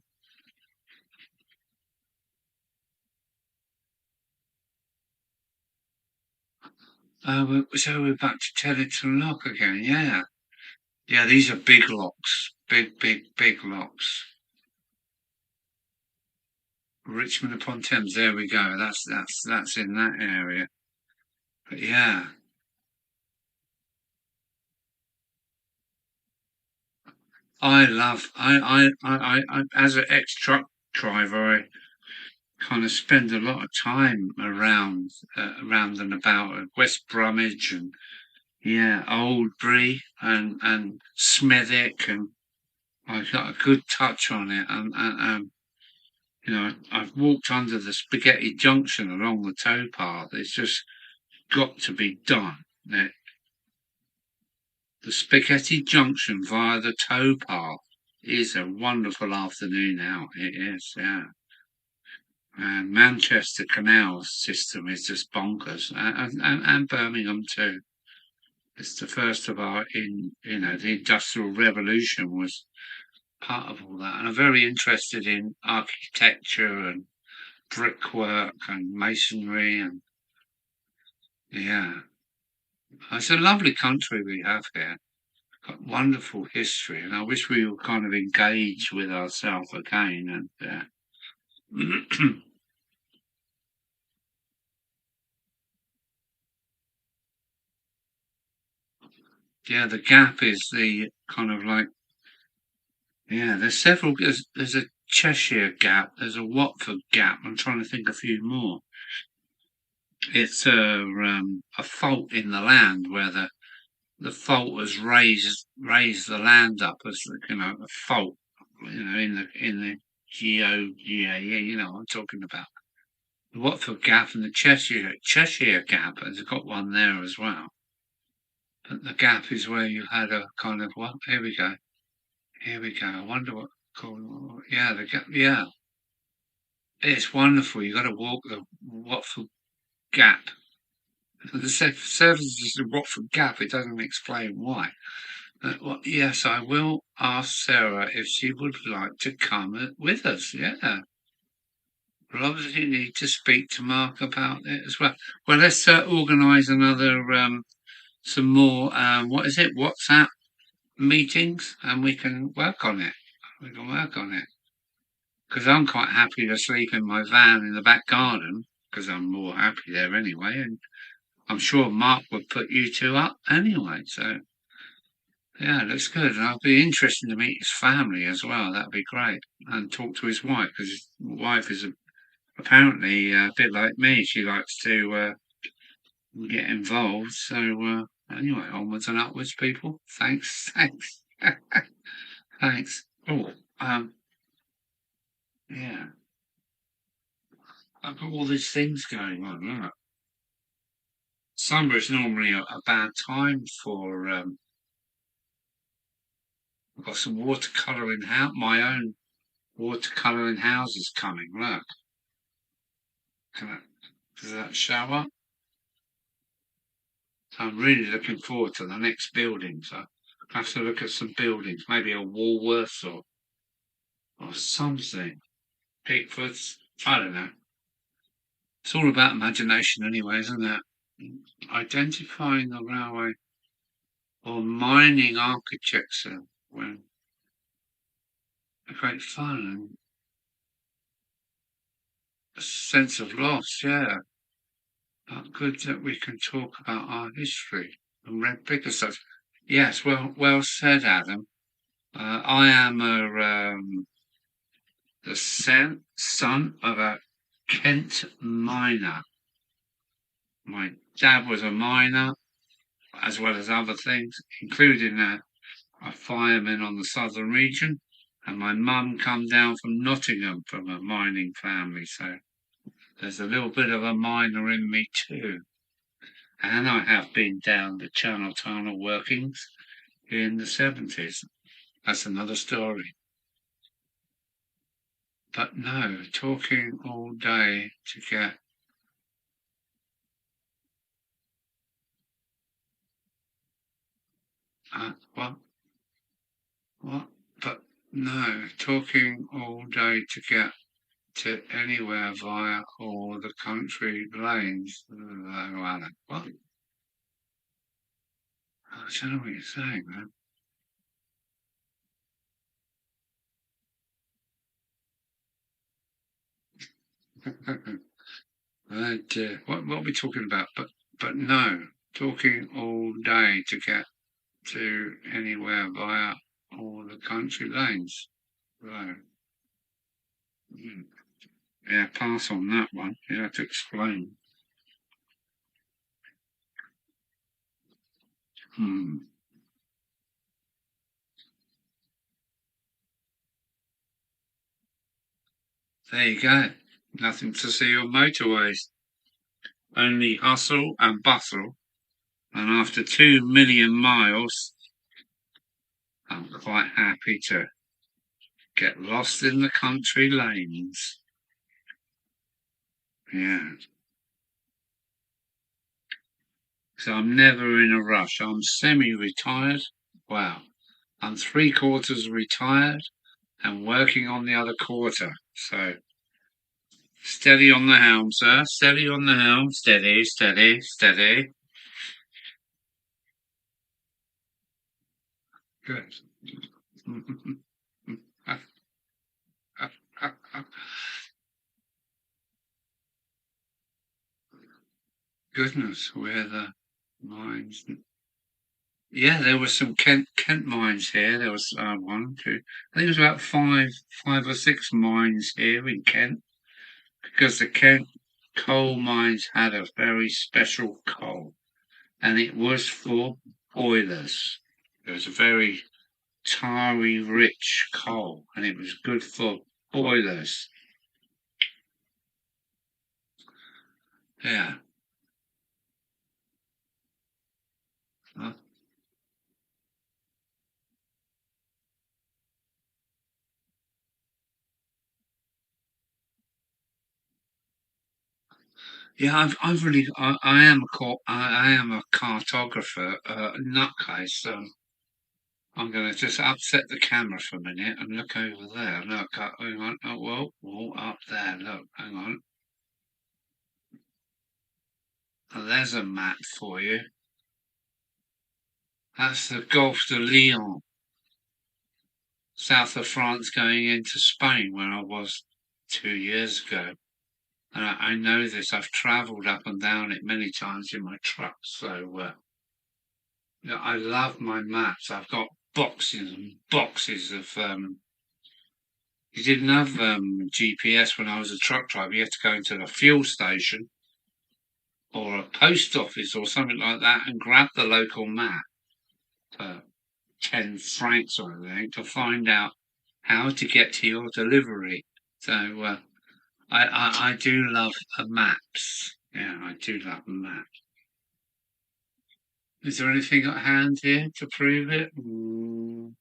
[SPEAKER 2] So we're back to Teddington Lock again, yeah. Yeah, these are big locks. Big locks. Richmond upon Thames, there we go. That's in that area. But yeah. I as an ex-truck driver, I kind of spend a lot of time around and about West Bromwich and yeah, Oldbury and Smethwick, and I've got a good touch on it. And I've walked under the Spaghetti Junction along the towpath. It's just got to be done. The Spaghetti Junction via the towpath is a wonderful afternoon out. It is, yeah. And Manchester Canal system is just bonkers, and Birmingham too. It's the first of the Industrial Revolution was part of all that. And I'm very interested in architecture and brickwork and masonry and yeah. It's a lovely country we have here. Got wonderful history, and I wish we were kind of engaged with ourselves again. And yeah, the Gap is the kind of like Yeah, there's several. There's a Cheshire Gap. There's a Watford Gap. I'm trying to think a few more. It's a fault in the land where the fault has raised the land up as a fault. In the GOGA. You know what I'm talking about. The Watford Gap and the Cheshire Gap has got one there as well. But the gap is where you had a kind of what? Here we go. Here we go. I wonder what called. Yeah, the gap. Yeah, it's wonderful. You got to walk the Watford Gap. The service is the Watford Gap. It doesn't explain why. Well, yes, I will ask Sarah if she would like to come with us. Yeah. We'll obviously need to speak to Mark about it as well. Well, let's organise another, some more, what is it, WhatsApp meetings, and we can work on it. We can work on it. Because I'm quite happy to sleep in my van in the back garden, because I'm more happy there anyway, and I'm sure Mark would put you two up anyway, so yeah, that's good. And I'll be interested to meet his family as well. That'd be great. And talk to his wife, because his wife is apparently a bit like me. She likes to get involved. So anyway, onwards and upwards, people. Thanks, thanks, thanks. Oh, yeah. I've got all these things going on. Look. Summer is normally a bad time for. I've got some watercolouring house. My own watercolouring houses coming. Look. Does that show up? So I'm really looking forward to the next building. So I have to look at some buildings, maybe a Woolworths or something. Pickford's. I don't know. It's all about imagination anyway, isn't it? Identifying the railway or mining architecture when great fun and a sense of loss, yeah. But good that we can talk about our history and red brick and such. Yes, well said, Adam. I am the son of a Kent miner. My dad was a miner, as well as other things, including a fireman on the southern region. And my mum come down from Nottingham from a mining family, so there's a little bit of a miner in me too. And I have been down the Channel Tunnel workings in the 70s. That's another story. But no, talking all day to get what? But no, talking all day to get to anywhere via all the country lanes. What? I don't know what you're saying, man. What are we talking about? But no, talking all day to get to anywhere via all the country lanes. So, yeah, pass on that one. You have to explain. Hmm. There you go. Nothing to see on motorways. Only hustle and bustle. And after 2 million miles, I'm quite happy to get lost in the country lanes. Yeah. So I'm never in a rush. I'm semi-retired. Wow. I'm 3/4 retired and working on the other quarter. So steady on the helm, sir. Steady on the helm. Steady, steady, steady. Good. Goodness, where the mines Yeah, there were some Kent mines here. There was one, two. I think it was about five or six mines here in Kent, because the Kent coal mines had a very special coal, and it was for boilers. It was a very tarry rich coal, and it was good for boilers. Yeah. Uh, Yeah, I am I am a cartographer, nutcase. So I'm going to just upset the camera for a minute and look over there. Look, hang on. Oh, whoa, up there. Look, hang on. Oh, there's a map for you. That's the Gulf de Lion, south of France, going into Spain, where I was 2 years ago. And I know this. I've travelled up and down it many times in my truck. So yeah, I love my maps. I've got boxes and boxes of. You didn't have GPS when I was a truck driver. You had to go into the fuel station or a post office or something like that and grab the local map for 10 francs or anything to find out how to get to your delivery. So I do love maps. Yeah, I do love maps. Is there anything at hand here to prove it? No.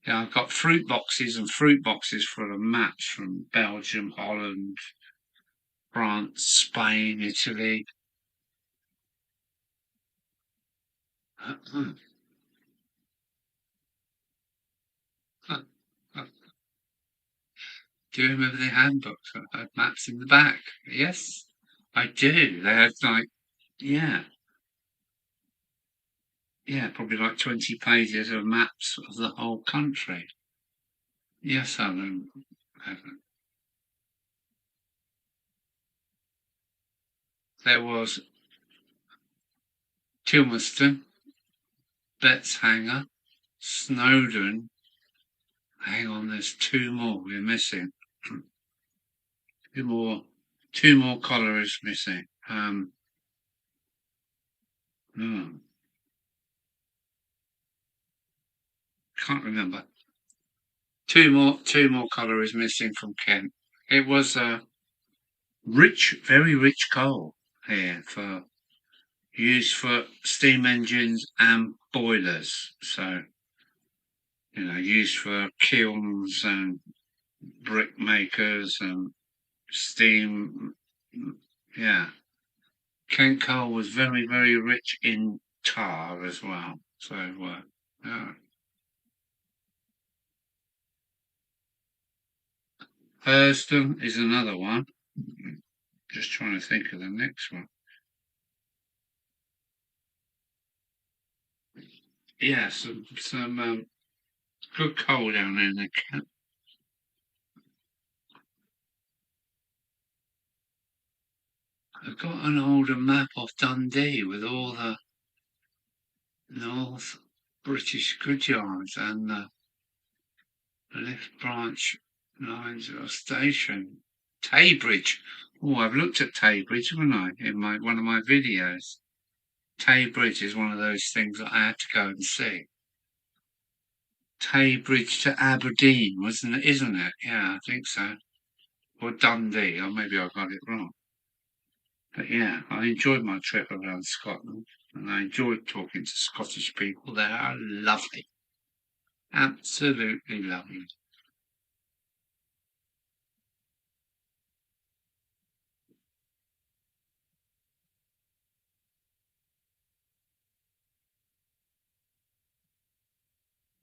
[SPEAKER 2] Yeah, I've got fruit boxes and fruit boxes full of maps from Belgium, Holland, France, Spain, Italy. Do you remember the handbooks that had maps in the back? Yes, I do. They had like, yeah, yeah, probably like 20 pages of maps of the whole country. Yes, I remember. There was Tilmerston, Betshanger, Snowdon. Hang on, there's two more we're missing. Two more, two more collieries missing. Hmm, can't remember. Two more collieries missing from Kent. It was a rich, very rich coal here for used for steam engines and boilers. So, used for kilns and brick makers and steam. Yeah. Kent coal was very, very rich in tar as well. So, yeah. Hurston is another one. Just trying to think of the next one. Yeah, some good coal down there in the Kent. I've got an older map of Dundee with all the North British goodyards and the lift branch lines of station. Taybridge. Oh, I've looked at Taybridge, haven't I, in one of my videos. Taybridge is one of those things that I had to go and see. Taybridge to Aberdeen, wasn't it? Isn't it? Yeah, I think so. Or Dundee, or maybe I got it wrong. But yeah, I enjoyed my trip around Scotland, and I enjoyed talking to Scottish people. They are lovely, absolutely lovely.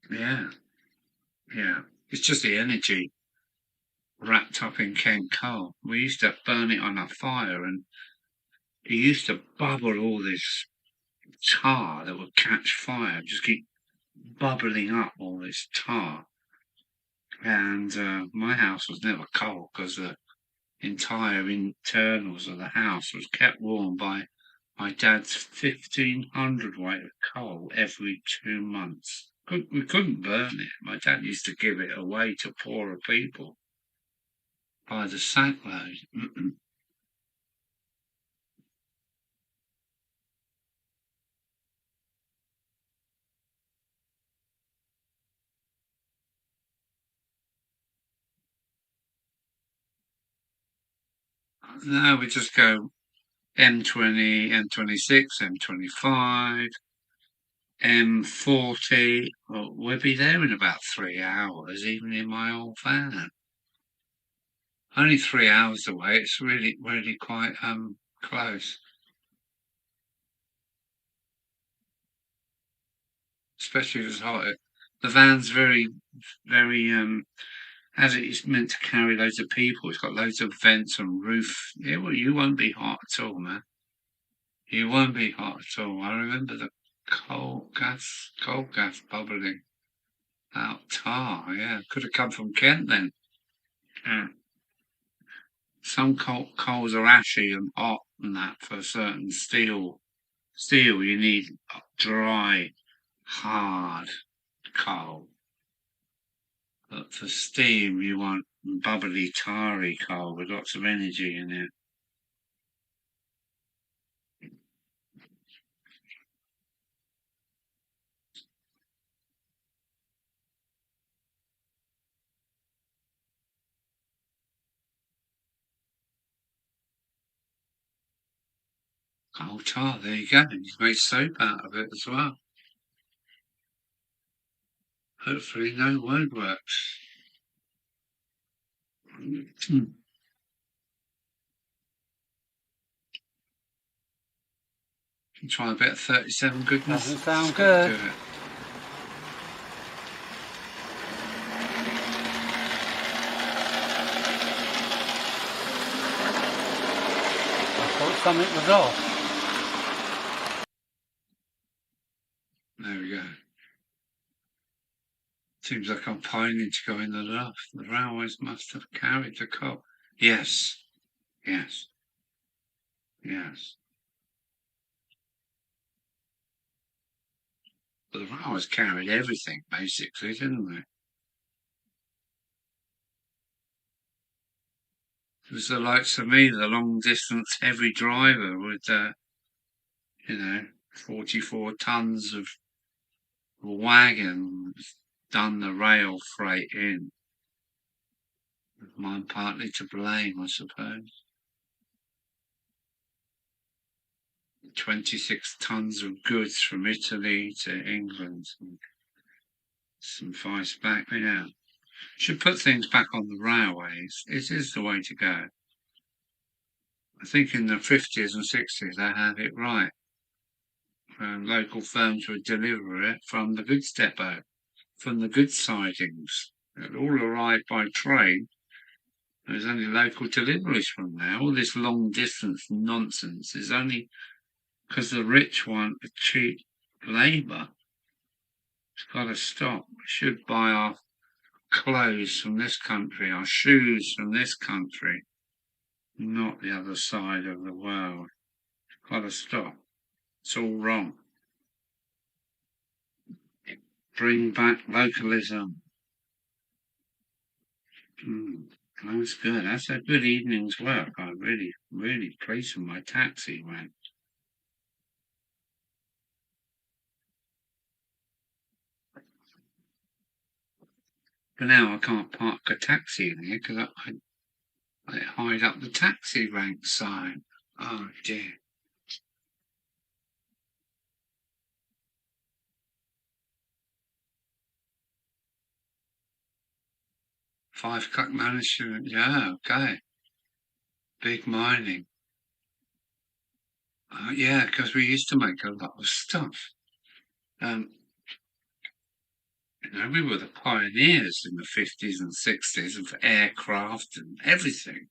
[SPEAKER 2] Yeah, yeah. It's just the energy wrapped up in Kent coal. We used to burn it on a fire, and it used to bubble all this tar that would catch fire, just keep bubbling up all this tar. And my house was never cold because the entire internals of the house was kept warm by my dad's 1,500 weight of coal every 2 months. We couldn't burn it. My dad used to give it away to poorer people by the sackload. Now we just go M20, M26, M25, M40. Well, we'll be there in about 3 hours, even in my old van. Only 3 hours away. It's really, really quite close. Especially if it's hot. The van's very, very as it is meant to carry loads of people. It's got loads of vents and roof. Yeah, well, you won't be hot at all, man. You won't be hot at all. I remember the coal gas bubbling out tar. Yeah, could have come from Kent then. Yeah. Some coals are ashy and hot and that for certain steel. Steel, you need dry, hard coal. But for steam, you want bubbly, tarry coal with lots of energy in it. Coal tar, there you go. You can make soap out of it as well. Hopefully no woodworks. Try a bit of 37 goodness.
[SPEAKER 3] Doesn't sound good.
[SPEAKER 2] Do it.
[SPEAKER 3] I thought something was off.
[SPEAKER 2] There we go. Seems like I'm pining to go in the loft. The railways must have carried the coal. Yes. Yes. Yes. But the railways carried everything, basically, didn't they? It was the likes of me, the long distance heavy driver with, 44 tons of wagon done the rail freight in. Mine partly to blame, I suppose. 26 tons of goods from Italy to England. And some vice back, yeah. Should put things back on the railways. It is the way to go. I think in the 50s and 60s they had it right. Local firms would deliver it from the goods depot, from the goods sidings. It all arrived by train. There's only local deliveries from there. All this long distance nonsense is only because the rich want a cheap labour. It's got to stop. We should buy our clothes from this country, our shoes from this country, not the other side of the world. It's got to stop. It's all wrong. Bring back localism. That's good. That's a good evening's work. I'm really, really pleased with my taxi, man. But now I can't park a taxi in here because I hide up the taxi rank sign. Oh dear. 5 cut management, yeah, okay. Big mining. Yeah, because we used to make a lot of stuff. We were the pioneers in the 50s and 60s of aircraft and everything.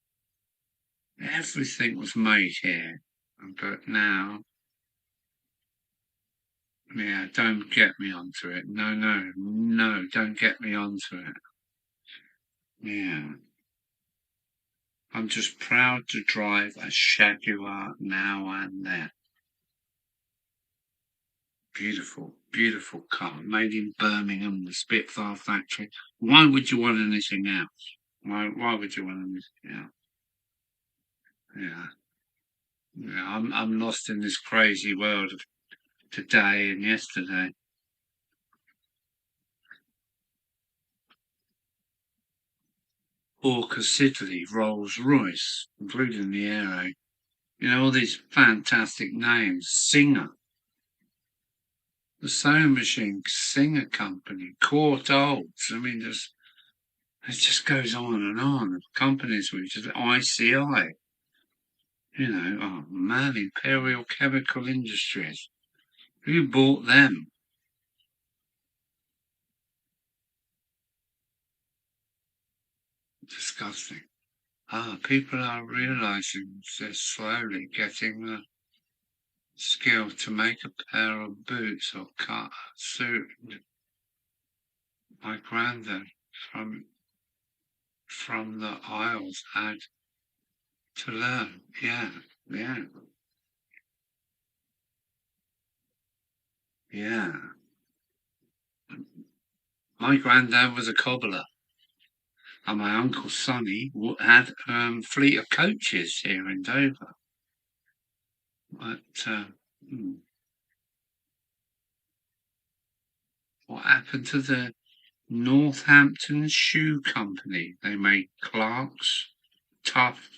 [SPEAKER 2] Everything was made here. But now, yeah, don't get me onto it. No, don't get me onto it. Yeah. I'm just proud to drive a Jaguar now and then. Beautiful, beautiful car made in Birmingham, the Spitfire factory. Why would you want anything else? Why would you want anything else? Yeah. Yeah, I'm lost in this crazy world of today and yesterday. Orca Siddeley, Rolls Royce, including the Aero. You know, all these fantastic names. Singer. The sewing machine, Singer Company, Court Olds. I mean, it just goes on and on. Companies which is ICI. You know, oh man, Imperial Chemical Industries. Who bought them? Disgusting. People are realizing they're slowly getting the skill to make a pair of boots or cut a suit. My granddad from the Isles had to learn. Yeah. My granddad was a cobbler, and my uncle Sonny had fleet of coaches here in Dover. But what happened to the Northampton Shoe Company? They made Clarks, Tough,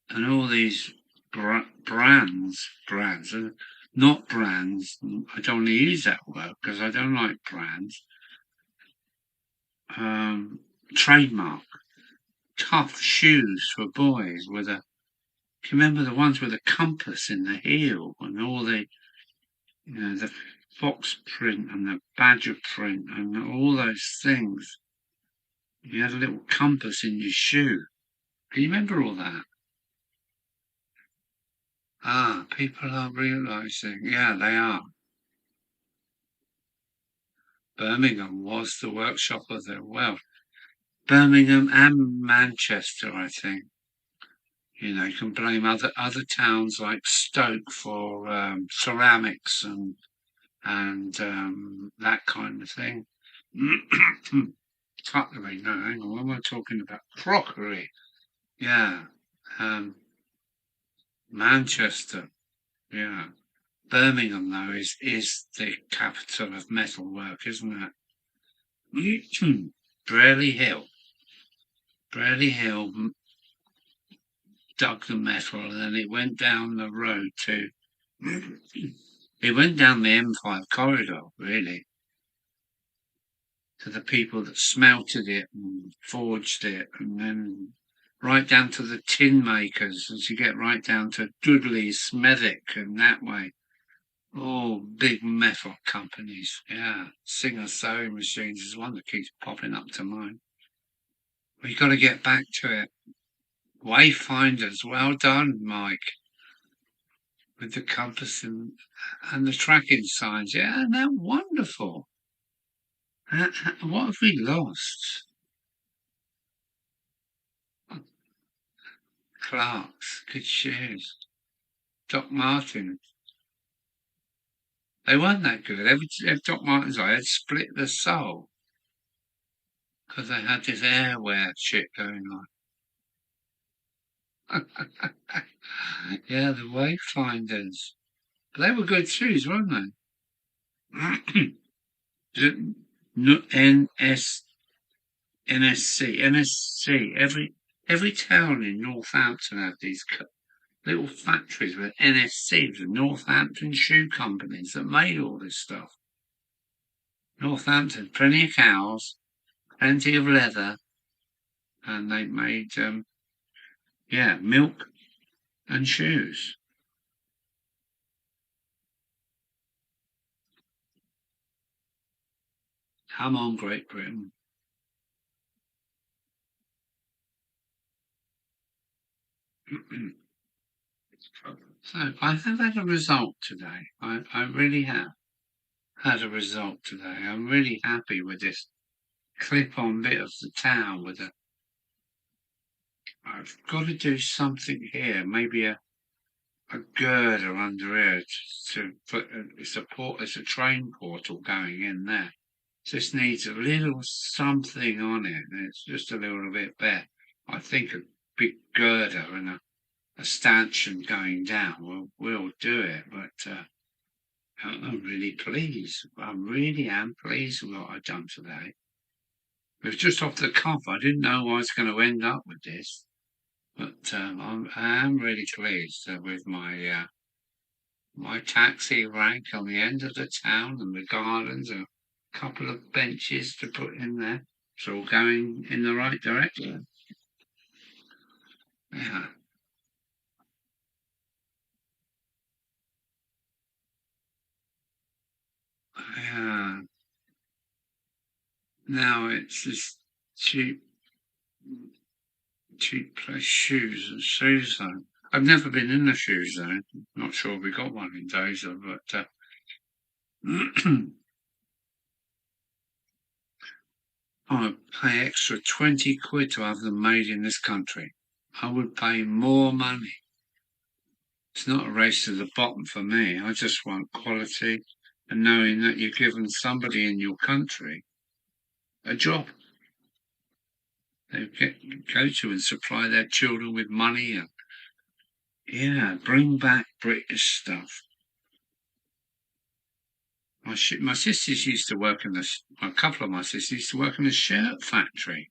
[SPEAKER 2] and all these brands, not brands. I don't want to use that word because I don't like brands. Trademark, tough shoes for boys with a. Do you remember the ones with a compass in the heel and all the, the fox print and the badger print and all those things? You had a little compass in your shoe. Do you remember all that? People are realising. Yeah, they are. Birmingham was the workshop of their wealth. Birmingham and Manchester, I think. You know, you can blame other towns like Stoke for ceramics and that kind of thing. Cutlery, no, hang on, what am I talking about? Crockery, yeah. Manchester, yeah. Birmingham, though, is the capital of metalwork, isn't it? Braley Hill dug the metal, and then it went down the road to. It went down the M5 corridor, really, to the people that smelted it and forged it, and then right down to the tin makers, as you get right down to Dudley, Smethwick, and that way. All big metal companies, yeah. Singer sewing machines is one that keeps popping up to mind. We've got to get back to it. Wayfinders, well done, Mike. With the compass and the tracking signs. Yeah, they're wonderful. What have we lost? Clarks, good shoes. Doc Martens. They weren't that good. Every Doc Martens I had split the sole because they had this airwear shit going on. Yeah, the Wayfinders. But they were good shoes, weren't they? NSC. Every town in Northampton had these little factories with NSCs, the Northampton Shoe Companies that made all this stuff. Northampton, plenty of cows, plenty of leather, and they made, milk and shoes. Come on, Great Britain. So I have had a result today. I really have had a result today. I'm really happy with this clip-on bit of the town with I've got to do something here, maybe a girder under here to put. It's a train portal going in there. Just needs a little something on it. It's just a little bit bare. I think a big girder and a stanchion going down will do it. But I'm really pleased. I really am pleased with what I've done today. It was just off the cuff. I didn't know I was going to end up with this, but I am really pleased with my my taxi rank on the end of the town and the gardens, a couple of benches to put in there. It's all going in the right direction. Yeah. Yeah. Now it's this cheap place, shoe zone. I've never been in a shoe zone. Not sure we got one in Dozer, but I would pay extra 20 quid to have them made in this country. I would pay more money. It's not a race to the bottom for me. I just want quality and knowing that you're giving somebody in your country a job. They go to and supply their children with money and, yeah, bring back British stuff. My sisters used to work in a couple of my sisters used to work in a shirt factory.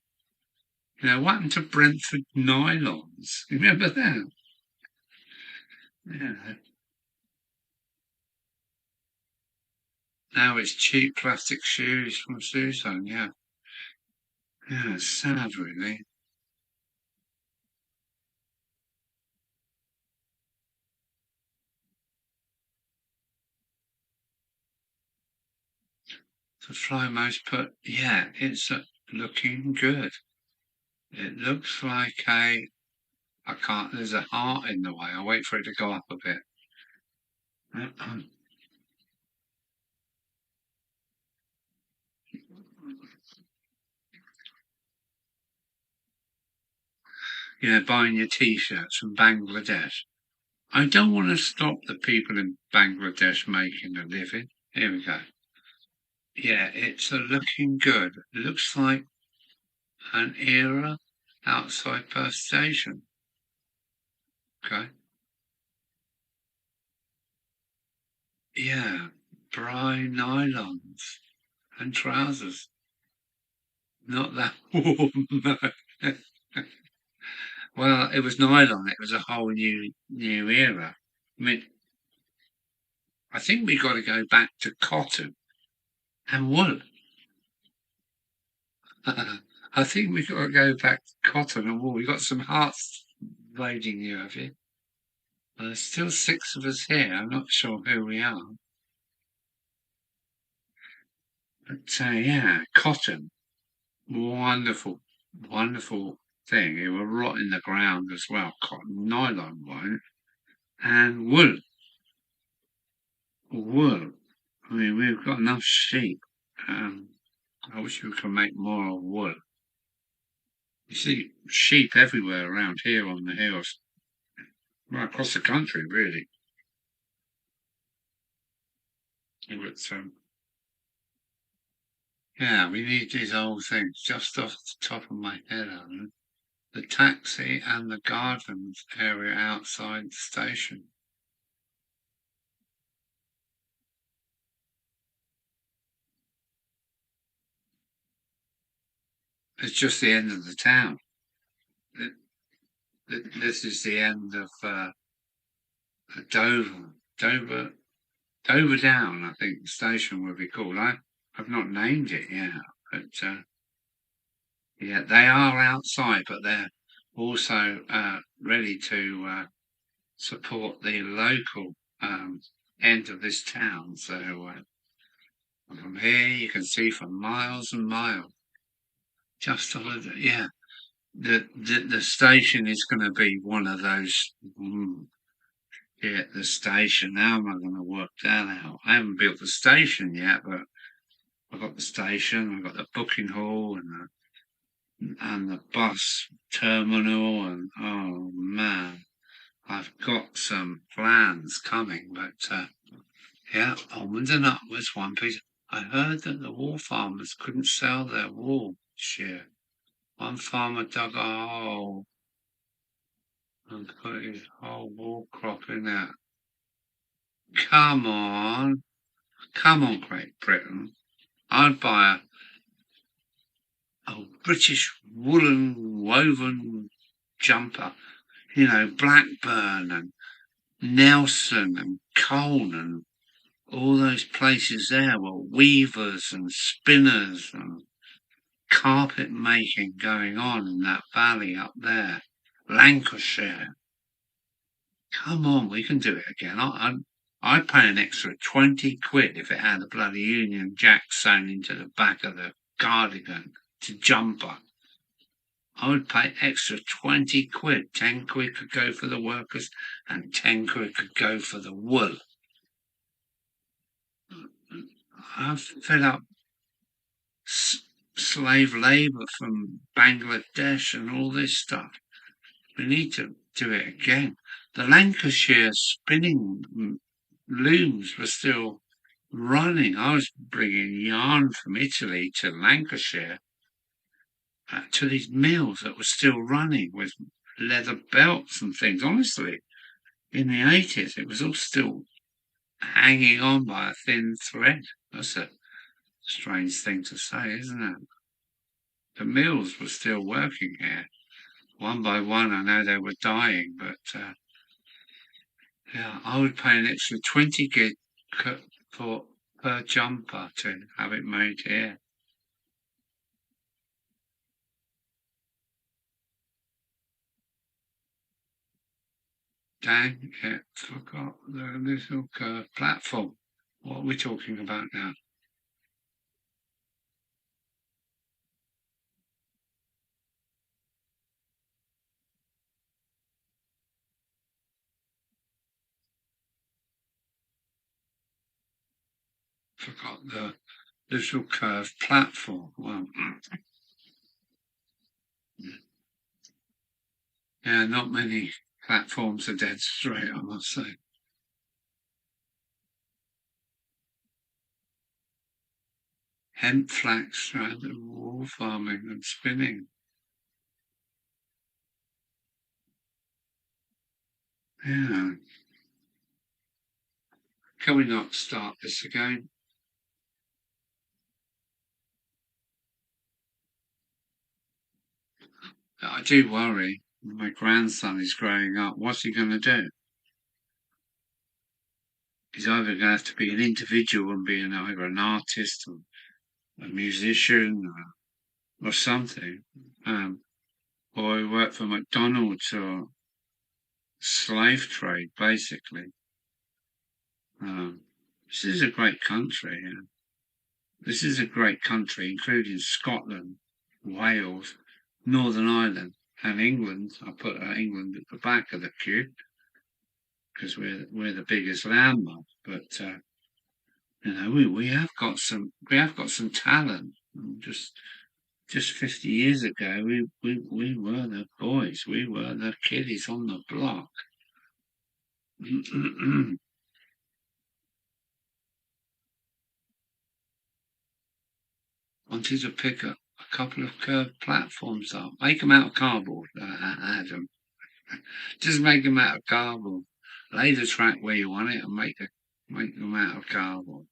[SPEAKER 2] You know, what happened to Brentford nylons? Remember that? Yeah. Now it's cheap plastic shoes from Susan, yeah. Yeah, it's sad really. The fly most put, yeah, it's looking good. It looks like there's a heart in the way. I'll wait for it to go up a bit. You know, buying your t-shirts from Bangladesh. I don't want to stop the people in Bangladesh making a living. Here we go. Yeah, it's looking good. It looks like an era outside Perth Station. Okay. Yeah, brine nylons and trousers. Not that warm, no. Well, it was nylon. It was a whole new era. I mean, I think we got to go back to cotton and wool. I think we've got to go back to cotton and wool. We've got some hearts voting you, have you? There's still 6 of us here. I'm not sure who we are. But yeah, cotton. Wonderful, wonderful thing. It will rot in the ground as well. Cotton, nylon won't. And wool. Wool. I mean, we've got enough sheep. I wish we could make more of wool. You see sheep everywhere around here on the hills. Right across the country, really. But, yeah, we need these old things just off the top of my head, Alan. The taxi and the gardens area outside the station. It's just the end of the town. This is the end of Dover. Dover Down, I think the station will be called. I've not named it yet, but yeah, they are outside, but they're also ready to support the local end of this town. So from here, you can see for miles and miles. Just on the, yeah, the station is going to be one of those. Yeah, the station. How am I going to work that out? I haven't built the station yet, but I've got the station. I've got the booking hall and the bus terminal, and oh man, I've got some plans coming, but yeah, onwards and upwards, one piece. I heard that the wool farmers couldn't sell their wool this year. One farmer dug a hole and put his whole wool crop in there. Come on, Great Britain. I'd buy a British woolen woven jumper, Blackburn and Nelson and Colne and all those places there were weavers and spinners and carpet making going on in that valley up there. Lancashire. Come on, we can do it again. I'd pay an extra 20 quid if it had a bloody Union Jack sewn into the back of the cardigan to jumper. I would pay extra 20 quid. 10 quid could go for the workers and 10 quid could go for the wool. I've fed up slave labour from Bangladesh and all this stuff. We need to do it again. The Lancashire spinning looms were still running. I was bringing yarn from Italy to Lancashire to these mills that were still running with leather belts and things. Honestly, in the 80s, it was all still hanging on by a thin thread. That's a strange thing to say, isn't it? The mills were still working here. One by one, I know they were dying, but yeah, I would pay an extra 20 quid per jumper to have it made here. Dang it, forgot the little curved platform. What are we talking about now? Forgot the little curved platform. Well, yeah, not many platforms are dead straight, I must say. Hemp, flax, strand, and wool farming and spinning. Yeah. Can we not start this again? I do worry. My grandson is growing up. What's he going to do? He's either going to have to be an individual and be either an artist or a musician or something, or he work for McDonald's or slave trade, basically. This is a great country. Yeah. This is a great country, including Scotland, Wales, Northern Ireland, and England. I put England at the back of the queue because we're the biggest landmark. But we have got some talent. Just 50 years ago, we were the boys. We were the kiddies on the block. Wanted to pick a couple of curved platforms up. Make them out of cardboard, Adam. Just make them out of cardboard. Lay the track where you want it and make them out of cardboard.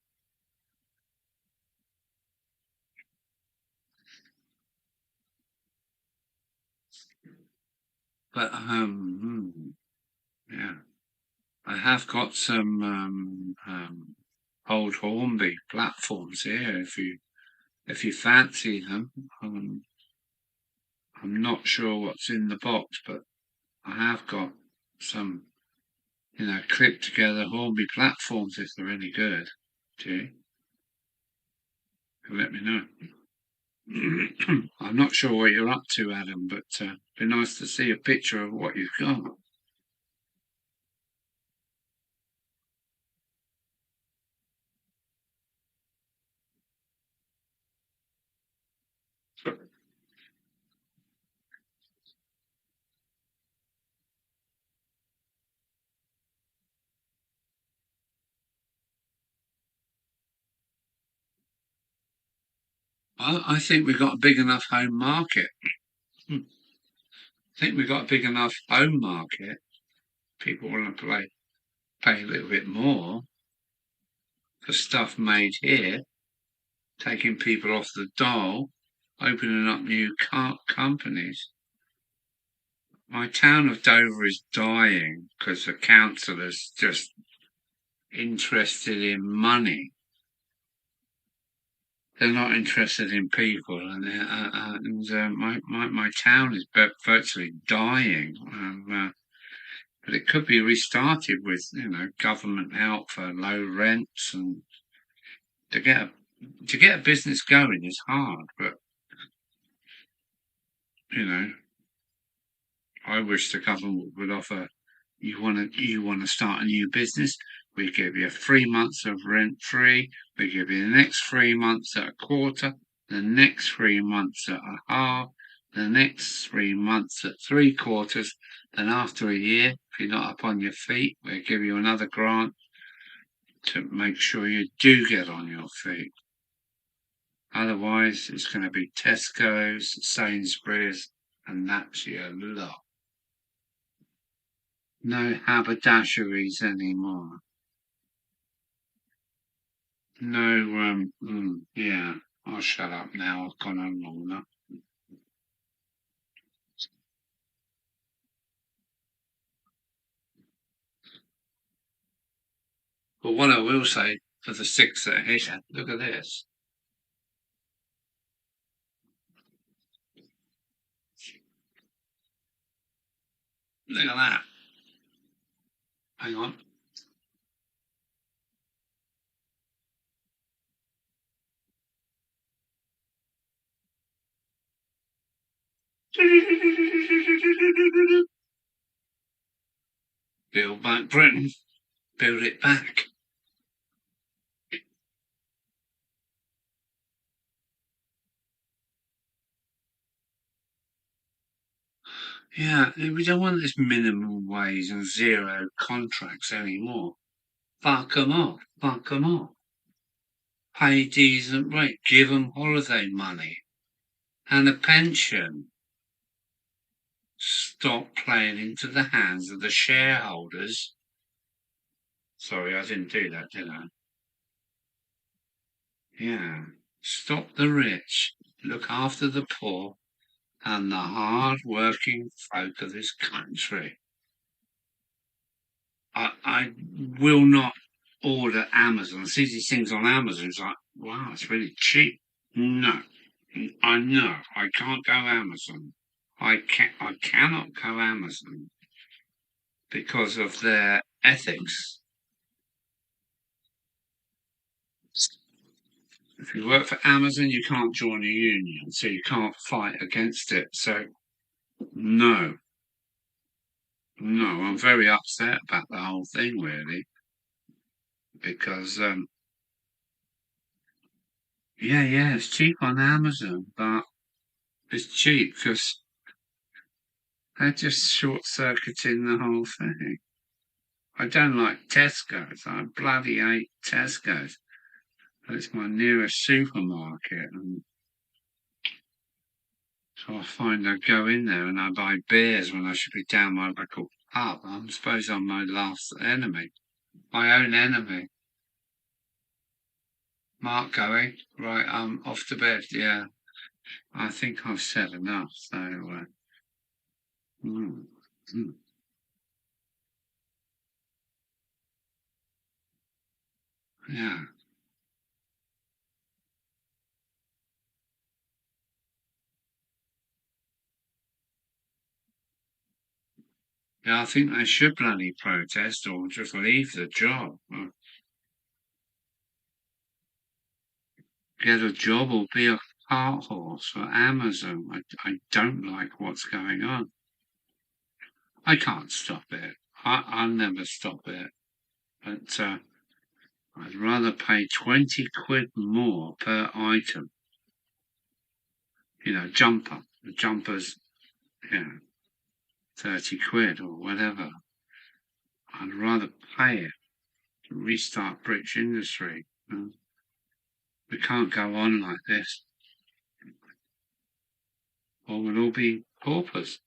[SPEAKER 2] But yeah, I have got some old Hornby platforms here. If you fancy them, I'm not sure what's in the box, but I have got some, clipped together Hornby platforms if they're any good. Do you? Let me know. I'm not sure what you're up to, Adam, but it'd be nice to see a picture of what you've got. I think we've got a big enough home market. I think we've got a big enough home market. People want to pay a little bit more for stuff made here, taking people off the dole, opening up new companies. My town of Dover is dying because the council is just interested in money. They're not interested in people, and my town is virtually dying. But it could be restarted with government help for low rents, and to get a business going is hard. But I wish the government would offer. You want to start a new business? We give you 3 months of rent free. We give you the next 3 months at a quarter, the next 3 months at a half, the next 3 months at 3/4. Then after a year, if you're not up on your feet, we'll give you another grant to make sure you do get on your feet. Otherwise, it's going to be Tesco's, Sainsbury's, and that's your lot. No haberdasheries anymore. No, yeah, I'll shut up now. I've gone on long enough. But what I will say for the 6 that are here, look at this. Look at that. Hang on. Build back Britain. Build it back. Yeah, we don't want this minimum wage and zero contracts anymore. Fuck 'em off. Fuck 'em off. Pay decent rate. Give 'em holiday money and a pension. Stop playing into the hands of the shareholders. Sorry, I didn't do that, did I? Yeah. Stop the rich. Look after the poor and the hard-working folk of this country. I will not order Amazon. I see these things on Amazon. It's like, wow, it's really cheap. No, I know I can't go Amazon. I cannot go Amazon because of their ethics. If you work for Amazon, you can't join a union, so you can't fight against it. So, no, I'm very upset about the whole thing, really, because yeah, it's cheap on Amazon, but it's cheap because they're just short-circuiting the whole thing. I don't like Tesco's. I bloody hate Tesco's. But it's my nearest supermarket, and so I go in there and I buy beers when I should be down my local pub. I suppose I'm my last enemy, my own enemy. Mark going? Right, I'm off to bed, yeah. I think I've said enough, so yeah. Yeah, I think they should bloody protest or just leave the job. Get a job or be a cart horse for Amazon. I don't like what's going on. I can't stop it. I'll never stop it. But I'd rather pay 20 quid more per item. Jumper. The jumper's, 30 quid or whatever. I'd rather pay it to restart British industry. We can't go on like this. or we'll all be paupers.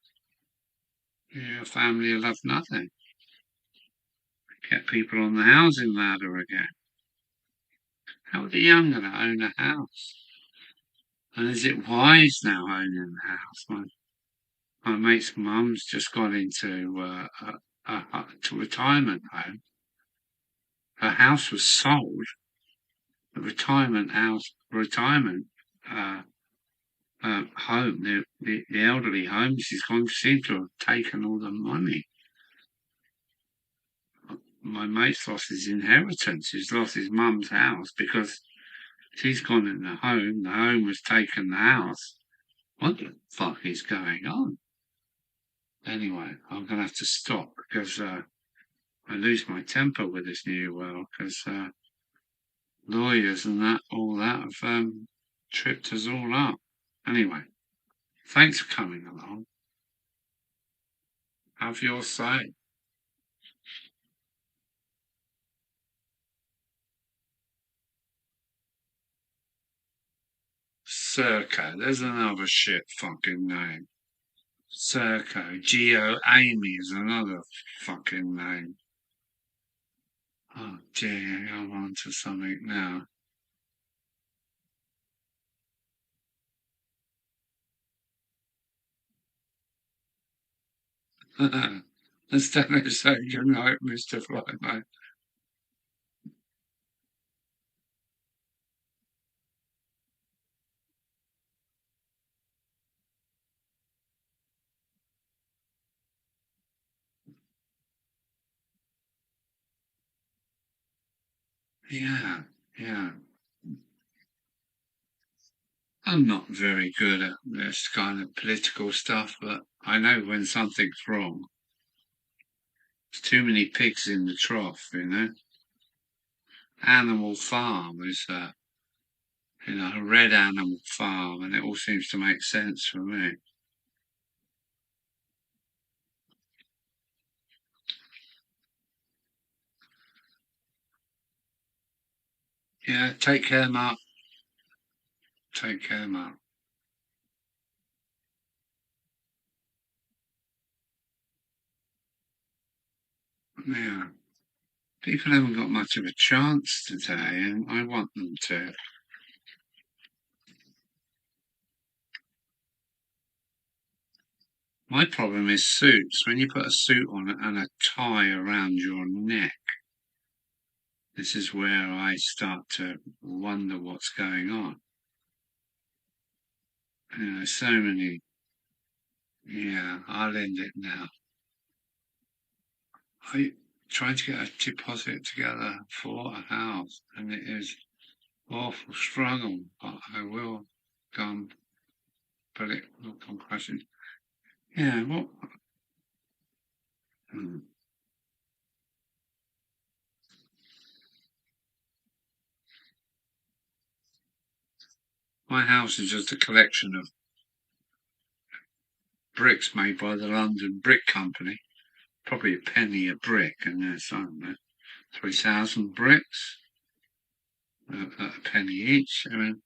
[SPEAKER 2] Your family will have nothing. Get people on the housing ladder again. How are the young going to own a house? And is it wise now owning a house? My mate's mum's just got into to retirement home. Her house was sold. The retirement uh, home, the elderly home, she's gone, seemed to have taken all the money. My mate's lost his inheritance. He's lost his mum's house because she's gone in the home. The home was taken the house. What the fuck is going on? Anyway, I'm going to have to stop because I lose my temper with this new world because lawyers and all that have tripped us all up. Anyway, thanks for coming along. Have your say. Serco, there's another shit fucking name. Serco, Geo Amy is another fucking name. Oh dear, I'm on to something now. Let's don't say good night, Mr. Flyman. Yeah, yeah. I'm not very good at this kind of political stuff, but I know when something's wrong. There's too many pigs in the trough, you know. Animal Farm is a red Animal Farm, and it all seems to make sense for me. Yeah, take care, Mark. Take care, Mark. Yeah. People haven't got much of a chance today, and I want them to. My problem is suits. When you put a suit on and a tie around your neck, this is where I start to wonder what's going on. So many. Yeah, I'll end it now. I trying to get a deposit together for a house, and it is awful struggle, but I will come, but it will come crashing. Yeah, what? Hmm. My house is just a collection of bricks made by the London Brick Company. Probably a penny a brick, and there's, I don't know, 3,000 bricks, a penny each. I mean,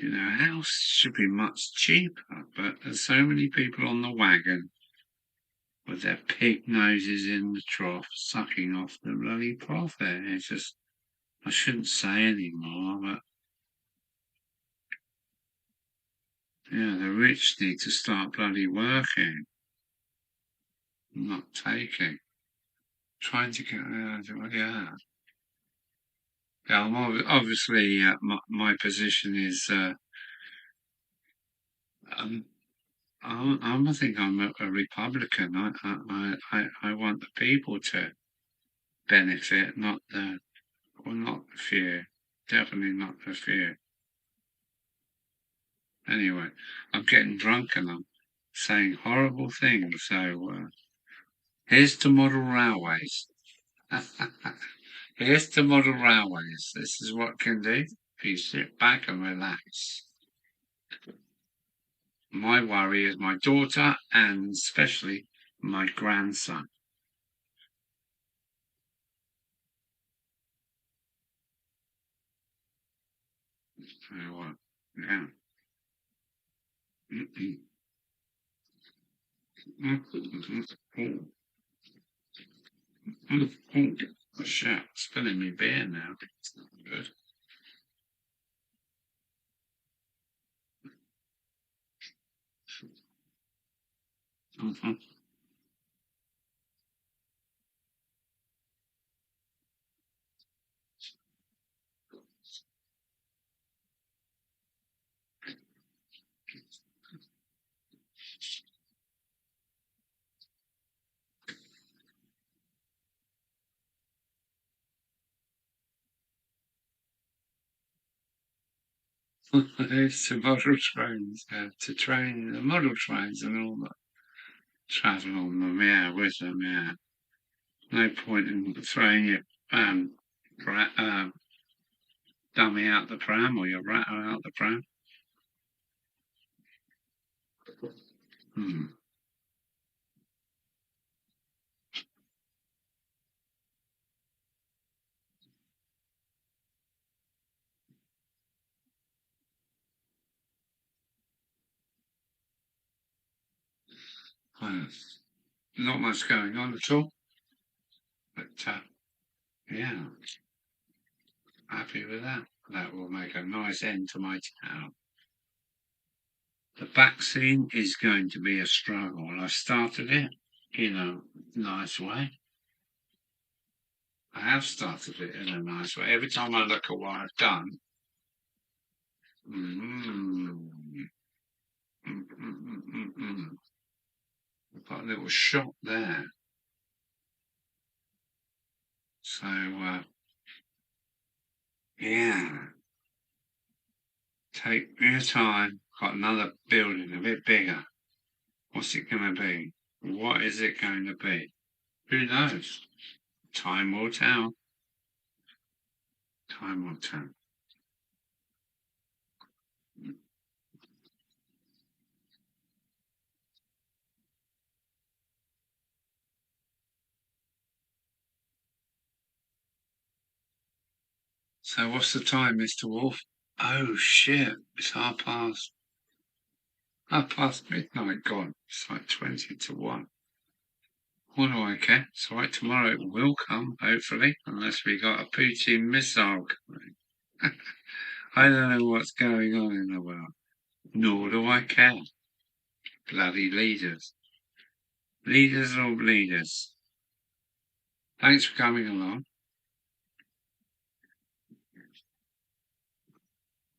[SPEAKER 2] a house should be much cheaper, but there's so many people on the wagon with their pig noses in the trough, sucking off the bloody profit. It's just, I shouldn't say any more, but yeah, the rich need to start bloody working, not taking. Trying to get, yeah. Yeah, obviously, my position is, um, I think I'm a Republican. I want the people to benefit, not not the few. Definitely not the few. Anyway, I'm getting drunk and I'm saying horrible things. So here's to model railways. Here's to model railways. This is what can do if you sit back and relax. My worry is my daughter and especially my grandson. So, yeah. Oh, shit, spilling me beer now. It's not good. It's to model trains, to train the model trains and all that. Travel on them, yeah, with them, yeah. No point in throwing your dummy out the pram or your rat out the pram. Hmm. Well, not much going on at all, but yeah, happy with that. That will make a nice end to my town. The back scene is going to be a struggle, and I started it in a nice way. I have started it in a nice way. Every time I look at what I've done, I've got a little shot there. So, yeah, take your time. Got another building a bit bigger. What's it going to be? What is it going to be? Who knows? Time will tell. Time will tell. So what's the time, Mr. Wolf? Oh shit, it's half past midnight gone. It's like 20 to 1. What do I care? It's alright, tomorrow it will come, hopefully, unless we got a Putin missile coming. I don't know what's going on in the world. Nor do I care. Bloody leaders. Leaders or bleeders. Thanks for coming along.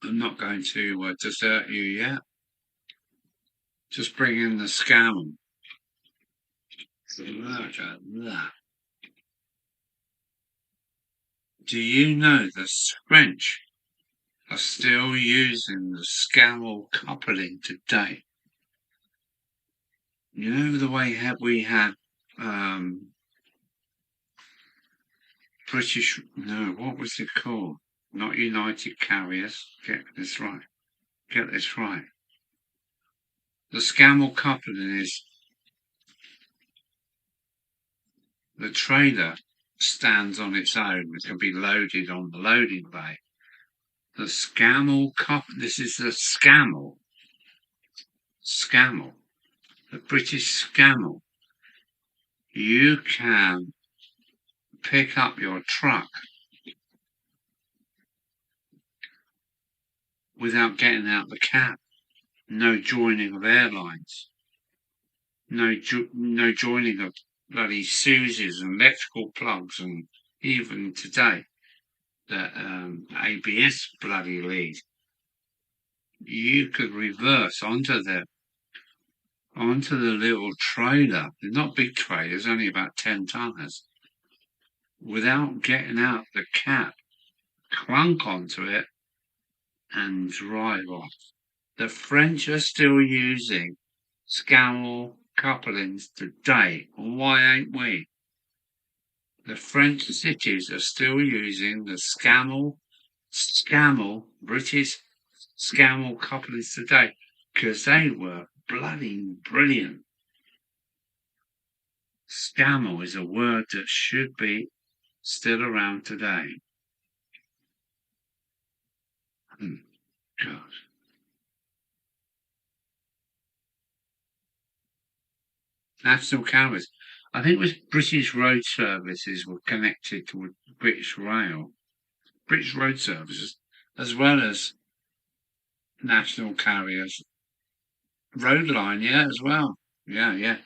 [SPEAKER 2] I'm not going to desert you yet. Just bring in the scam. Look at that. Do you know the French are still using the scammel coupling today? You know the way we had British, no, what was it called? Not United Carriers. Get this right. Get this right. The scammel coupling is the trailer stands on its own. It can be loaded on the loading bay. The scammel this is the scammel. Scammel. The British scammel. You can pick up your truck without getting out the cab. No joining of airlines. No joining of bloody Susies and electrical plugs, and even today, the ABS bloody lead. You could reverse onto the little trailer. They're not big trailers, only about 10 tonners, without getting out the cab, clunk onto it, and drive off. The French are still using scammel couplings today. Why ain't we? The French cities are still using the British scammel couplings today because they were bloody brilliant. Scammel is a word that should be still around today. God. national carriers. I think it was British Road Services were connected to British Rail, British Road Services, as well as national carriers. Road line, yeah, as well. Yeah, yeah.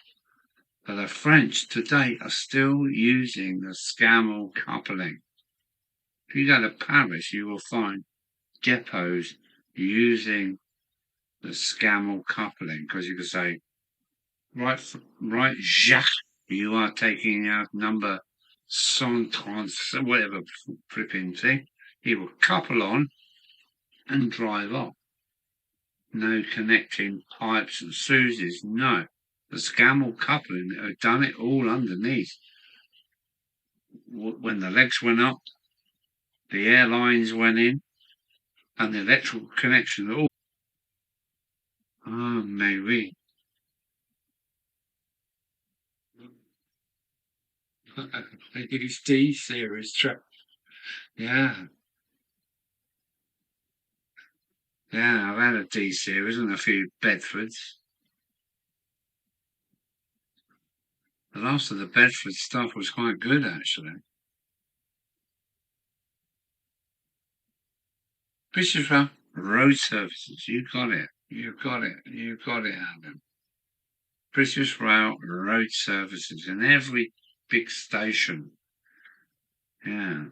[SPEAKER 2] But the French to date are still using the Scammell coupling. If you go to Paris, you will find depots using the Scammell coupling because you can say, right, Jacques, you are taking out number 130, whatever flipping thing. He will couple on and drive off. No connecting pipes and fuses, no. The Scammell coupling have done it all underneath. When the legs went up, the airlines went in, and the electrical connection all. Ah, maybe. It's D series truck. Yeah. Yeah, I've had a D series and a few Bedfords. The last of the Bedford stuff was quite good, actually. British Road Services, you got it. You got it. You got it, Adam. British Rail Road Services in every big station. Yeah.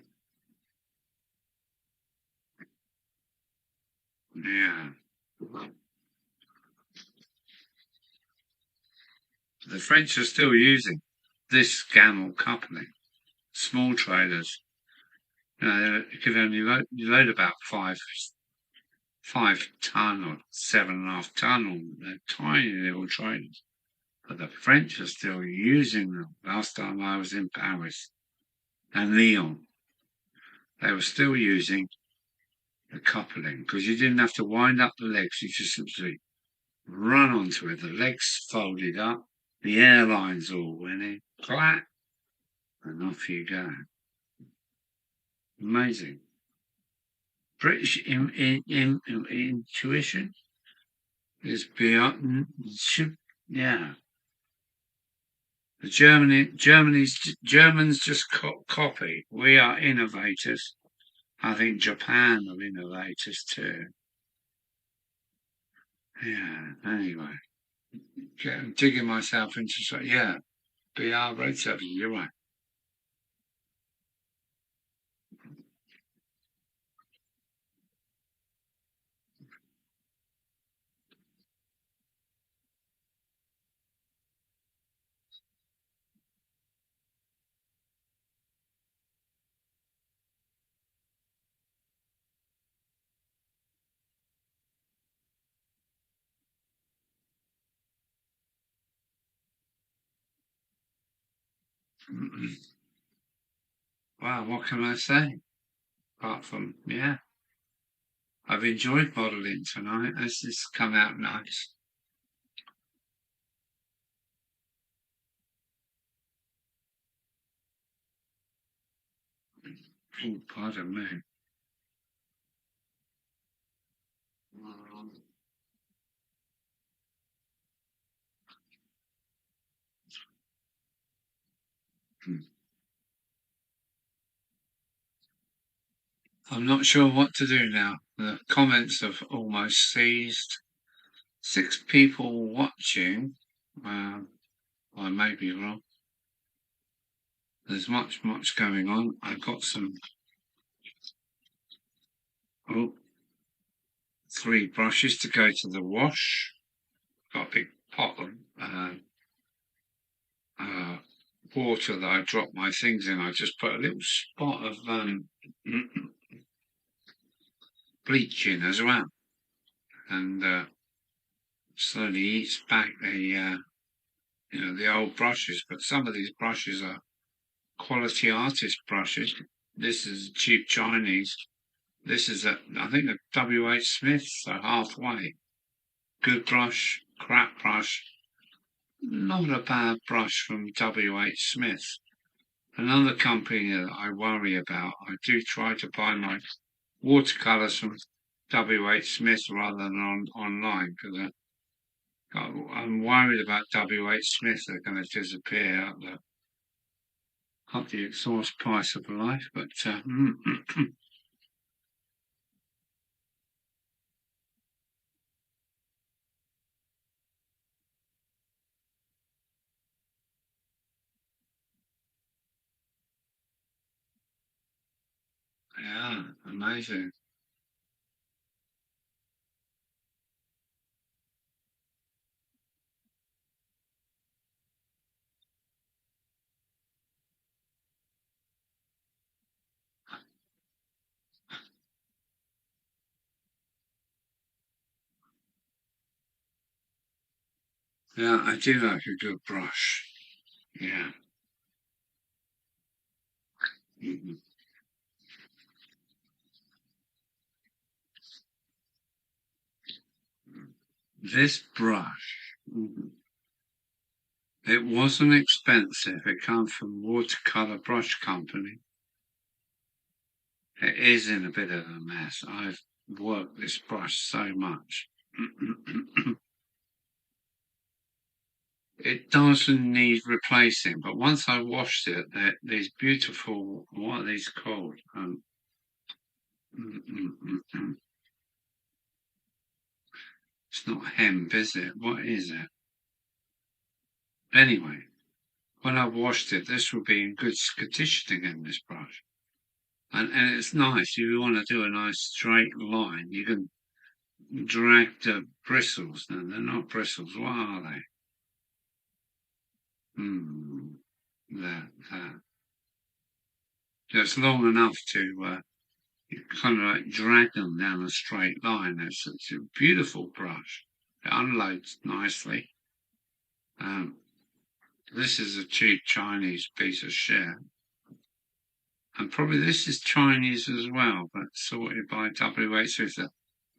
[SPEAKER 2] Yeah. The French are still using this Scammell coupling. Small trailers. You know, you could only load about 5 ton or 7.5 ton on their tiny little trailers. But the French are still using them. Last time I was in Paris and Lyon, they were still using the coupling because you didn't have to wind up the legs. You just simply run onto it. The legs folded up, the airlines all went in, clap, and off you go. Amazing. British intuition is beyond. Yeah. The Germans just copy. We are innovators. I think Japan are innovators too. Yeah. Anyway, digging myself into yeah. BR Road Service. You're right. Wow, what can I say? Apart from, yeah, I've enjoyed modelling tonight. This has come out nice. Oh, pardon me. I'm not sure what to do now. The comments have almost ceased. 6 people watching. I may be wrong. There's much going on. I've got some 3 brushes to go to the wash. Got a big pot of water that I dropped my things in. I just put a little spot of bleach in as well, and slowly eats back the the old brushes. But some of these brushes are quality artist brushes. This is cheap Chinese. This is I think a W.H. Smith, so halfway. Good brush, crap brush. Not a bad brush from W.H. Smith. Another company that I worry about. I do try to buy my watercolours from W.H. Smith rather than online because I'm worried about WH Smith. They're going to disappear up the exhaust price of life, but yeah, amazing. Yeah, I do like a good brush. Yeah. Mhm. This brush, it wasn't expensive. It comes from Watercolor Brush Company. It is in a bit of a mess. I've worked this brush so much. It doesn't need replacing, but once I washed it, these beautiful, what are these called? It's not hemp, is it? What is it? Anyway, when I've washed it, this will be in good conditioning in this brush. And it's nice. If you want to do a nice straight line, you can drag the bristles. No, they're not bristles. What are they? That. It's long enough to you kind of like drag them down a straight line. It's a beautiful brush. It unloads nicely. This is a cheap Chinese piece of shit. And probably this is Chinese as well, but sorted by WH Smith.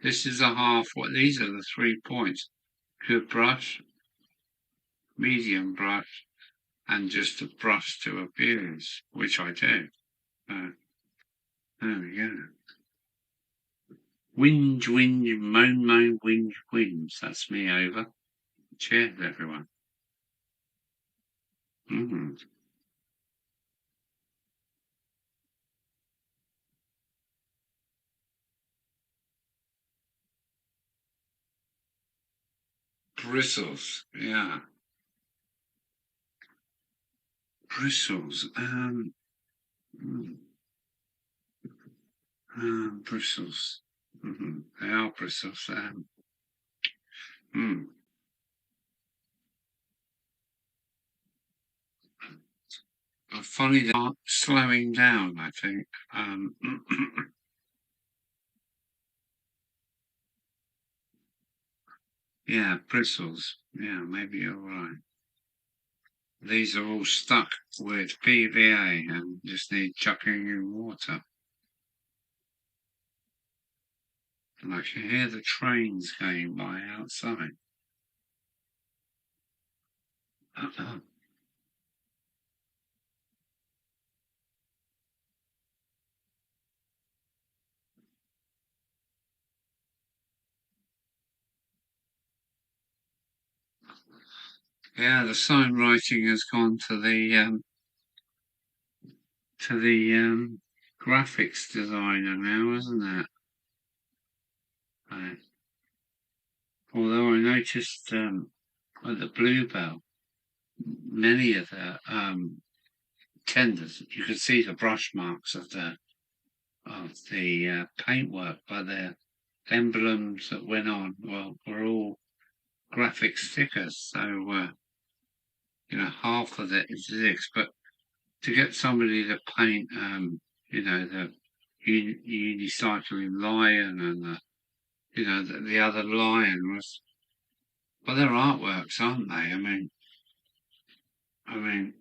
[SPEAKER 2] This is a half. What these are the 3 points. Good brush, medium brush, and just a brush to abuse, which I do. There we go. Whinge, whinge, moan, moan, whinge, whinge. That's me over. Cheers, everyone. Bristles, yeah. Bristles, bristles. They are bristles. Funny, they are slowing down, I think. Yeah, bristles. Yeah, maybe you're right. These are all stuck with PVA and just need chucking in water. And I can hear the trains going by outside. Yeah, the sign writing has gone to the graphics designer now, isn't it? Although I noticed at the Bluebell, many of the tenders, you could see the brush marks of the paintwork, but the emblems that went on were all graphic stickers. So half of it is this, but to get somebody to paint, the unicycling lion and the other lion was, well, they're artworks, aren't they? I mean,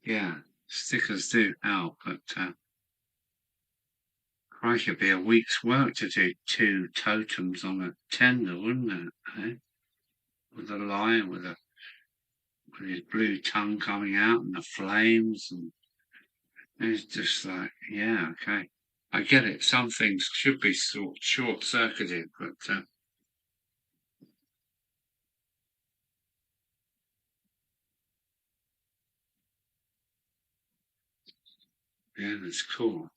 [SPEAKER 2] yeah, stickers do help, but crikey, it'd be a week's work to do 2 totems on a tender, wouldn't it? Eh? With a lion with his blue tongue coming out and the flames, and it's just like, yeah, okay. I get it. Some things should be short-circuited, but Yeah, that's cool.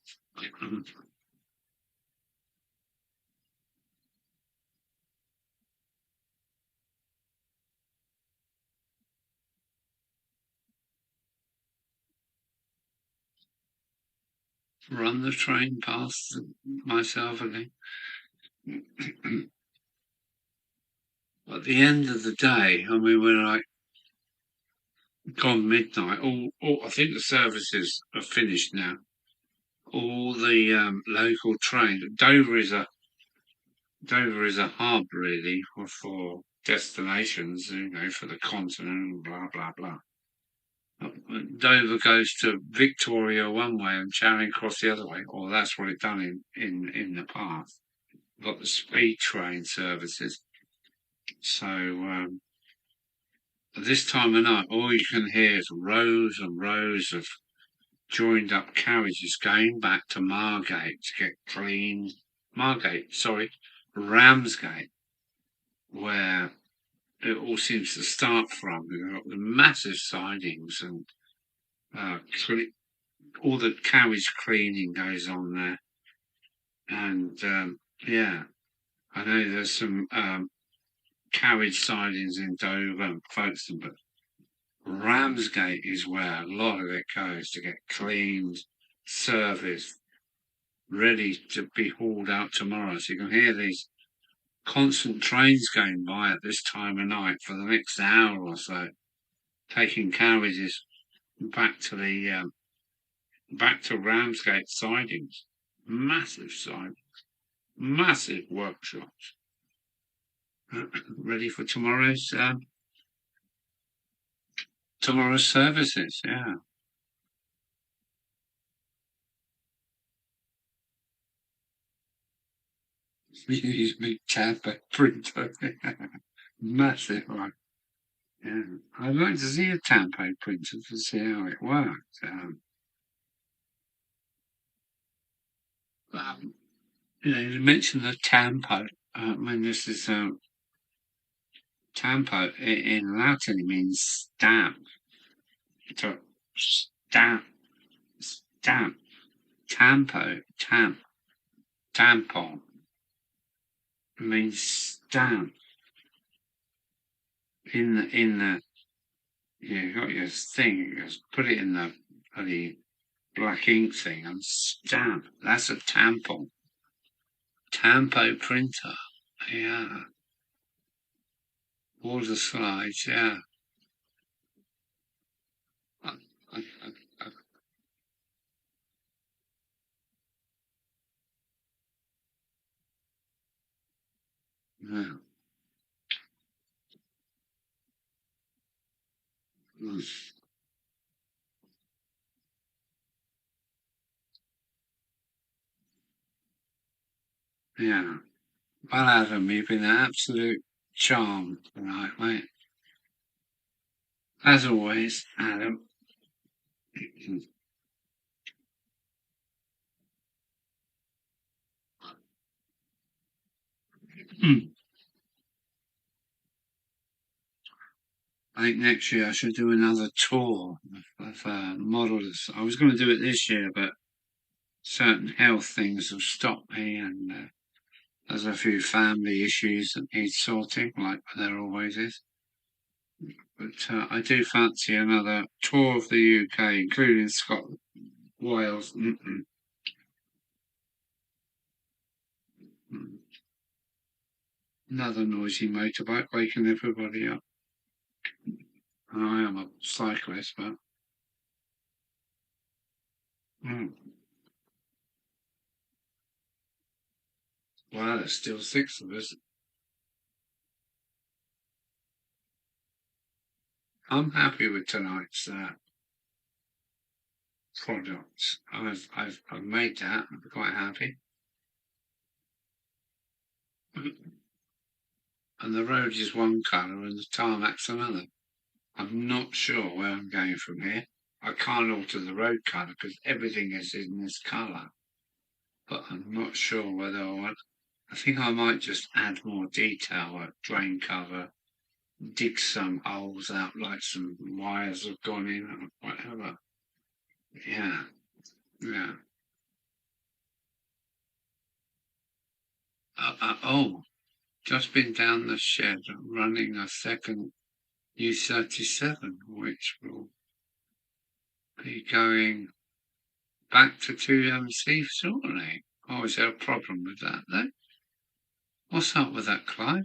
[SPEAKER 2] Run the train past myself again. At the end of the day, I mean, when I gone midnight, all I think the services are finished now. All the local trains. Dover is a hub really for destinations, you know, for the continent, blah blah blah. Dover goes to Victoria one way and Charing Cross the other way, or that's what it done in the past. Got the speed train services. So this time of night, all you can hear is rows and rows of joined up carriages going back to Margate to get cleaned. Ramsgate, where it all seems to start from. We've got the massive sidings and all the carriage cleaning goes on there. And yeah, I know there's some carriage sidings in Dover and Folkestone, but Ramsgate is where a lot of it goes to get cleaned, serviced, ready to be hauled out tomorrow. So you can hear these constant trains going by at this time of night for the next hour or so, taking carriages back to Ramsgate sidings. Massive sidings, massive workshops, ready for tomorrow's services. Yeah. Use big tablet printer, massive one. Yeah, I'd like to see a Tampo printer to see how it works. You know, you mentioned the Tampo. When this is Tampo in Latin, it means stamp. To stamp, stamp. Tampo, tampon. It means stamp. In the you got your thing, you just put it in the bloody black ink thing and stamp. That's a tampon. Tampo printer. Yeah. Water slides, yeah. I, I, I, yeah. Mm, yeah. Well, Adam, you've been an absolute charm tonight, mate. As always, Adam. I think next year I should do another tour of models. I was going to do it this year, but certain health things have stopped me, and there's a few family issues that need sorting, like there always is. But I do fancy another tour of the UK, including Scotland, Wales. Another noisy motorbike waking everybody up. I am a cyclist, but well, there's still 6 of us. I'm happy with tonight's products. I've made that. I'm quite happy. And the road is one colour and the tarmac's another. I'm not sure where I'm going from here. I can't alter the road colour because everything is in this colour. But I'm not sure whether I think I might just add more detail, like drain cover, dig some holes out, like some wires have gone in, or whatever. Yeah. Yeah. Oh, just been down the shed running a second U-37, which will be going back to 2MC shortly. Oh, is there a problem with that then? What's up with that, Clive?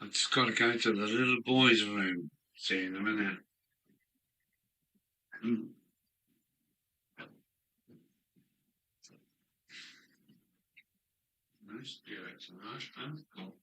[SPEAKER 2] I've just got to go to the little boy's room. See you in a minute. Nice, it's a nice man. Cool.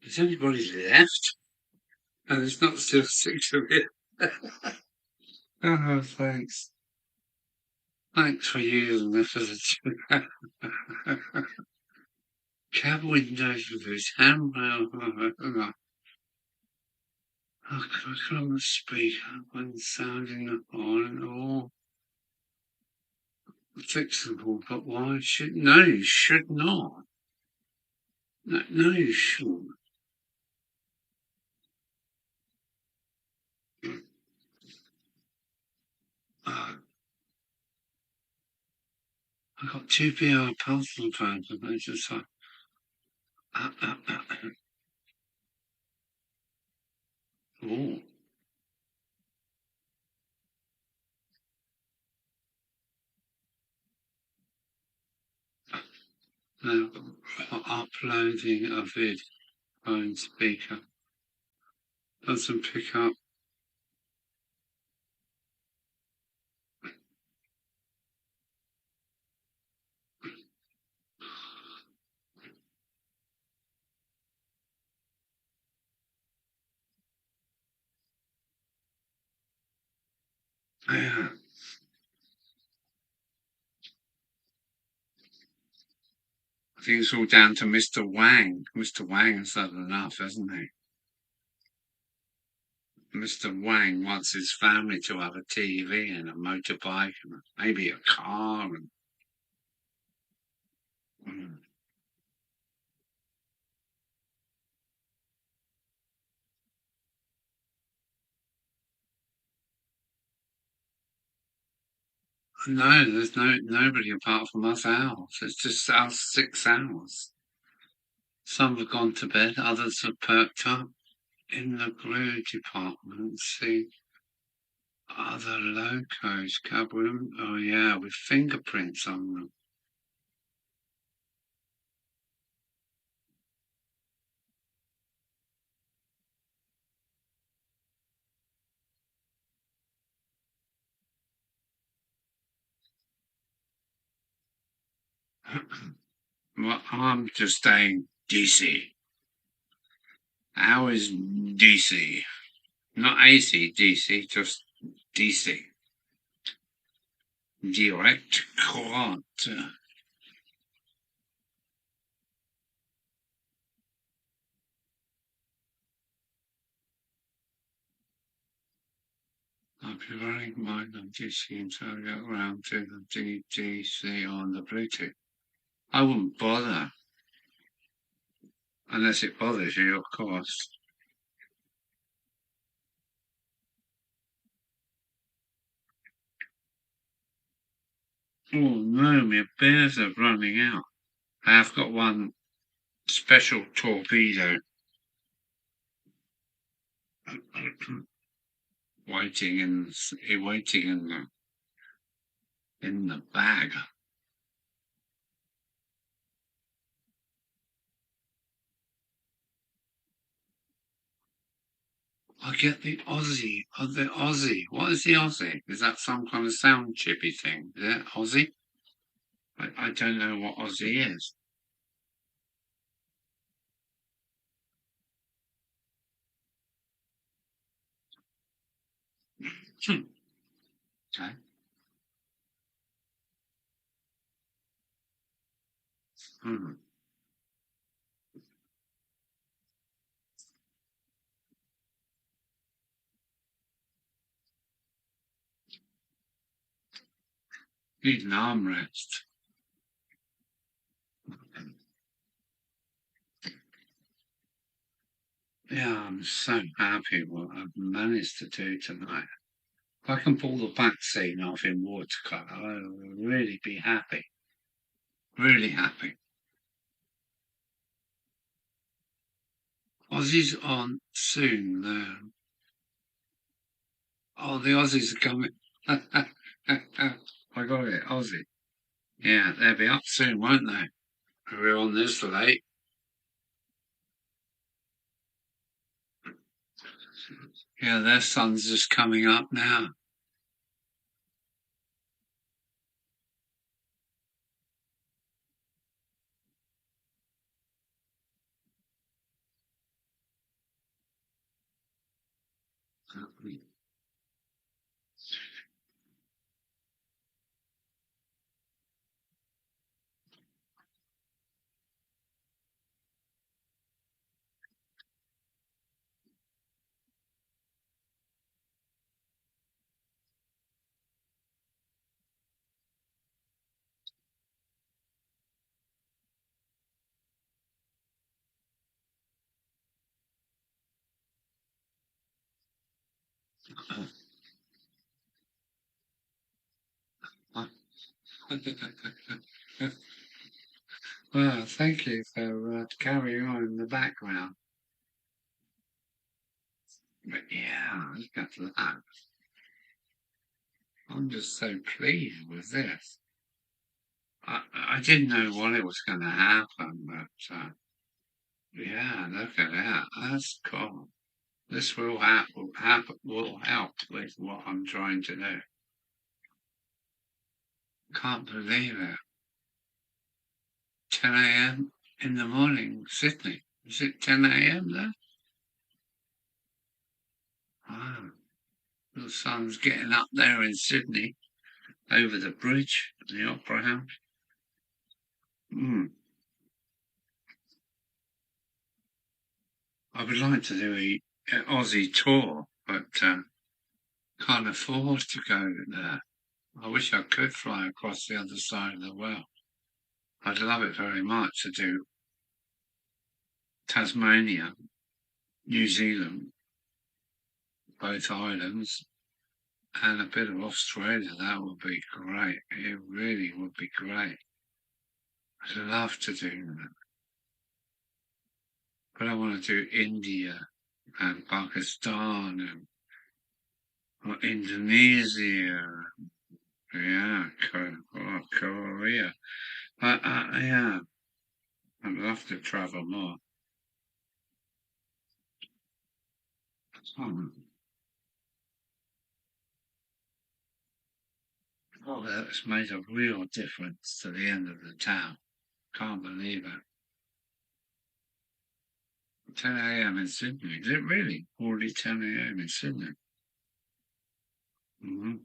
[SPEAKER 2] Has anybody left? And there's not still 6 of it. Oh, thanks. Thanks for using this as a cab windows with his handrail. I click on the speaker when sounding the horn or fixable, but why should no, you should not. No, you shouldn't. I got 2 BR postal phones and they just like oh. Now uploading a vid phone speaker doesn't pick up. Yeah. I think it's all down to Mr. Wang. Mr. Wang has done enough, hasn't he? Mr. Wang wants his family to have a TV and a motorbike and maybe a car. Mm. No, there's nobody apart from us owls. It's just our 6 hours. Some have gone to bed, others have perked up in the glue department. See other locos, Kaboom. Oh yeah, with fingerprints on them. Well, I'm just saying DC. How is DC? Not AC, DC, just DC. Direct current. I'll be running mine on DC until I get around to the DDC on the Bluetooth. I wouldn't bother. Unless it bothers you, of course. Oh no, my bears are running out. I've got one special torpedo waiting in the bag. I get the Aussie. The Aussie. What is the Aussie? Is that some kind of sound chippy thing? Is it Aussie? I don't know what Aussie is. Okay. Hmm. Need an armrest. Yeah, I'm so happy what I've managed to do tonight. If I can pull the back scene off in watercolour, I'll really be happy. Really happy. Aussies on soon, though. Oh, the Aussies are coming. I got it, Aussie. Yeah, they'll be up soon, won't they? We're on this late. Yeah, their sun's just coming up now. Well, thank you for carrying on in the background. But yeah, look at that. I'm just so pleased with this. I didn't know what it was going to happen, but yeah, look at that. That's cool. This will help with what I'm trying to do. Can't believe it. 10 a.m. in the morning, Sydney. Is it 10 a.m. there? Wow. The sun's getting up there in Sydney, over the bridge, the Opera House. I would like to do an Aussie tour. but can't afford to go there. I wish I could fly across the other side of the world. I'd love it very much to do Tasmania, New Zealand, both islands, and a bit of Australia. That would be great. It really would be great. I'd love to do that. But I want to do India and Pakistan and Indonesia. Yeah, Korea. Yeah, I'd love to travel more. Oh, that's made a real difference to the end of the town. Can't believe it. 10 a.m. in Sydney. Is it really? Already 10 a.m. in Sydney. Mm-hmm.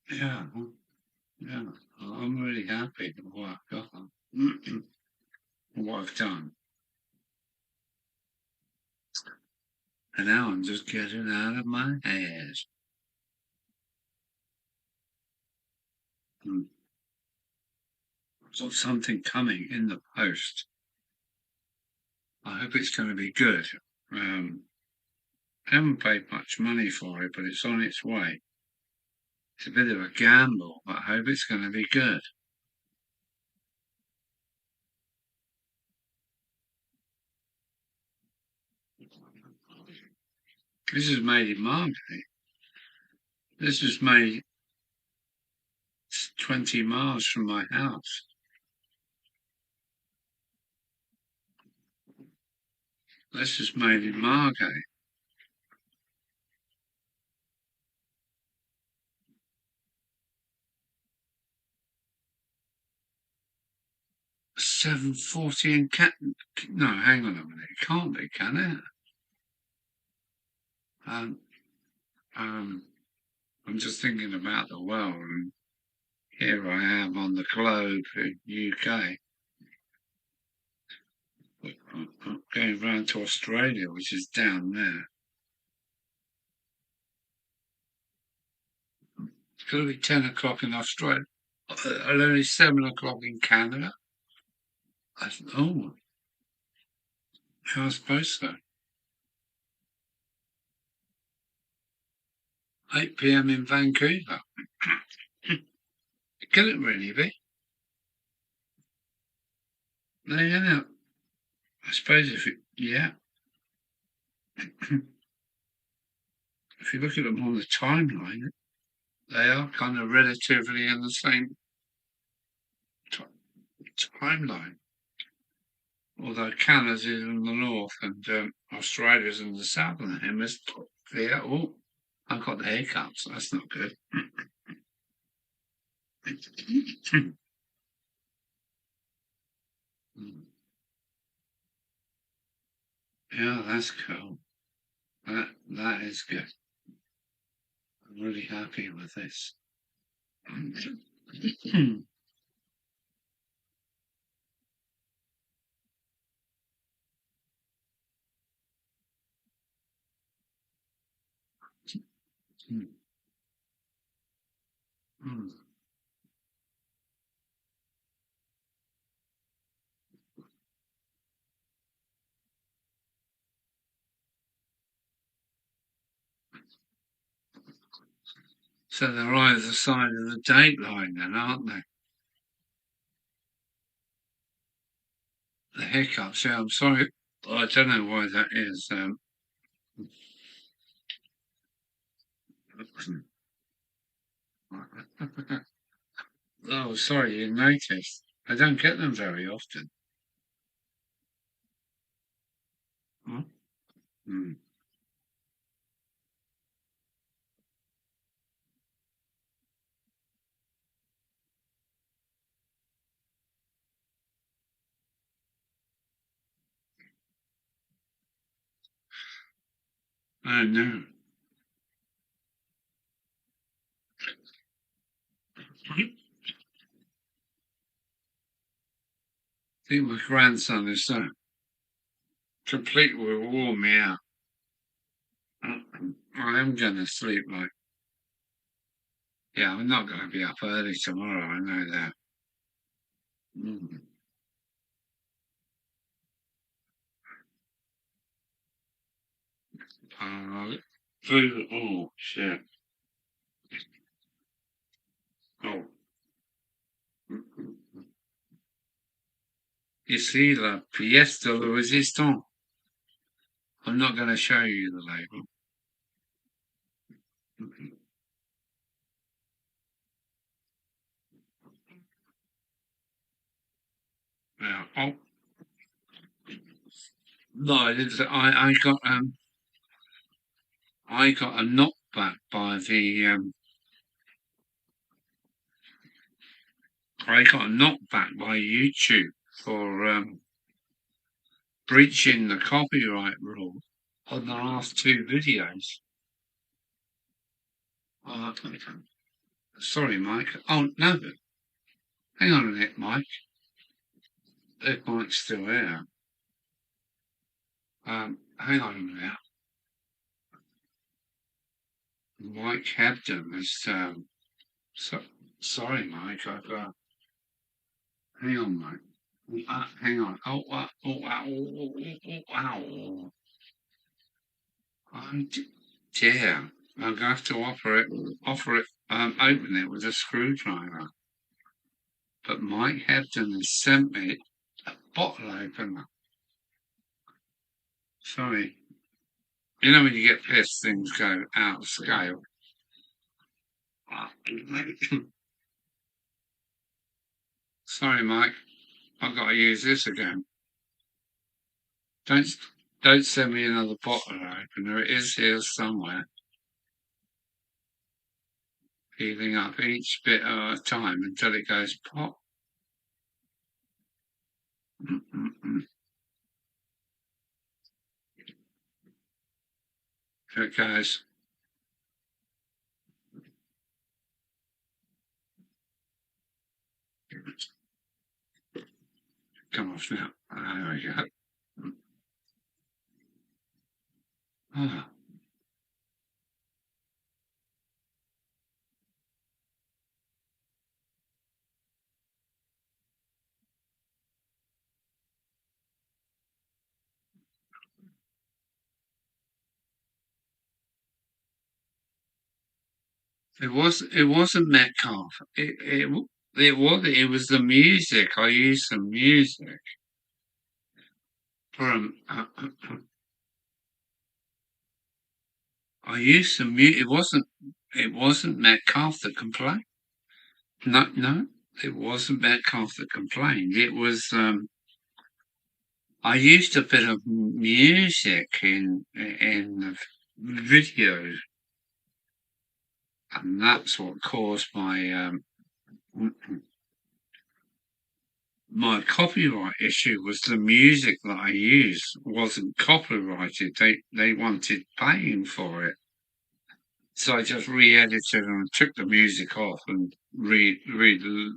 [SPEAKER 2] Yeah, yeah. I'm really happy with what I've got, what I've done. And now I'm just getting out of my head. Got something coming in the post. I hope it's going to be good. I haven't paid much money for it, but it's on its way. It's a bit of a gamble, but I hope it's going to be good. This is made in Margate. This is made 20 miles from my house. This is made in Margate. $7.40 in no, hang on a minute. It can't be, can it? I'm just thinking about the world, and here I am on the globe in UK. Going round to Australia, which is down there. It's going to be 10 o'clock in Australia. Only 7 o'clock in Canada. Oh, how I suppose so. 8 p.m. in Vancouver. It couldn't really be. No, yeah, I suppose if it, yeah. If you look at them on the timeline, they are kind of relatively in the same timeline. Although Canada's in the north and Australia's in the southern hemisphere. Yeah, oh, I've got the hiccups. That's not good. Yeah, that's cool. That is good. I'm really happy with this. So they're either side of the date line then, aren't they? The hiccups, yeah, I'm sorry. I don't know why that is. Oh, sorry, you noticed. I don't get them very often. Huh? Mm. I don't know. I think my grandson is completely wore me out. I am going to sleep like, yeah, I'm not going to be up early tomorrow. I know that. Mm. Food, oh, shit. Oh. Ici, la pièce de la résistance. I'm not going to show you the label. Yeah. Oh, no, I didn't. I got a knockback by the I got a knockback by YouTube for breaching the copyright rule on the last two videos. Sorry, Mike. Oh no, hang on a minute, Mike. If Mike's still there. Hang on a minute. Mike Hebden is sorry, Mike. Hang on, Mike. Hang on. Ow. Oh dear. I'm gonna have to open it with a screwdriver. But Mike Hebden has sent me a bottle opener. Sorry. You know when you get pissed, things go out of scale. Sorry, Mike. I've got to use this again. Don't send me another bottle opener. It is here somewhere. Heating up each bit at a time until it goes pop. Here it goes. Come off now. There we go. Ah. It wasn't Metcalf. It was the music. I used some music from. I used some music. It wasn't Metcalf that complained. No, it wasn't Metcalf that complained. It was. I used a bit of music in the videos, and that's what caused my copyright issue. Was the music that I used wasn't copyrighted. They wanted paying for it, so I just re-edited and took the music off and reloaded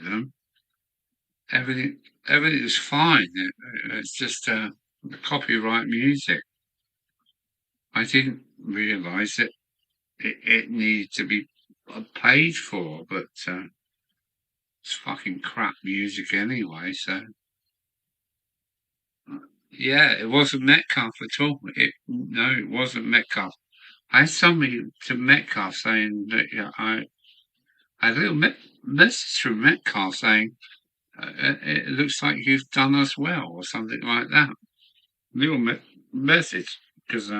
[SPEAKER 2] them. Everything is fine. It's just the copyright music. I didn't realise it needed to be paid for, but it's fucking crap music anyway. So yeah, it wasn't Metcalf at all. No, it wasn't Metcalf. I had somebody to Metcalf saying that I had a little message from Metcalf saying it looks like you've done us well or something like that. Little message because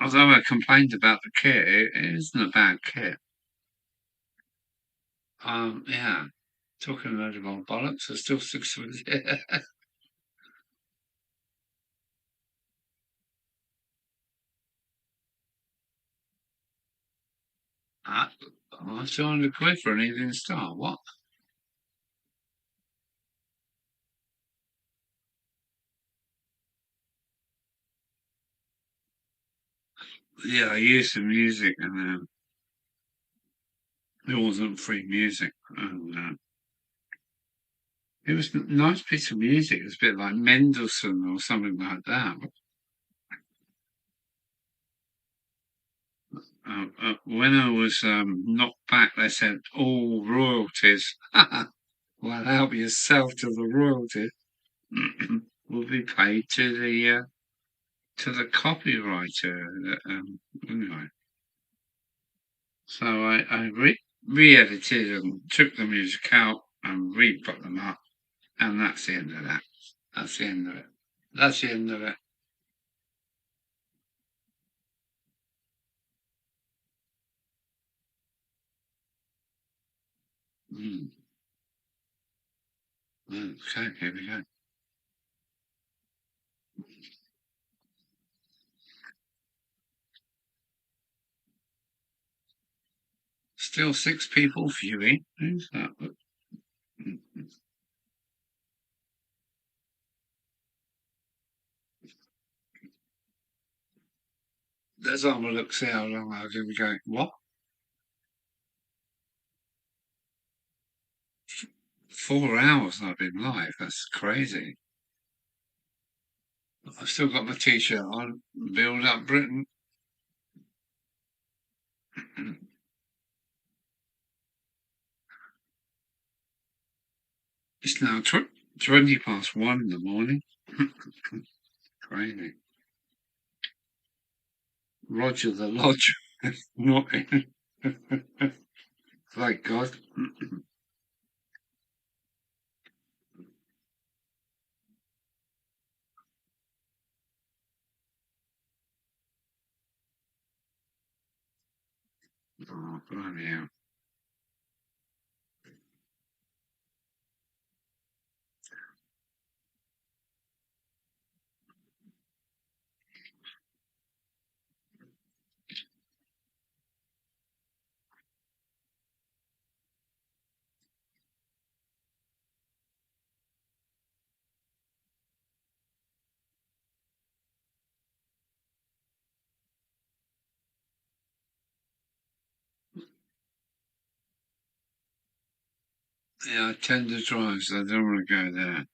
[SPEAKER 2] although I complained about the kit, it isn't a bad kit. Yeah. talking a load of old bollocks. I still sticks with it. Ah, 200 quid for an evening star. What? Yeah, I used some music and it wasn't free music. And it was a nice piece of music. It was a bit like Mendelssohn or something like that. When I was knocked back, they said all royalties. Well, help yourself to the royalties. Will be paid to the copywriter. Anyway, so I re-edited and took the music out and re-put them up, and that's the end of that. That's the end of it. That's the end of it. Mm. Okay, here we go. Still 6 people viewing. Who's that? Let's have a look, see how long I'm going to go. What? 4 hours I've been live. That's crazy. I've still got my t-shirt on. Build up Britain. It's now 20 past 1 in the morning. Crazy. Roger the Lodge. Not in. Thank God. Oh, bloody hell. Yeah, I tend to drive, so I don't want to go there.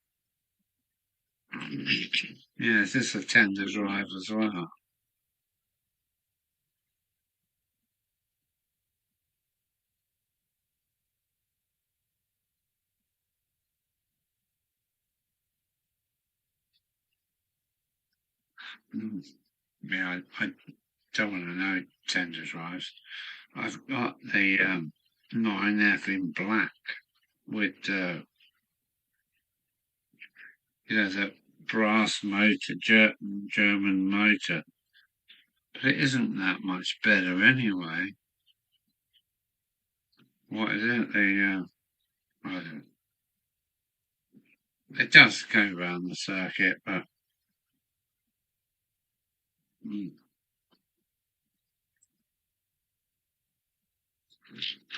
[SPEAKER 2] Yeah, this is a tender drive as well. Yeah, I don't want to know tender drives. I've got the 9F in black with the brass motor, German motor, but it isn't that much better anyway. What is it? I don't, it does go around the circuit, but mm,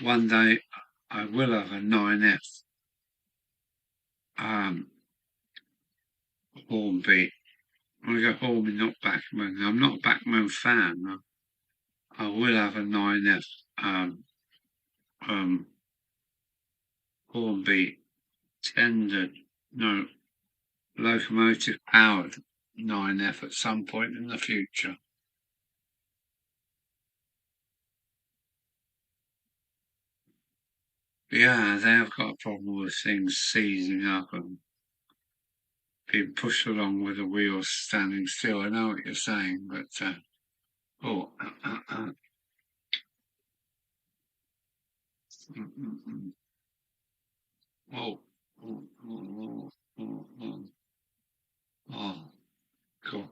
[SPEAKER 2] one day I will have a 9F horn beat. I go Hornby, not Backman. I'm not a Backman fan. I will have a 9F um, Hornby tender, no, locomotive powered 9F at some point in the future. Yeah, they have got a problem with things seizing up and being pushed along with the wheels standing still. I know what you're saying, but oh, oh, oh, cool.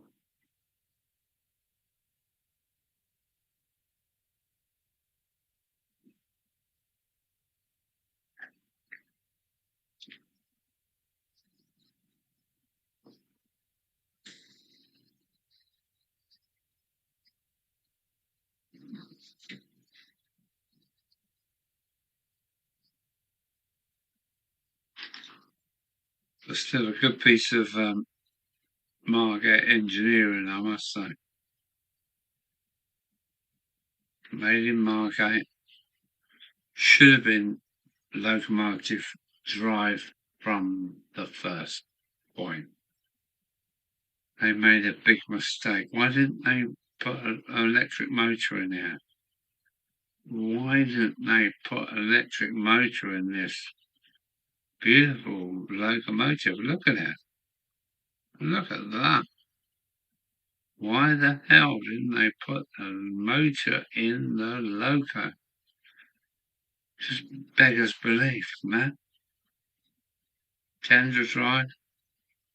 [SPEAKER 2] But still a good piece of Margate engineering, I must say. Made in Margate. Should have been locomotive drive from the first point. They made a big mistake. Why didn't they put an electric motor in there? Why didn't they put an electric motor in this beautiful locomotive? Look at it. Look at that. Why the hell didn't they put a motor in the loco? Just beggars belief, man. Tender drive?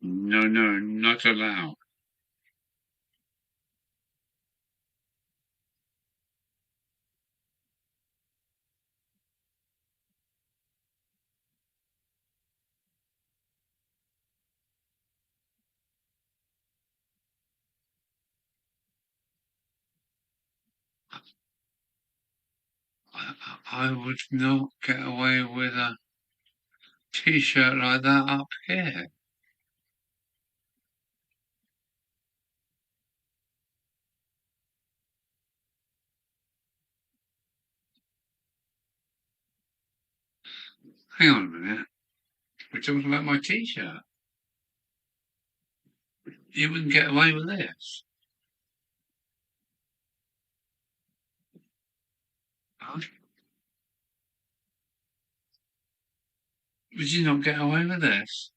[SPEAKER 2] No, not allowed. I would not get away with a t-shirt like that up here. Hang on a minute. We're talking about my t-shirt. You wouldn't get away with this. Huh? Would you not get away with this?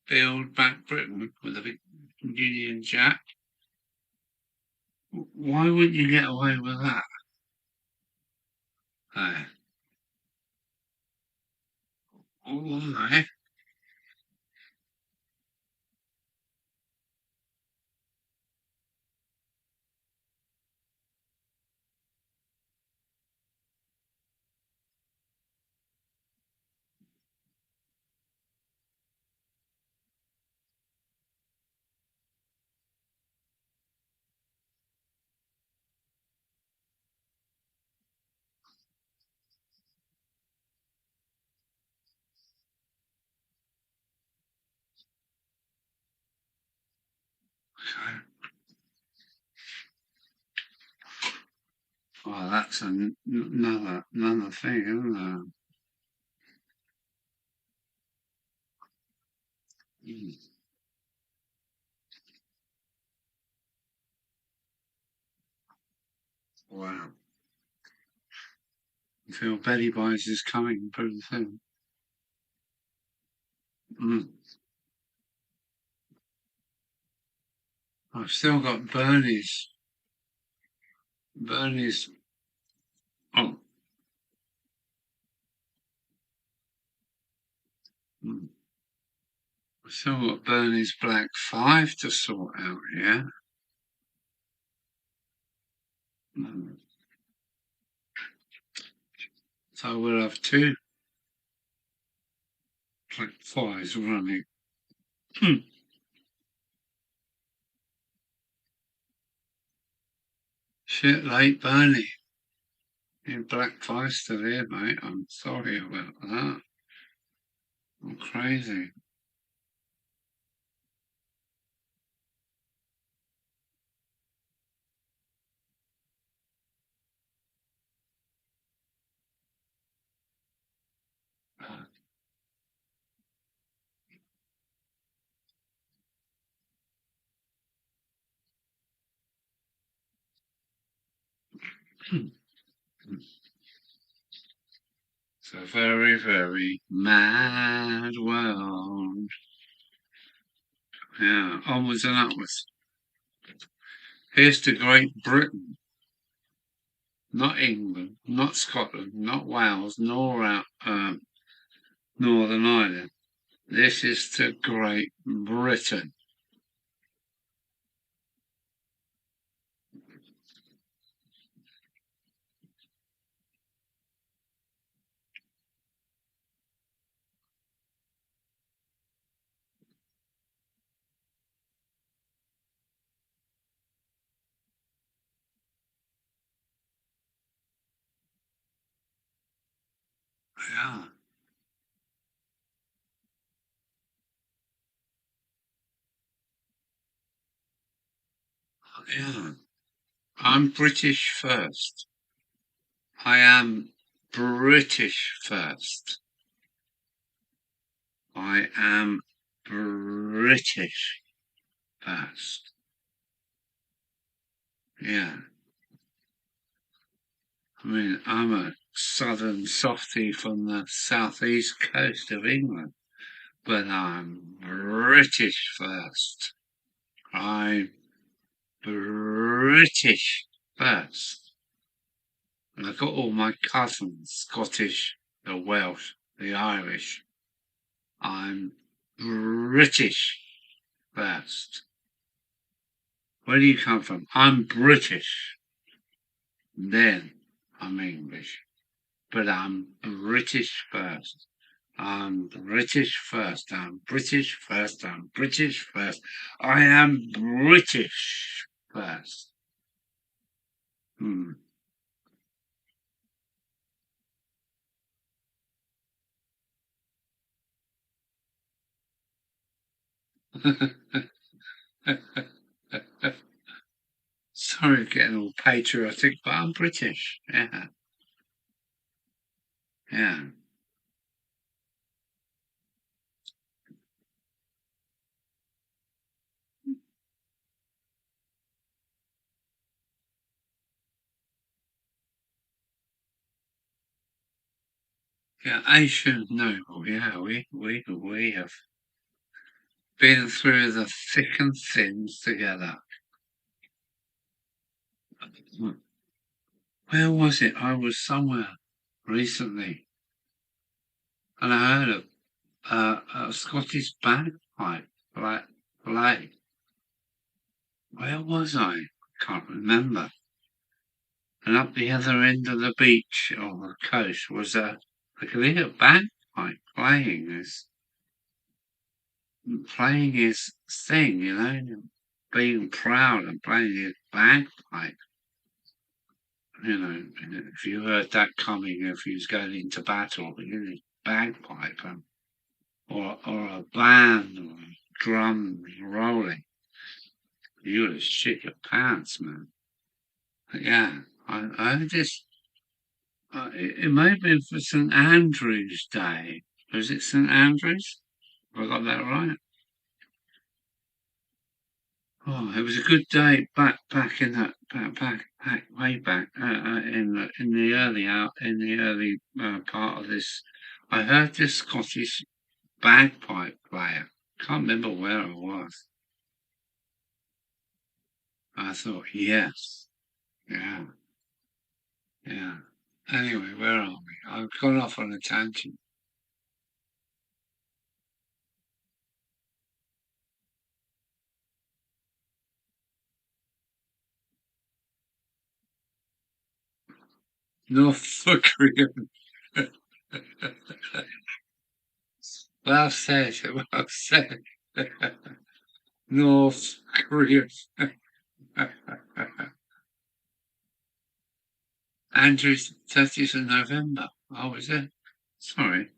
[SPEAKER 2] Build back Britain with a big Union Jack? Why wouldn't you get away with that? Why? Okay. Well, that's another thing, isn't it? Wow. I feel Betty Boys is coming pretty soon. I've still got Bernie's. Oh. I've still got Bernie's Black 5 to sort out, yeah? So we'll have two Black 5s running. Shit, late Bernie. Your Black 5's still here, mate. I'm sorry about that. I'm crazy. It's a very, very mad world. Yeah, onwards and upwards. Here's to Great Britain. Not England, not Scotland, not Wales, nor Northern Ireland. This is to Great Britain. Yeah. Yeah. I'm British first. I am British first. I am British first. Yeah. I mean, I'm a southern softy from the southeast coast of England, but I'm British first. I'm British first. And I've got all my cousins, Scottish, the Welsh, the Irish. I'm British first. Where do you come from? I'm British. Then I'm English. But I'm British first. I'm British first. I'm British first. I'm British first. I am British first. Hmm. Sorry, getting all patriotic, but I'm British. Yeah, yeah. Yeah, ancient noble. Yeah, we have been through the thick and thins together. Where was it? I was somewhere recently, and I heard a Scottish bagpipe play. Where was I? Can't remember. And up the other end of the beach or the coast was I could hear a bagpipe playing his thing, being proud and playing his bagpipe. If you heard that coming, if he was going into battle, his bagpipe or a band or drums rolling, you would have shit your pants, man. But yeah, I heard this. It may have been for St Andrew's Day. Was it St Andrews? Have I got that right? Oh, it was a good day back in that back way back in the early part of this. I heard this Scottish bagpipe player. Can't remember where I was. I thought, yes, yeah, yeah. Anyway, where are we? I've gone off on a tangent. North Korea. Well said. Well said. North Korea. Andrew's 30th of November. Oh, is it? Sorry.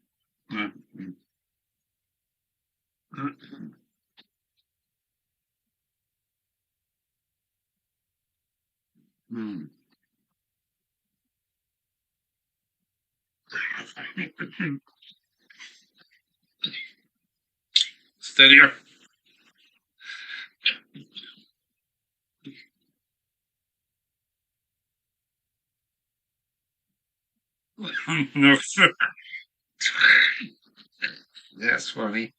[SPEAKER 2] Mm. Steadier. That's funny.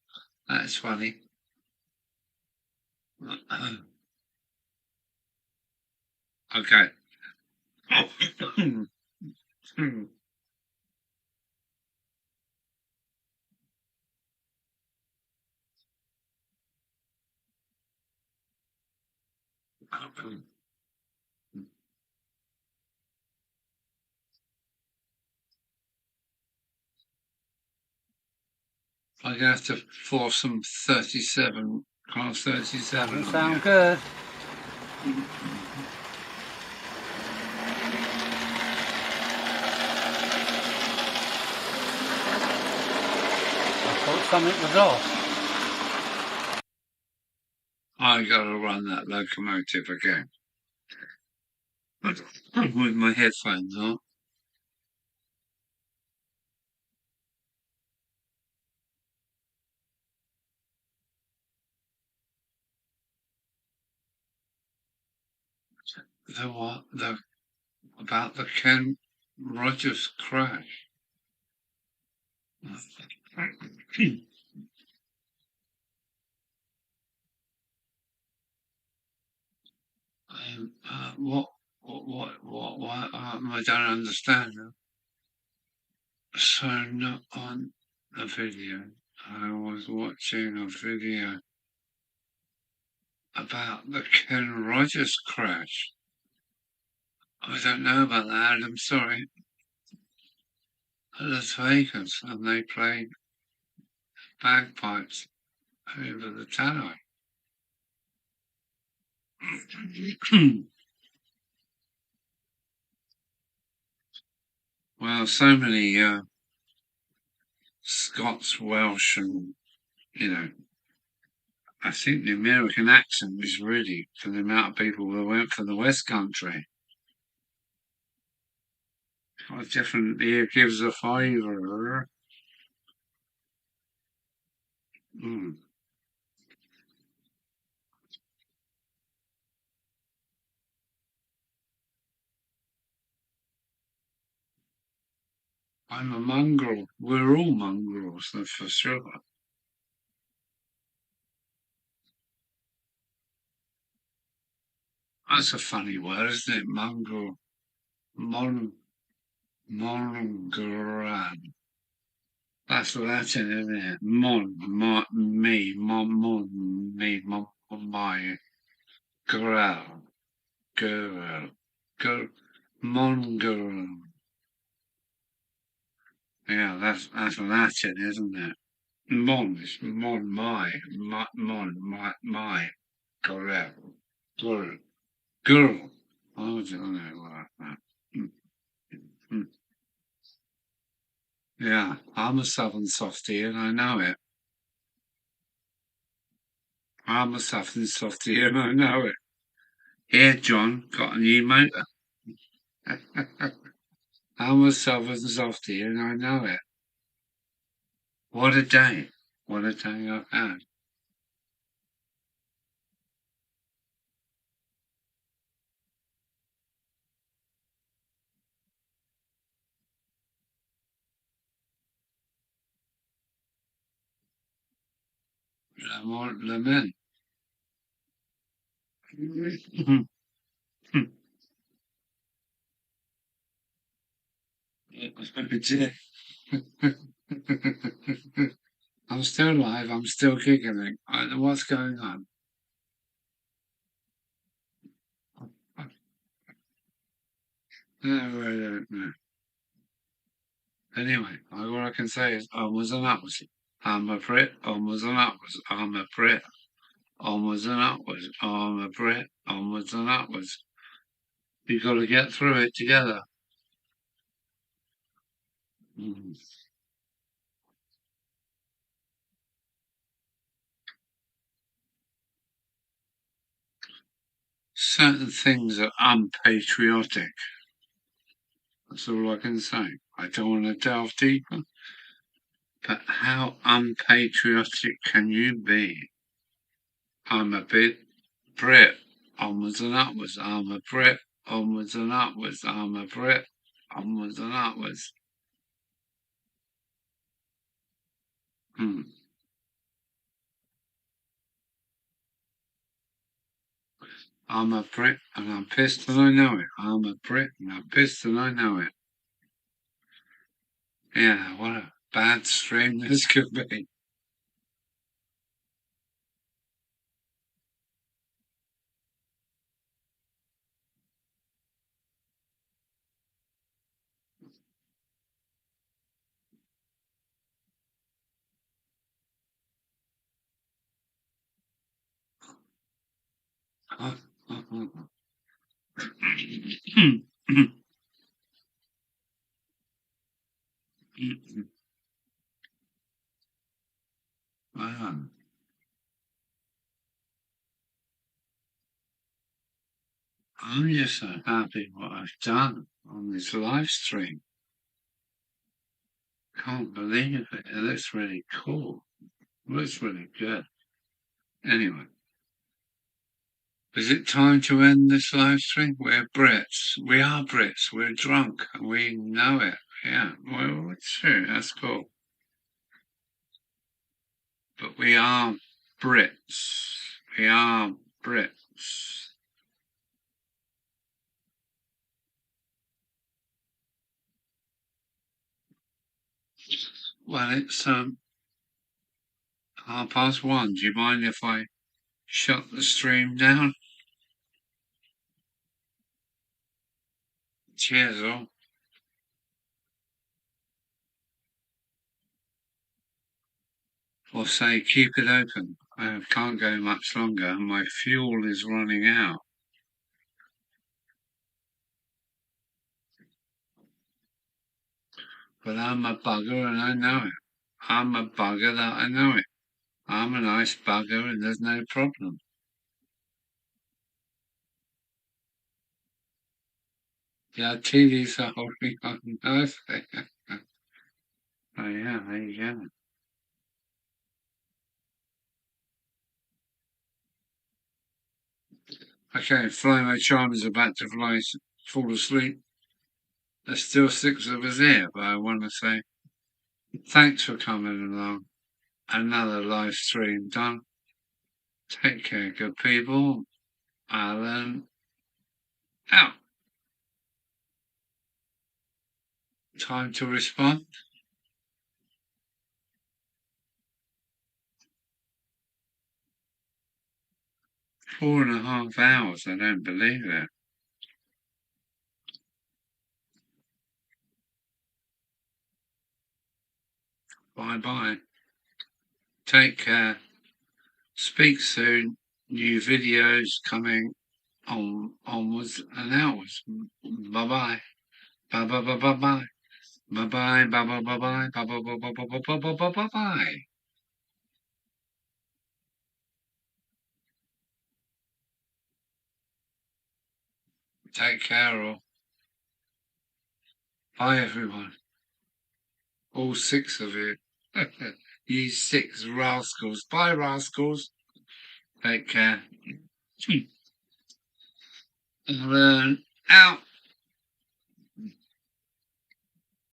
[SPEAKER 2] That's funny. Okay. I'm going to have to force some 37, class 37.
[SPEAKER 3] Doesn't sound good. something was off.
[SPEAKER 2] I gotta run that locomotive again. With my headphones on. The what? About the Ken Rogers crash. What? I don't understand. So not on the video. I was watching a video about the Ken Rogers crash. I don't know about that. I'm sorry. Las Vegas, and they played bagpipes over the tannoy. Well, so many Scots, Welsh, and I think the American accent was really for the amount of people that went for the West Country. I definitely gives a favour. I'm a mongrel. We're all mongrels, that's for sure. That's a funny word, isn't it? Mongrel. Mongrel. That's Latin, isn't it? Me, my, growl, girl, mongrel. Yeah, that's Latin, isn't it? Is my, girl, girl. I don't know like that. Mm, mm. Yeah, I'm a Southern softie and I know it. I'm a Southern softie and I know it. Here, John, got a new motor. I'm a Southern softie and I know it. What a day. What a day I've had. Lament. I'm still alive. I'm still giggling. I don't know what's going on. I don't know. Anyway, all I can say is onwards and upwards. I'm a Brit. Onwards and upwards. I'm a Brit. Onwards and upwards. I'm a Brit. Onwards and upwards. You've got to get through it together. Mm. Certain things are unpatriotic. That's all I can say. I don't want to delve deeper, but how unpatriotic can you be? I'm a bit Brit. Onwards and upwards. I'm a Brit. Onwards and upwards. I'm a Brit. Onwards and upwards. Hmm. I'm a Brit and I'm pissed and I know it. I'm a Brit and I'm pissed and I know it. Yeah, what a bad string this could be. Wow. I'm just so happy what I've done on this live stream. Can't believe it. It looks really cool. It looks really good. Anyway, is it time to end this live stream? We're Brits. We are Brits. We're drunk. We know it. Yeah, well, it's true. That's cool. But we are Brits. We are Brits. Well, it's 1:30. Do you mind if I shut the stream down? Cheers, all. Or say, keep it open. I can't go much longer. My fuel is running out. But I'm a bugger and I know it. I'm a bugger that I know it. I'm a nice bugger and there's no problem. Yeah, TV's are holding on nicely. Oh yeah, there you go. Okay, Flymo Charm is about to fall asleep. There's still 6 of us here, but I want to say thanks for coming along. Another live stream done. Take care, good people. Alan out. Time to respond. 4.5 hours, I don't believe it. Bye-bye. Take care. Speak soon. New videos coming onwards and outwards. Bye-bye. Bye-bye-bye-bye-bye. Bye-bye, bye-bye-bye-bye, bye-bye-bye-bye-bye-bye-bye-bye. Take care all. Bye everyone. All 6 of you. You 6 rascals. Bye rascals. Take care. Learn out.